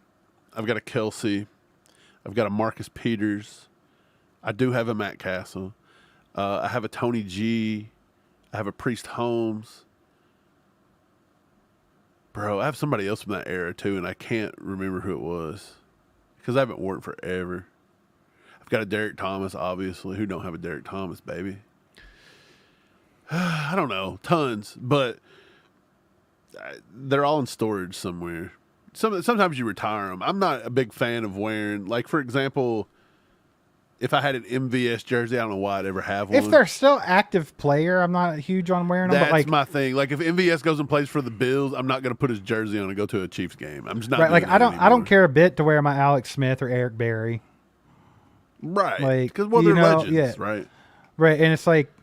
Speaker 2: I've got a Kelsey. I've got a Marcus Peters. I do have a Matt Castle. I have a Tony G. I have a Priest Holmes. Bro, I have somebody else from that era too, and I can't remember who it was because I haven't worn it forever. I've got a Derek Thomas, obviously. Who don't have a Derek Thomas, baby? I don't know. Tons, but they're all in storage somewhere. Sometimes you retire them. I'm not a big fan of wearing, like, for example, if I had an MVS jersey, I don't know why I'd ever have one.
Speaker 3: If they're still active player, I'm not huge on wearing them.
Speaker 2: That's
Speaker 3: but like,
Speaker 2: my thing. Like, if MVS goes and plays for the Bills, I'm not going to put his jersey on and go to a Chiefs game. I'm just not.
Speaker 3: Right, like I don't
Speaker 2: anymore.
Speaker 3: care a bit to wear my Alex Smith or Eric Berry.
Speaker 2: Right.
Speaker 3: Like,
Speaker 2: because they're legends, right?
Speaker 3: Right, and it's like,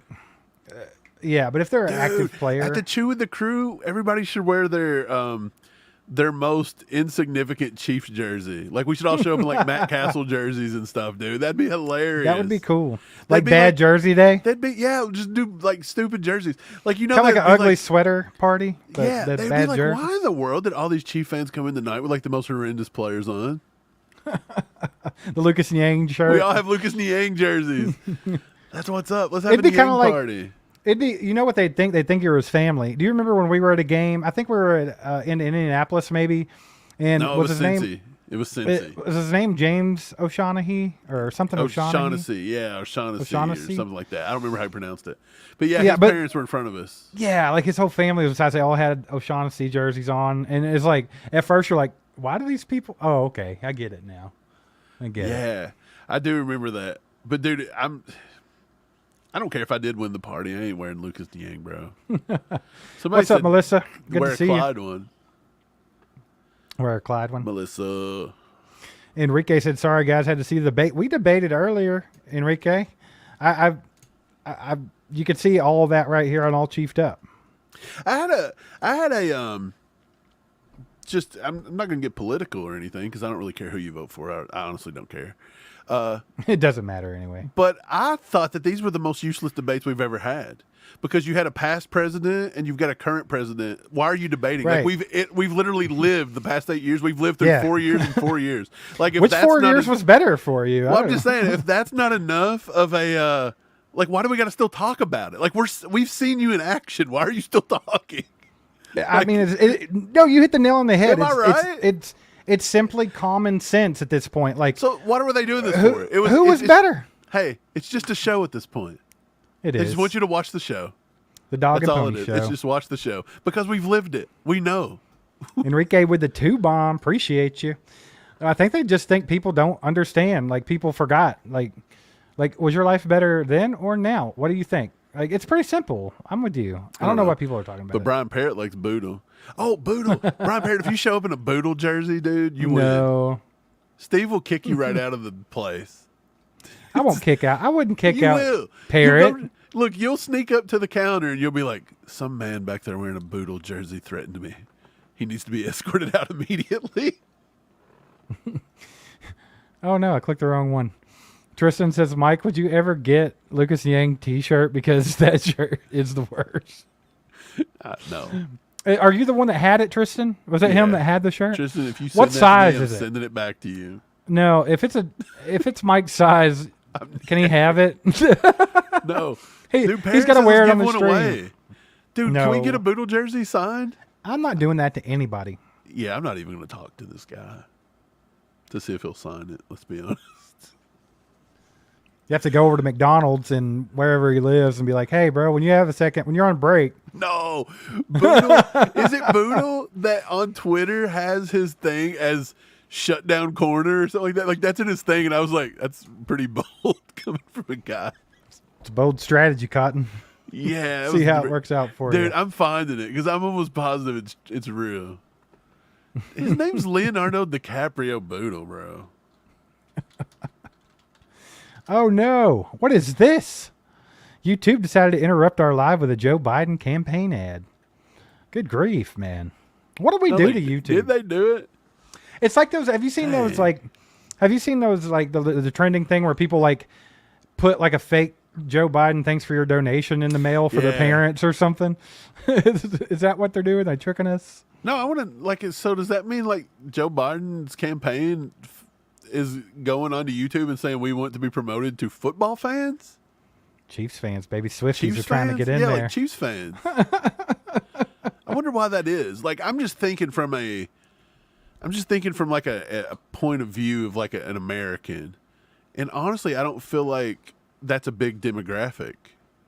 Speaker 3: yeah, but if they're an active player,
Speaker 2: at the Chew with the Crew, everybody should wear their most insignificant Chiefs jersey. Like, we should all show up in like Matt Castle jerseys and stuff, dude. That'd be hilarious.
Speaker 3: That would be cool. Like bad jersey day.
Speaker 2: That'd be just do like stupid jerseys. Like, you know,
Speaker 3: kind of like an ugly sweater party.
Speaker 2: Yeah, they'd be like,
Speaker 3: jerseys.
Speaker 2: why in the world did all these Chief fans come in tonight with like the most horrendous players on?
Speaker 3: The Lucas Niang shirt.
Speaker 2: We all have Lucas Niang jerseys. That's what's up. Let's have
Speaker 3: It'd
Speaker 2: a
Speaker 3: be kind
Speaker 2: Niang
Speaker 3: of like
Speaker 2: party.
Speaker 3: It'd be, you know what they'd think? They'd think you're his family. Do you remember when we were at a game? I think we were at, in Indianapolis, maybe. And
Speaker 2: no,
Speaker 3: was
Speaker 2: his
Speaker 3: Cincy.
Speaker 2: name? It was Cincy.
Speaker 3: Was his name James O'Shaughnessy or something?
Speaker 2: O'Shaughnessy, yeah, O'Shaughnessy or something like that. I don't remember how he pronounced it. But yeah, his parents were in front of us.
Speaker 3: Yeah, like his whole family was. They all had O'Shaughnessy jerseys on, and it's like at first you're like, why do these people? Oh, okay, I get it now. I get it.
Speaker 2: Yeah, I do remember that. But dude, I don't care if I did win the party. I ain't wearing Lucas Niang, bro.
Speaker 3: What's up, Melissa? Good
Speaker 2: wear
Speaker 3: to see
Speaker 2: a Clyde
Speaker 3: you.
Speaker 2: one.
Speaker 3: Wear a Clyde one.
Speaker 2: Melissa.
Speaker 3: Enrique said, "Sorry guys, had to see the debate." We debated earlier, Enrique. You could see all of that right here on All Chiefed Up.
Speaker 2: I had a just I'm not going to get political or anything because I don't really care who you vote for. I honestly don't care.
Speaker 3: It doesn't matter anyway.
Speaker 2: But I thought that these were the most useless debates we've ever had because you had a past president and you've got a current president. Why are you debating?
Speaker 3: Right.
Speaker 2: Like we've literally lived the past 8 years. We've lived through 4 years and 4 years. Like if
Speaker 3: Which
Speaker 2: that's
Speaker 3: 4
Speaker 2: not
Speaker 3: years was better for you?
Speaker 2: Well, I'm just saying if that's not enough of a like, why do we got to still talk about it? Like we've seen you in action. Why are you still talking?
Speaker 3: I mean, no, you hit the nail on the head.
Speaker 2: Am I right?
Speaker 3: It's simply common sense at this point. Like,
Speaker 2: So what were they doing this
Speaker 3: who,
Speaker 2: for?
Speaker 3: who was better?
Speaker 2: Hey, it's just a show at this point.
Speaker 3: It
Speaker 2: They
Speaker 3: is.
Speaker 2: just want you to watch the show.
Speaker 3: The Dog
Speaker 2: That's
Speaker 3: and
Speaker 2: all
Speaker 3: Pony
Speaker 2: it is.
Speaker 3: Show.
Speaker 2: It's just watch the show because we've lived it. We know.
Speaker 3: Enrique with the 2 bomb. Appreciate you. I think they just think people don't understand. Like, people forgot. Like, was your life better then or now? What do you think? Like, it's pretty simple. I'm with you. I don't know why people are talking about
Speaker 2: But
Speaker 3: it.
Speaker 2: Brian Parrott likes Boodle. Oh, Boodle. Brian Parrott, if you show up in a Boodle jersey, dude, you win.
Speaker 3: No,
Speaker 2: Steve will kick you right out of the place.
Speaker 3: I won't kick out. I wouldn't kick
Speaker 2: You
Speaker 3: out
Speaker 2: will.
Speaker 3: Parrott.
Speaker 2: Look, you'll sneak up to the counter and you'll be like, some man back there wearing a Boodle jersey threatened me. He needs to be escorted out immediately.
Speaker 3: Oh, no, I clicked the wrong one. Tristan says, Mike, would you ever get Lucas Yang t-shirt because that shirt is the worst?
Speaker 2: No.
Speaker 3: Are you the one that had it, Tristan? Was it him that had the shirt?
Speaker 2: Tristan, if you send
Speaker 3: What
Speaker 2: that
Speaker 3: size
Speaker 2: to me,
Speaker 3: is
Speaker 2: I'm
Speaker 3: it?
Speaker 2: sending it back to you.
Speaker 3: No, if it's Mike's size, can he have it?
Speaker 2: No.
Speaker 3: He's
Speaker 2: Parrott
Speaker 3: got to
Speaker 2: says
Speaker 3: wear it
Speaker 2: give
Speaker 3: on the
Speaker 2: one
Speaker 3: stream.
Speaker 2: away. Dude, can we
Speaker 3: No.
Speaker 2: get a Boodle jersey signed?
Speaker 3: I'm not doing that to anybody.
Speaker 2: Yeah, I'm not even going to talk to this guy to see if he'll sign it. Let's be honest.
Speaker 3: You have to go over to McDonald's and wherever he lives and be like, hey, bro, when you have a second, when you're on break.
Speaker 2: No. Boodle, is it Boodle that on Twitter has his thing as shutdown corner or something like that? Like, that's in his thing. And I was like, that's pretty bold coming from a guy.
Speaker 3: It's a bold strategy, Cotton.
Speaker 2: Yeah.
Speaker 3: See how it works out for you.
Speaker 2: Dude, I'm finding it because I'm almost positive it's real. His name's Leonardo DiCaprio Boodle, bro.
Speaker 3: Oh, no. What is this? YouTube decided to interrupt our live with a Joe Biden campaign ad. Good grief, man. What do we do to YouTube?
Speaker 2: Did they do it?
Speaker 3: It's like those. Have you seen those, like, the trending thing where people, like, put, like, a fake Joe Biden thanks for your donation in the mail for their parents or something? Is that what they're doing? Are they tricking us?
Speaker 2: No, I want to, like, so does that mean, like, Joe Biden's campaign is going onto YouTube and saying we want to be promoted to football fans?
Speaker 3: Chiefs fans, baby. Swifties are trying to get in
Speaker 2: yeah,
Speaker 3: there.
Speaker 2: like Chiefs fans. I wonder why that is. Like, I'm just thinking from like a point of view of like an American. And honestly, I don't feel like that's a big demographic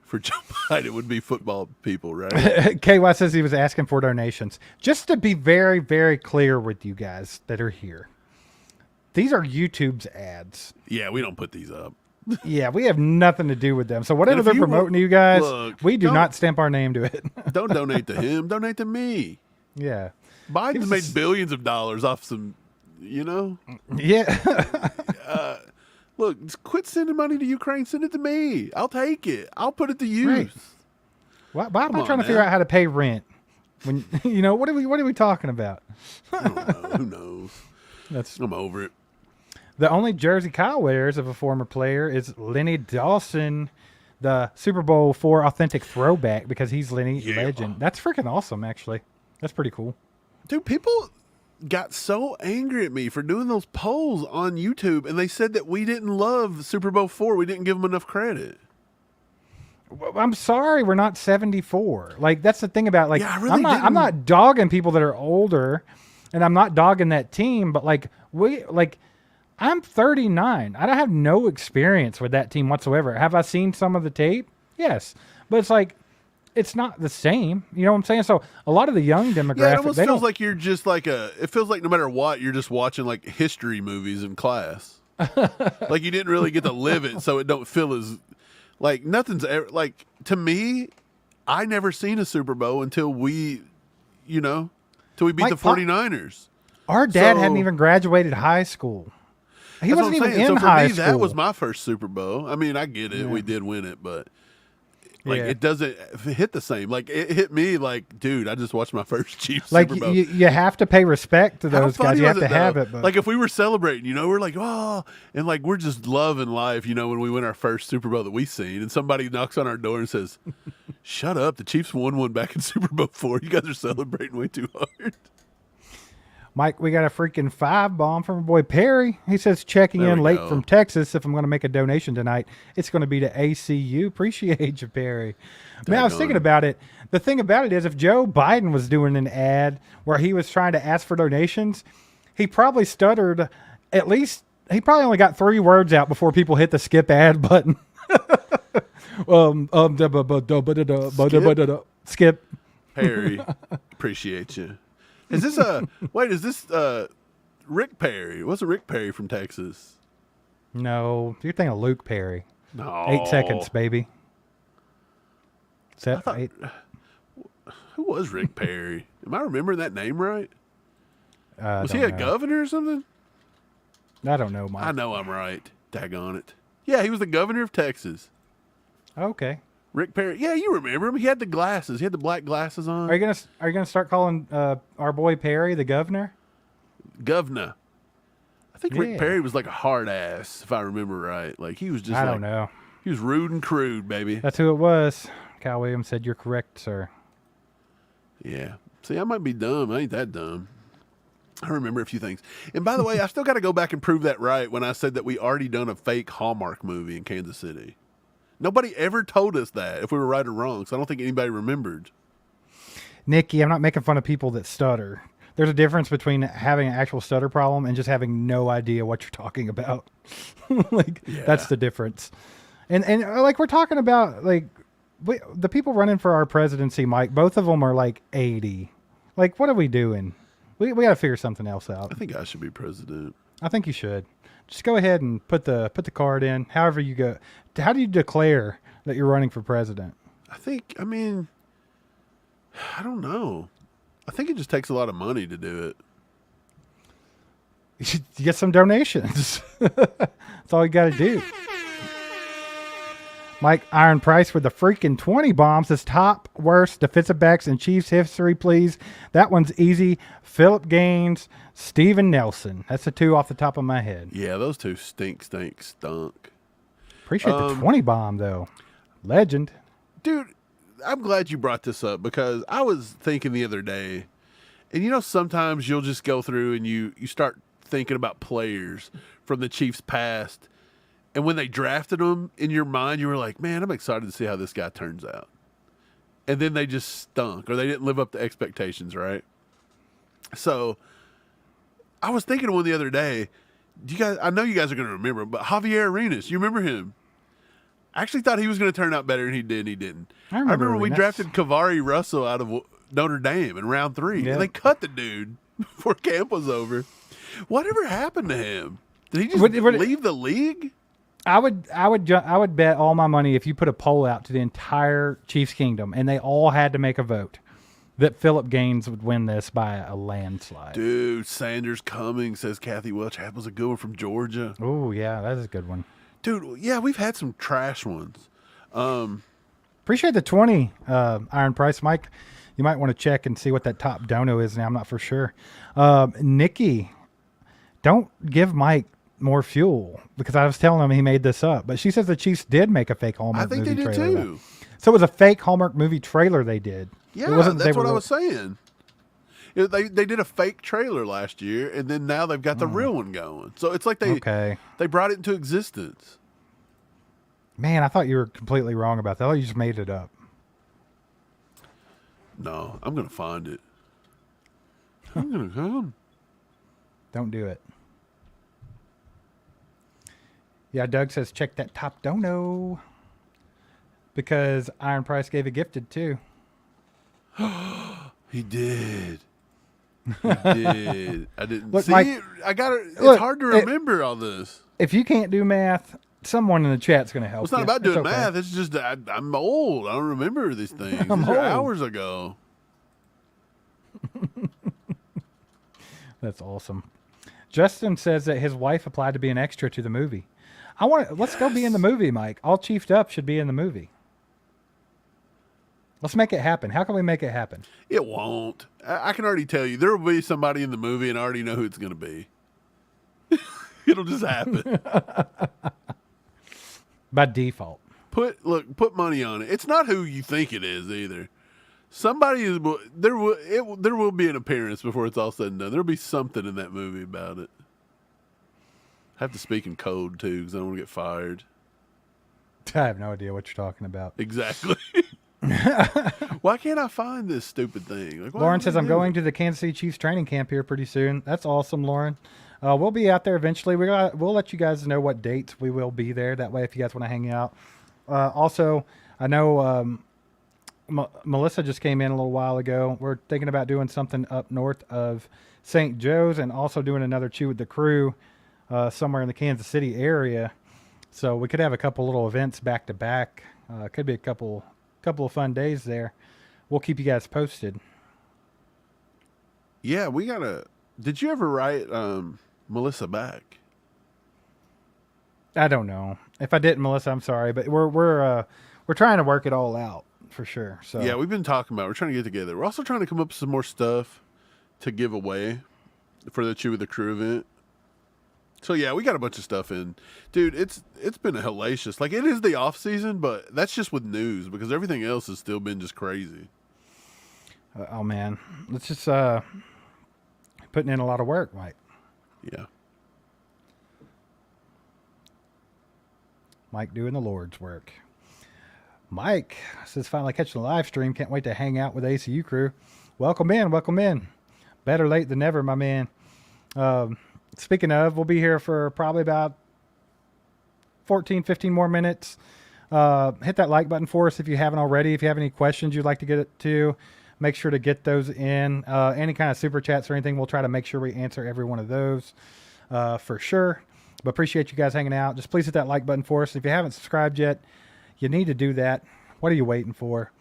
Speaker 2: for Joe Biden. It would be football people, right?
Speaker 3: KY says he was asking for donations. Just to be very, very clear with you guys that are here. These are YouTube's ads.
Speaker 2: Yeah, we don't put these up.
Speaker 3: Yeah, we have nothing to do with them. So whatever
Speaker 2: if
Speaker 3: they're
Speaker 2: you
Speaker 3: promoting
Speaker 2: wa-
Speaker 3: to you guys,
Speaker 2: look,
Speaker 3: we do
Speaker 2: don't-
Speaker 3: not stamp our name to it.
Speaker 2: Don't donate to him. Donate to me.
Speaker 3: Yeah.
Speaker 2: Biden's
Speaker 3: us
Speaker 2: made
Speaker 3: a-
Speaker 2: billions of dollars off some,
Speaker 3: Yeah.
Speaker 2: Look, just quit sending money to Ukraine. Send it to me. I'll take it. I'll put it to use.
Speaker 3: Right. Why am I
Speaker 2: on,
Speaker 3: trying to figure
Speaker 2: man.
Speaker 3: out how to pay rent? When what are we talking about?
Speaker 2: I don't know. Who knows? I'm over it.
Speaker 3: The only jersey Kyle wears of a former player is Lenny Dawson, the Super Bowl IV authentic throwback, because he's Lenny legend. That's freaking awesome, actually. That's pretty cool.
Speaker 2: Dude, people got so angry at me for doing those polls on YouTube, and they said that we didn't love Super Bowl IV. We didn't give them enough credit.
Speaker 3: Well, I'm sorry, we're not 74. Like, that's the thing about, like,
Speaker 2: Yeah, I really
Speaker 3: I'm not dogging people that are older, and I'm not dogging that team, but I'm 39. I don't have no experience with that team whatsoever. Have I seen some of the tape? Yes. But it's like, it's not the same. You know what I'm saying? So a lot of the young demographic,
Speaker 2: Yeah, it almost
Speaker 3: they
Speaker 2: feels
Speaker 3: don't,
Speaker 2: like you're just like it feels like no matter what, you're just watching like history movies in class. Like you didn't really get to live it, so it don't feel as like nothing's ever like to me. I never seen a Super Bowl until we beat
Speaker 3: Mike,
Speaker 2: the 49ers.
Speaker 3: our dad
Speaker 2: So-
Speaker 3: hadn't even graduated high school. He wasn't even in
Speaker 2: So for
Speaker 3: high
Speaker 2: me,
Speaker 3: school.
Speaker 2: that was my first Super Bowl. I mean, I get it. We did win it, but like it doesn't hit the same. Like it hit me like, dude, I just watched my first Chiefs
Speaker 3: Like
Speaker 2: Super Bowl.
Speaker 3: you have to pay respect to
Speaker 2: How
Speaker 3: those guys.
Speaker 2: funny
Speaker 3: You have
Speaker 2: was
Speaker 3: to have it. But
Speaker 2: Like if we were celebrating, we're like, oh, and like we're just loving life, when we win our first Super Bowl that we seen, and somebody knocks on our door and says, "Shut up, the Chiefs won one back in Super Bowl 4. You guys are celebrating way too hard."
Speaker 3: Mike, we got a freaking 5 bomb from our boy Perry. He says checking
Speaker 2: There
Speaker 3: in
Speaker 2: we
Speaker 3: late
Speaker 2: go.
Speaker 3: from Texas. If I'm going to make a donation tonight, it's going to be to ACU. Appreciate you, Perry. Man, I was thinking about it. The thing about it is, if Joe Biden was doing an ad where he was trying to ask for donations, he probably stuttered at least. He probably only got 3 words out before people hit the skip ad button. Skip.
Speaker 2: Perry, appreciate you. Is this Is this Rick Perry? What's a Rick Perry from Texas?
Speaker 3: No, you're thinking of Luke Perry.
Speaker 2: No,
Speaker 3: 8 seconds, baby. Set 8.
Speaker 2: Who was Rick Perry? Am I remembering that name right? Was he
Speaker 3: don't
Speaker 2: a
Speaker 3: know.
Speaker 2: governor or something?
Speaker 3: I don't know, Mike.
Speaker 2: I know I'm right. Daggone it. Yeah, he was the governor of Texas.
Speaker 3: Okay.
Speaker 2: Rick Perry. Yeah, you remember him. He had the glasses. He had the black glasses on.
Speaker 3: Are you gonna start calling our boy Perry the governor?
Speaker 2: Governor. I think Rick
Speaker 3: Yeah.
Speaker 2: Perry was like a hard ass, if I remember right. Like he was just
Speaker 3: I don't know.
Speaker 2: He was rude and crude, baby.
Speaker 3: That's who it was. Kyle Williams said you're correct, sir.
Speaker 2: Yeah. See, I might be dumb. I ain't that dumb. I remember a few things. And by the way, I still got to go back and prove that right when I said that we already done a fake Hallmark movie in Kansas City. Nobody ever told us that if we were right or wrong, so I don't think anybody remembered.
Speaker 3: Nikki, I'm not making fun of people that stutter. There's a difference between having an actual stutter problem and just having no idea what you're talking about. That's the difference. And like we're talking about, like the people running for our presidency, Mike, both of them are like 80. Like, what are we doing? We got to figure something else out.
Speaker 2: I think I should be president.
Speaker 3: I think you should. Just go ahead and put the card in. However you go. How do you declare that you're running for president?
Speaker 2: I don't know. I think it just takes a lot of money to do it.
Speaker 3: You should get some donations. That's all you got to do. Mike Iron Price with the freaking 20 bombs. Says top worst defensive backs in Chiefs history, please. That one's easy. Philip Gaines, Steven Nelson. That's the 2 off the top of my head.
Speaker 2: Yeah, those 2 stunk.
Speaker 3: Appreciate the 20 bomb, though. Legend.
Speaker 2: Dude, I'm glad you brought this up because I was thinking the other day, and sometimes you'll just go through and you start thinking about players from the Chiefs past, and when they drafted them, in your mind, you were like, man, I'm excited to see how this guy turns out. And then they just stunk, or they didn't live up to expectations, So I was thinking of one the other day. I know you guys are going to remember him, but Javier Arenas, you remember him? I actually thought he was going to turn out better, and he did, and he didn't.
Speaker 3: I remember
Speaker 2: we
Speaker 3: Arenas.
Speaker 2: drafted Kavari Russell out of Notre Dame in round 3,
Speaker 3: Yeah.
Speaker 2: and they cut the dude before camp was over. Whatever happened to him? Did he just
Speaker 3: What-
Speaker 2: leave the league?
Speaker 3: I would bet all my money if you put a poll out to the entire Chiefs Kingdom and they all had to make a vote that Philip Gaines would win this by a landslide.
Speaker 2: Dude, Sanders Cummings says Kathy Welch was a good one from Georgia.
Speaker 3: Oh, yeah, that is a good one.
Speaker 2: Dude, yeah, we've had some trash ones.
Speaker 3: Appreciate the 20 Iron Price, Mike. You might want to check and see what that top dono is now. I'm not for sure. Nikki, don't give Mike more fuel because I was telling him he made this up. But she says the Chiefs did make a fake Hallmark
Speaker 2: I think
Speaker 3: movie
Speaker 2: they did
Speaker 3: trailer.
Speaker 2: too.
Speaker 3: So it was a fake Hallmark movie trailer they did.
Speaker 2: Yeah,
Speaker 3: It wasn't,
Speaker 2: that's what I was saying. They did a fake trailer last year, and then now they've got the real one going. So it's like they brought it into existence.
Speaker 3: Man, I thought you were completely wrong about that. I thought you just made it up.
Speaker 2: No, I'm going to find it. I'm going to come.
Speaker 3: Don't do it. Yeah, Doug says check that top dono because Iron Price gave a gifted too.
Speaker 2: He did. He did. I didn't
Speaker 3: Look,
Speaker 2: see
Speaker 3: Mike,
Speaker 2: it. I got it. It's
Speaker 3: look,
Speaker 2: hard to remember all this.
Speaker 3: If you can't do math, someone in the chat's going to help.
Speaker 2: Well, it's not
Speaker 3: you.
Speaker 2: about doing
Speaker 3: okay.
Speaker 2: math. It's just I'm old. I don't remember these things.
Speaker 3: I'm
Speaker 2: These are
Speaker 3: old.
Speaker 2: hours ago.
Speaker 3: That's awesome. Justin says that his wife applied to be an extra to the movie. Let's go be in the movie, Mike. All Chiefed Up should be in the movie. Let's make it happen. How can we make it happen?
Speaker 2: It won't. I can already tell you. There will be somebody in the movie, and I already know who it's going to be. It'll just happen.
Speaker 3: By default.
Speaker 2: Put money on it. It's not who you think it is either. Somebody is. There will be an appearance before it's all said and done. There'll be something in that movie about it. I have to speak in code too because I don't want to get fired.
Speaker 3: I have no idea what you're talking about.
Speaker 2: Exactly. Why can't I find this stupid thing? Like,
Speaker 3: Lauren says, I'm going to the Kansas City Chiefs training camp here pretty soon. That's awesome, Lauren. We'll be out there eventually. We'll let you guys know what dates we will be there. That way, if you guys want to hang out. Also, I know Melissa just came in a little while ago. We're thinking about doing something up north of St. Joe's and also doing another Chew with the Crew somewhere in the Kansas City area. So we could have a couple little events back to back. Could be a couple of fun days there. We'll keep you guys posted.
Speaker 2: Yeah, we gotta. Did you ever write Melissa back?
Speaker 3: I don't know. If I didn't, Melissa, I'm sorry, but we're trying to work it all out for sure. So
Speaker 2: yeah, we've been talking about. We're trying to get together. We're also trying to come up with some more stuff to give away for the Chew with the Crew event. So yeah, we got a bunch of stuff in, dude. It's been a hellacious. Like, it is the off season, but that's just with news because everything else has still been just crazy.
Speaker 3: Oh man, it's just putting in a lot of work, Mike.
Speaker 2: Yeah.
Speaker 3: Mike doing the Lord's work. Mike says, finally catching the live stream. Can't wait to hang out with the ACU crew. Welcome in. Welcome in. Better late than never, my man. Speaking of, we'll be here for probably about 14, 15 more minutes. Hit that like button for us if you haven't already. If you have any questions you'd like to get it to, make sure to get those in. Any kind of super chats or anything, we'll try to make sure we answer every one of those for sure. But appreciate you guys hanging out. Just please hit that like button for us. If you haven't subscribed yet, you need to do that. What are you waiting for?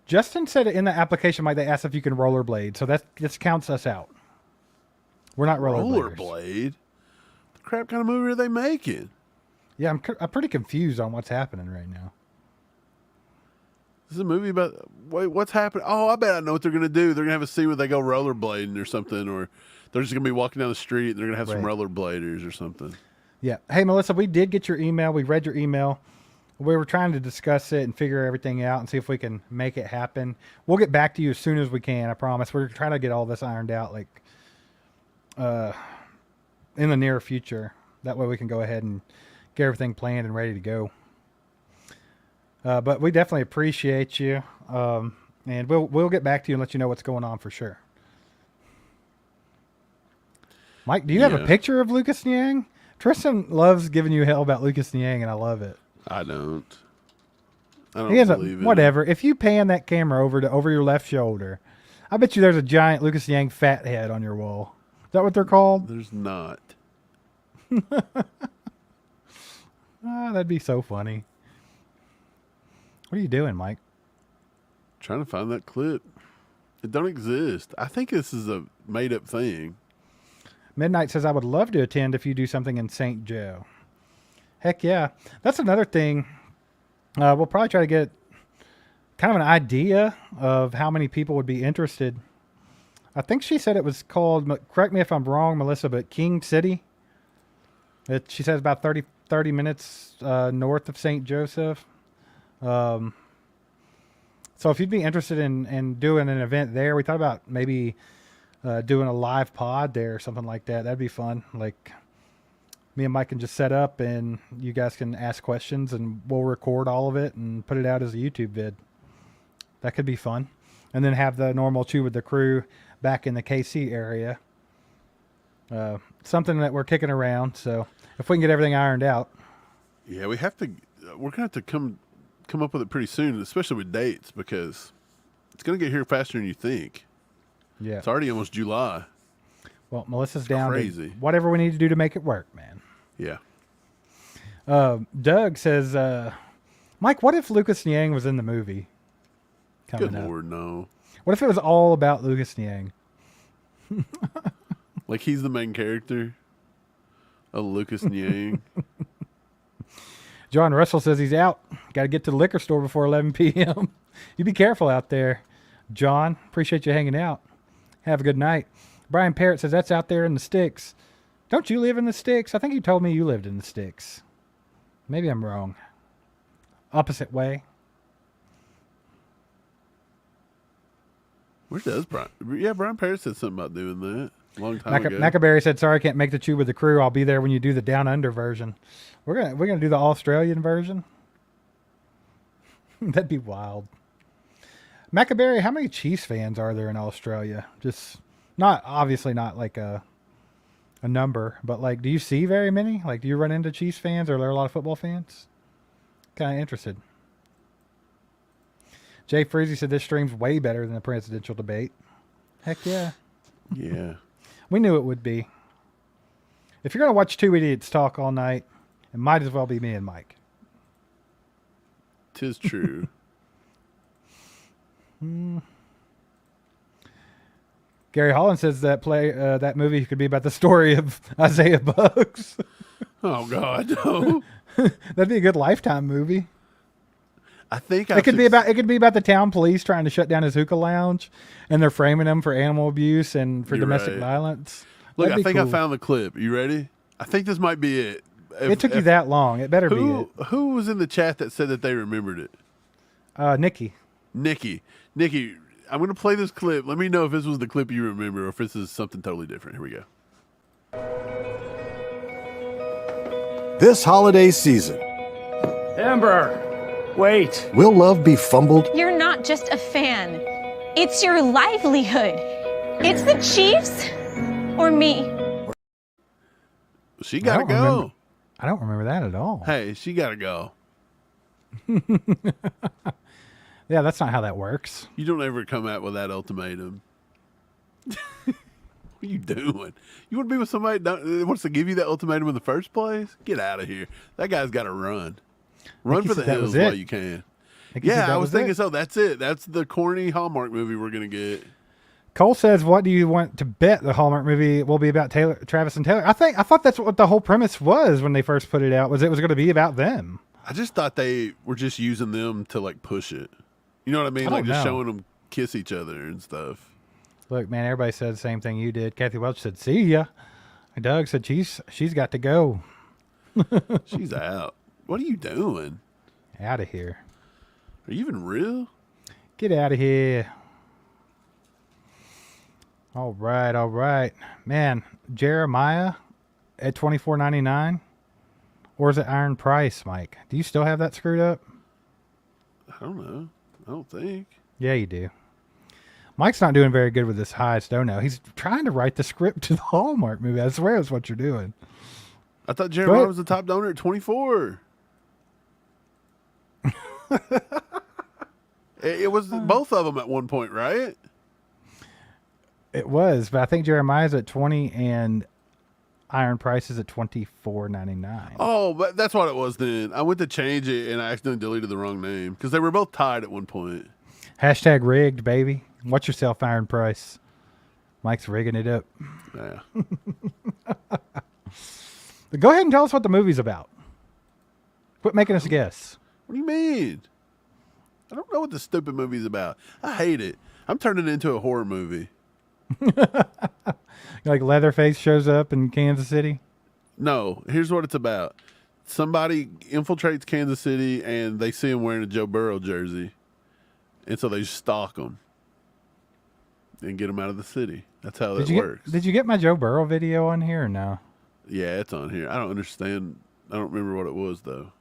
Speaker 3: Justin said in the application, Mike, they asked if you can rollerblade. So this counts us out. We're not rollerbladers.
Speaker 2: Rollerblade? The crap kind of movie are they making?
Speaker 3: Yeah, I'm pretty confused on what's happening right now.
Speaker 2: This is a movie about, wait, what's happening? Oh, I bet I know what they're going to do. They're going to have a scene where they go rollerblading or something, or they're just going to be walking down the street and they're going to have some rollerbladers or something.
Speaker 3: Yeah. Hey, Melissa, we did get your email. We read your email. We were trying to discuss it and figure everything out and see if we can make it happen. We'll get back to you as soon as we can, I promise. We're trying to get all this ironed out like in the near future. That way we can go ahead and get everything planned and ready to go. But we definitely appreciate you. And we'll get back to you and let you know what's going on for sure. Mike, do you have a picture of Lucas Niang? Tristan loves giving you hell about Lucas Niang, and I love it.
Speaker 2: I don't
Speaker 3: He has
Speaker 2: believe it.
Speaker 3: whatever. If you pan that camera over your left shoulder, I bet you there's a giant Lucas Niang fat head on your wall. Is that what they're called?
Speaker 2: There's not.
Speaker 3: That'd be so funny. What are you doing, Mike?
Speaker 2: Trying to find that clip. It don't exist. I think this is a made-up thing.
Speaker 3: Midnight says, I would love to attend if you do something in St. Joe. Heck yeah. That's another thing. We'll probably try to get kind of an idea of how many people would be interested. I think she said it was called, correct me if I'm wrong, Melissa, but King City. She says about 30 minutes north of St. Joseph. So if you'd be interested in doing an event there, we thought about maybe doing a live pod there or something like that. That'd be fun. Like, me and Mike can just set up and you guys can ask questions and we'll record all of it and put it out as a YouTube vid. That could be fun. And then have the normal Chew with the Crew back in the KC area. Something that we're kicking around. So if we can get everything ironed out.
Speaker 2: Yeah, we're going to have to come up with it pretty soon, especially with dates, because it's going to get here faster than you think.
Speaker 3: Yeah.
Speaker 2: It's already almost July.
Speaker 3: Well, Melissa's down
Speaker 2: crazy.
Speaker 3: to whatever we need to do to make it work, man.
Speaker 2: Yeah.
Speaker 3: Doug says, Mike, what if Lucas Niang was in the movie?
Speaker 2: Good Lord, no.
Speaker 3: What if it was all about Lucas Niang?
Speaker 2: Like Like he's the main character. Oh, Lucas Nyang.
Speaker 3: John Russell says he's out. Got to get to the liquor store before 11 p.m. You be careful out there, John. Appreciate you hanging out. Have a good night. Brian Parrott says that's out there in the sticks. Don't you live in the sticks? I think you told me you lived in the sticks. Maybe I'm wrong. Opposite way.
Speaker 2: Where does Brian? Yeah, Brian Parrott said something about doing that a long time ago.
Speaker 3: Maccaberry said, "Sorry, I can't make the Chew with the Crew. I'll be there when you do the Down Under version." We're gonna do the Australian version. That'd be wild. Maccaberry, how many Chiefs fans are there in Australia? Just obviously not like a number, but like, do you see very many? Like, do you run into Chiefs fans, or are there a lot of football fans? Kind of interested. Jay Freezy said this stream's way better than the presidential debate. Heck yeah.
Speaker 2: Yeah.
Speaker 3: We knew it would be. If you're going to watch two idiots talk all night, it might as well be me and Mike.
Speaker 2: 'Tis true.
Speaker 3: Gary Holland says that movie could be about the story of Isaiah Bugs.
Speaker 2: Oh, God, no.
Speaker 3: That'd be a good Lifetime movie.
Speaker 2: I think
Speaker 3: It could be about the town police trying to shut down his hookah lounge, and they're framing him for animal abuse and for domestic violence.
Speaker 2: Look,
Speaker 3: That'd
Speaker 2: I think
Speaker 3: cool.
Speaker 2: I found the clip. You ready? I think this might be it.
Speaker 3: It took you that long. It better be it.
Speaker 2: Who was in the chat that said that they remembered it?
Speaker 3: Nikki.
Speaker 2: Nikki, I'm going to play this clip. Let me know if this was the clip you remember or if this is something totally different. Here we go.
Speaker 5: This holiday season,
Speaker 6: Amber, wait.
Speaker 5: will love be fumbled?
Speaker 7: You're not just a fan. It's your livelihood. It's the Chiefs or me.
Speaker 2: She got to go.
Speaker 3: I don't remember that at all.
Speaker 2: Hey, she got to go.
Speaker 3: Yeah, that's not how that works.
Speaker 2: You don't ever come out with that ultimatum. What are you doing? You want to be with somebody that wants to give you that ultimatum in the first place? Get out of here. That guy's got to run. Run for the hills while you can. Yeah, I was thinking so. That's it. That's the corny Hallmark movie we're going to get.
Speaker 3: Cole says, what do you want to bet the Hallmark movie will be about Travis and Taylor? I thought that's what the whole premise was when they first put it out, was it was going to be about them.
Speaker 2: I just thought they were just using them to like push it. You know what I mean? Like just showing them kiss each other and stuff.
Speaker 3: Look, man, everybody said the same thing you did. Kathy Welch said, see ya. And Doug said, she's got to go.
Speaker 2: She's out. What are you doing?
Speaker 3: Out of here.
Speaker 2: Are you even real?
Speaker 3: Get out of here. All right. Man, Jeremiah at $24.99? Or is it Iron Price, Mike? Do you still have that screwed up?
Speaker 2: I don't know. I don't think.
Speaker 3: Yeah, you do. Mike's not doing very good with this high Stono. He's trying to write the script to the Hallmark movie. I swear that's what you're doing.
Speaker 2: I thought Jeremiah was the top donor at 24. It was both of them at one point, right?
Speaker 3: It was, but I think Jeremiah's at 20 and Iron Price is at $24.99.
Speaker 2: Oh, but that's what it was then. I went to change it and I accidentally deleted the wrong name because they were both tied at one point.
Speaker 3: Hashtag rigged, baby. Watch yourself, Iron Price. Mike's rigging it up.
Speaker 2: Yeah.
Speaker 3: Go ahead and tell us what the movie's about. Quit making us guess.
Speaker 2: What do you mean? I don't know what the stupid movie's about. I hate it. I'm turning it into a horror movie.
Speaker 3: Like Leatherface shows up in Kansas City?
Speaker 2: No, here's what it's about. Somebody infiltrates Kansas City and they see him wearing a Joe Burrow jersey. And so they stalk him and get him out of the city. That's how that works.
Speaker 3: Did you get my Joe Burrow video on here or no?
Speaker 2: Yeah, it's on here. I don't understand. I don't remember what it was, though.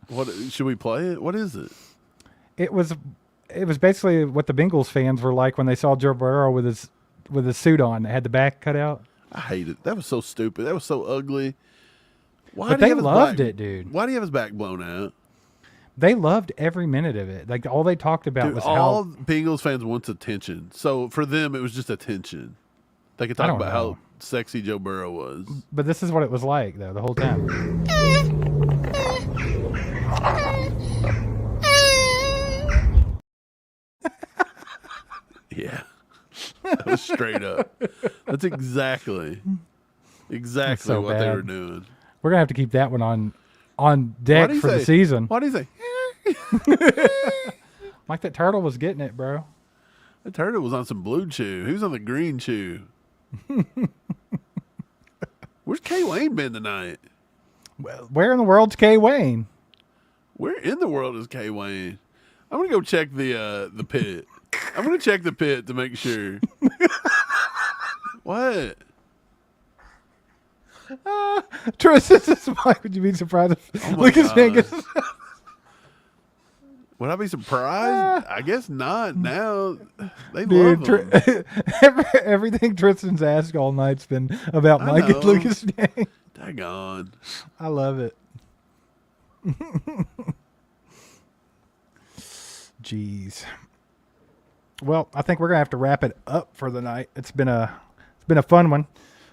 Speaker 2: What should we play it? What is it?
Speaker 3: It was basically what the Bengals fans were like when they saw Joe Burrow with his suit on that had the back cut out.
Speaker 2: I hate it. That was so stupid. That was so ugly.
Speaker 3: But they loved it, dude.
Speaker 2: Why do you have his back blown out?
Speaker 3: They loved every minute of it. Like all they talked about was
Speaker 2: all
Speaker 3: how
Speaker 2: Bengals fans wants attention. So for them, it was just attention. They could talk about how sexy Joe Burrow was.
Speaker 3: But this is what it was like, though, the whole time.
Speaker 2: Yeah. That Just straight up. That's exactly
Speaker 3: so
Speaker 2: what they
Speaker 3: bad.
Speaker 2: were doing.
Speaker 3: We're gonna have to keep that one on deck for the season.
Speaker 2: What do you say?
Speaker 3: Mike, that turtle was getting it, bro.
Speaker 2: The turtle was on some blue chew. He was on the green chew. Where's K Wayne been tonight?
Speaker 3: Where in the world's K Wayne?
Speaker 2: Where in the world is K Wayne? I'm gonna go check the pit. I'm gonna check the pit to make sure. What?
Speaker 3: Tristan says, Mike, would you be surprised if
Speaker 2: Oh my
Speaker 3: Lucas
Speaker 2: God.
Speaker 3: Vegas?
Speaker 2: Would I be surprised? I guess not. Now they
Speaker 3: Dude,
Speaker 2: love him.
Speaker 3: everything Tristan's asked all night's been about
Speaker 2: I
Speaker 3: Mike
Speaker 2: know.
Speaker 3: and Lucas Gang.
Speaker 2: Daggone.
Speaker 3: I love it. Jeez. Well, I think we're gonna have to wrap it up for the night. It's been a fun one.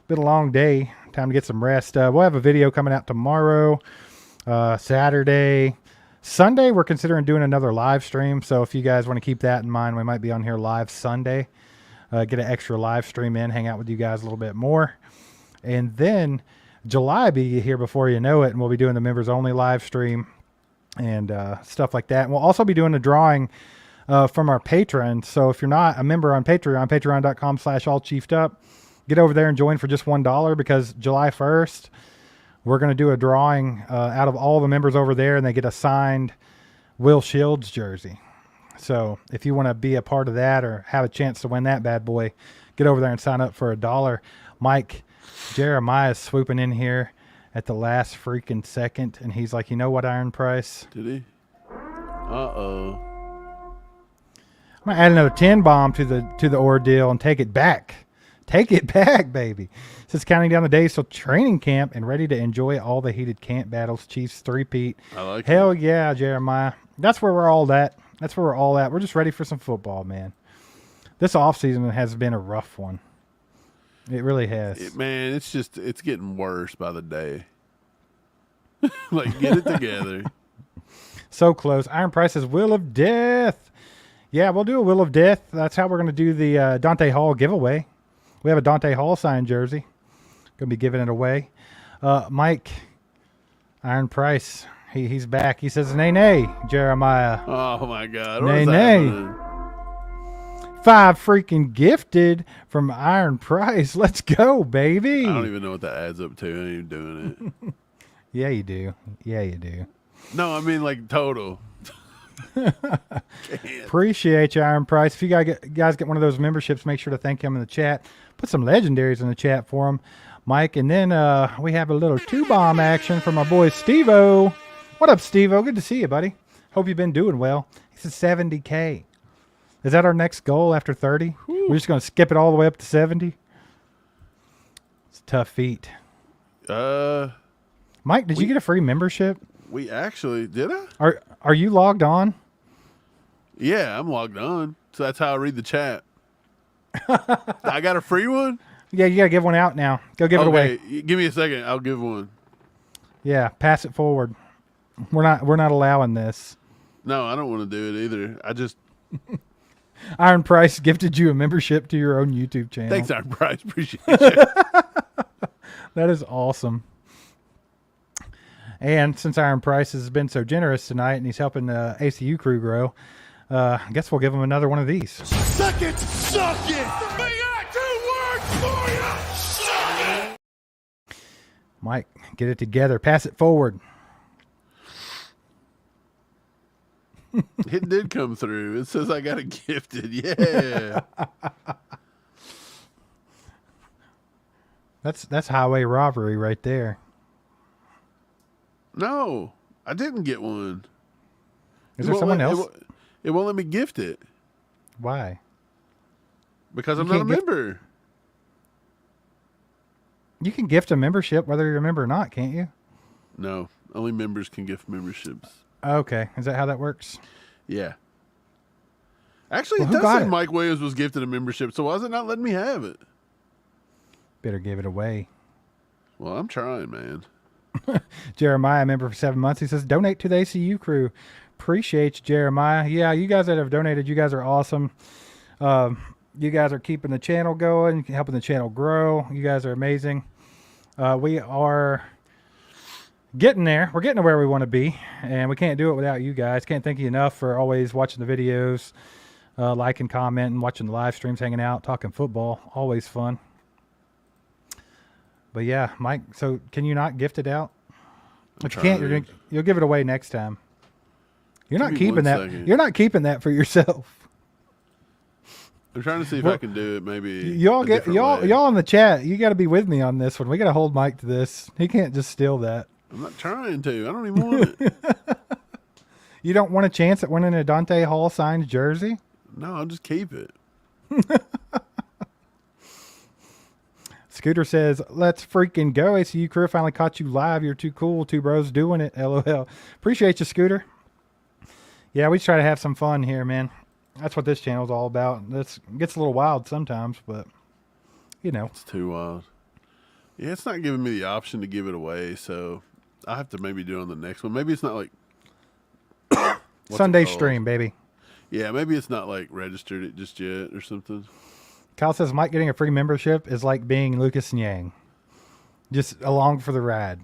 Speaker 3: Been a long day. Time to get some rest. We'll have a video coming out tomorrow, Saturday, Sunday. We're considering doing another live stream. So if you guys want to keep that in mind, we might be on here live Sunday. Get an extra live stream in, hang out with you guys a little bit more, and then July be here before you know it, and we'll be doing the members only live stream and stuff like that. And we'll also be doing a drawing from our patrons. So if you're not a member on Patreon, patreon.com/allchiefedup, get over there and join for just $1, because July 1st, we're going to do a drawing out of all the members over there, and they get a signed Will Shields jersey. So if you want to be a part of that or have a chance to win that bad boy, get over there and sign up for $1. Mike, Jeremiah is swooping in here at the last freaking second, and he's like, you know what, Iron Price?
Speaker 2: Did he? Uh-oh.
Speaker 3: I'm going to add another 10 bomb to the ordeal and take it back. Take it back, baby. Since counting down the days till training camp and ready to enjoy all the heated camp battles, Chiefs three-peat.
Speaker 2: I like
Speaker 3: Hell yeah, Jeremiah. That's where we're all at. That's where we're all at. We're just ready for some football, man. This offseason has been a rough one. It really has.
Speaker 2: Man, it's getting worse by the day. Like, get it together.
Speaker 3: So close. Iron Price says Will of Death. Yeah, we'll do a Will of Death. That's how we're going to do the Dante Hall giveaway. We have a Dante Hall signed jersey. Going to be giving it away. Mike, Iron Price, he's back. He says, nay, nay, Jeremiah.
Speaker 2: Oh, my God.
Speaker 3: Nay,
Speaker 2: What is
Speaker 3: nay.
Speaker 2: happening?
Speaker 3: 5 freaking gifted from Iron Price. Let's go, baby.
Speaker 2: I don't even know what that adds up to. I ain't even doing it.
Speaker 3: Yeah, you do. Yeah, you do.
Speaker 2: No, I mean, like, total.
Speaker 3: Appreciate you, Iron Price. If you guys get one of those memberships, make sure to thank him in the chat. Put some legendaries in the chat for him, Mike. And then we have a little 2-bomb action from our boy Steve-O. What up, Steve-O? Good to see you, buddy. Hope you've been doing well. He said 70K. Is that our next goal after 30? We're just going to skip it all the way up to 70? It's a tough feat. Mike, did you get a free membership?
Speaker 2: We actually, did I?
Speaker 3: Are you logged on?
Speaker 2: Yeah, I'm logged on. So that's how I read the chat. I got a free one?
Speaker 3: Yeah, you got to give one out now. Go give it away.
Speaker 2: Give me a second. I'll give one.
Speaker 3: Yeah, pass it forward. We're not allowing this.
Speaker 2: No, I don't want to do it either. I just...
Speaker 3: Iron Price gifted you a membership to your own YouTube channel.
Speaker 2: Thanks, Iron Price. Appreciate you.
Speaker 3: That is awesome. And since Iron Price has been so generous tonight and he's helping the ACU crew grow, I guess we'll give him another one of these.
Speaker 4: Suck it! Suck it! They got 2 words for you! Suck it!
Speaker 3: Mike, get it together. Pass it forward.
Speaker 2: It did come through. It says I got it gifted. Yeah.
Speaker 3: That's highway robbery right there.
Speaker 2: No, I didn't get one.
Speaker 3: Is there someone else?
Speaker 2: It won't let me gift it
Speaker 3: Why?
Speaker 2: because I'm
Speaker 3: You
Speaker 2: not a
Speaker 3: can't
Speaker 2: member.
Speaker 3: You can gift a membership whether you're a member or not, can't you?
Speaker 2: No, only members can gift memberships.
Speaker 3: Okay. Is that how that works?
Speaker 2: Yeah. Actually,
Speaker 3: Well,
Speaker 2: it
Speaker 3: who
Speaker 2: does
Speaker 3: got
Speaker 2: say
Speaker 3: it?
Speaker 2: Mike Williams was gifted a membership, so why is it not letting me have it?
Speaker 3: Better give it away.
Speaker 2: Well, I'm trying, man.
Speaker 3: Jeremiah, member for 7 months. He says, donate to the ACU crew. Appreciate you, Jeremiah. Yeah, you guys that have donated, you guys are awesome. You guys are keeping the channel going, helping the channel grow. You guys are amazing. We are getting there. We're getting to where we want to be, and we can't do it without you guys. Can't thank you enough for always watching the videos, liking, commenting, watching the live streams, hanging out, talking football. Always fun. But yeah, Mike, so can you not gift it out? If you can't, you'll give it away next time. You're not keeping that. You're not keeping that for yourself.
Speaker 2: I'm trying to see if I can do it. Maybe
Speaker 3: y'all in the chat. You got to be with me on this one. We got to hold Mike to this. He can't just steal that.
Speaker 2: I'm not trying to. I don't even want it.
Speaker 3: You don't want a chance at winning a Dante Hall signed jersey?
Speaker 2: No, I'll just keep it.
Speaker 3: Scooter says, "Let's freaking go! ACU crew finally caught you live. You're too cool. Two bros doing it. LOL. Appreciate you, Scooter. Yeah, we try to have some fun here, man. That's what this channel is all about. This gets a little wild sometimes, but you know,
Speaker 2: it's too wild. Yeah, it's not giving me the option to give it away, so I have to maybe do it on the next one. Maybe it's not like
Speaker 3: Sunday stream, baby.
Speaker 2: Yeah, maybe it's not like registered it just yet or something."
Speaker 3: Kyle says Mike getting a free membership is like being Lucas Nyang, just along for the ride.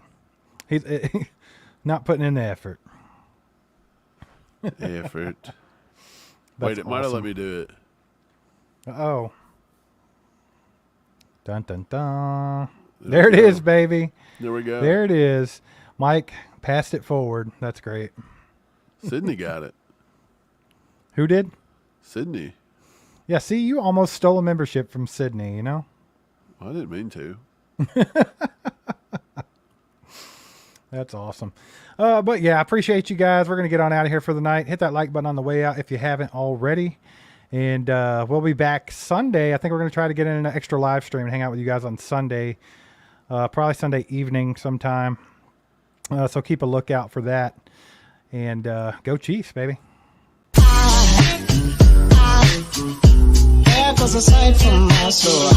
Speaker 3: He's not putting in the effort.
Speaker 2: Effort. Wait, it might have let me do it.
Speaker 3: Uh-oh. Dun, dun, dun. There it is, baby.
Speaker 2: There we go.
Speaker 3: There it is. Mike passed it forward. That's great.
Speaker 2: Sydney got it.
Speaker 3: Who did?
Speaker 2: Sydney.
Speaker 3: Yeah, see, you almost stole a membership from Sydney, you know?
Speaker 2: Well, I didn't mean to.
Speaker 3: That's awesome. But yeah, I appreciate you guys. We're going to get on out of here for the night. Hit that like button on the way out if you haven't already. And we'll be back Sunday. I think we're going to try to get in an extra live stream and hang out with you guys on Sunday. Probably Sunday evening sometime. So keep a lookout for that. And go Chiefs, baby.
Speaker 8: There goes a sight from my soul.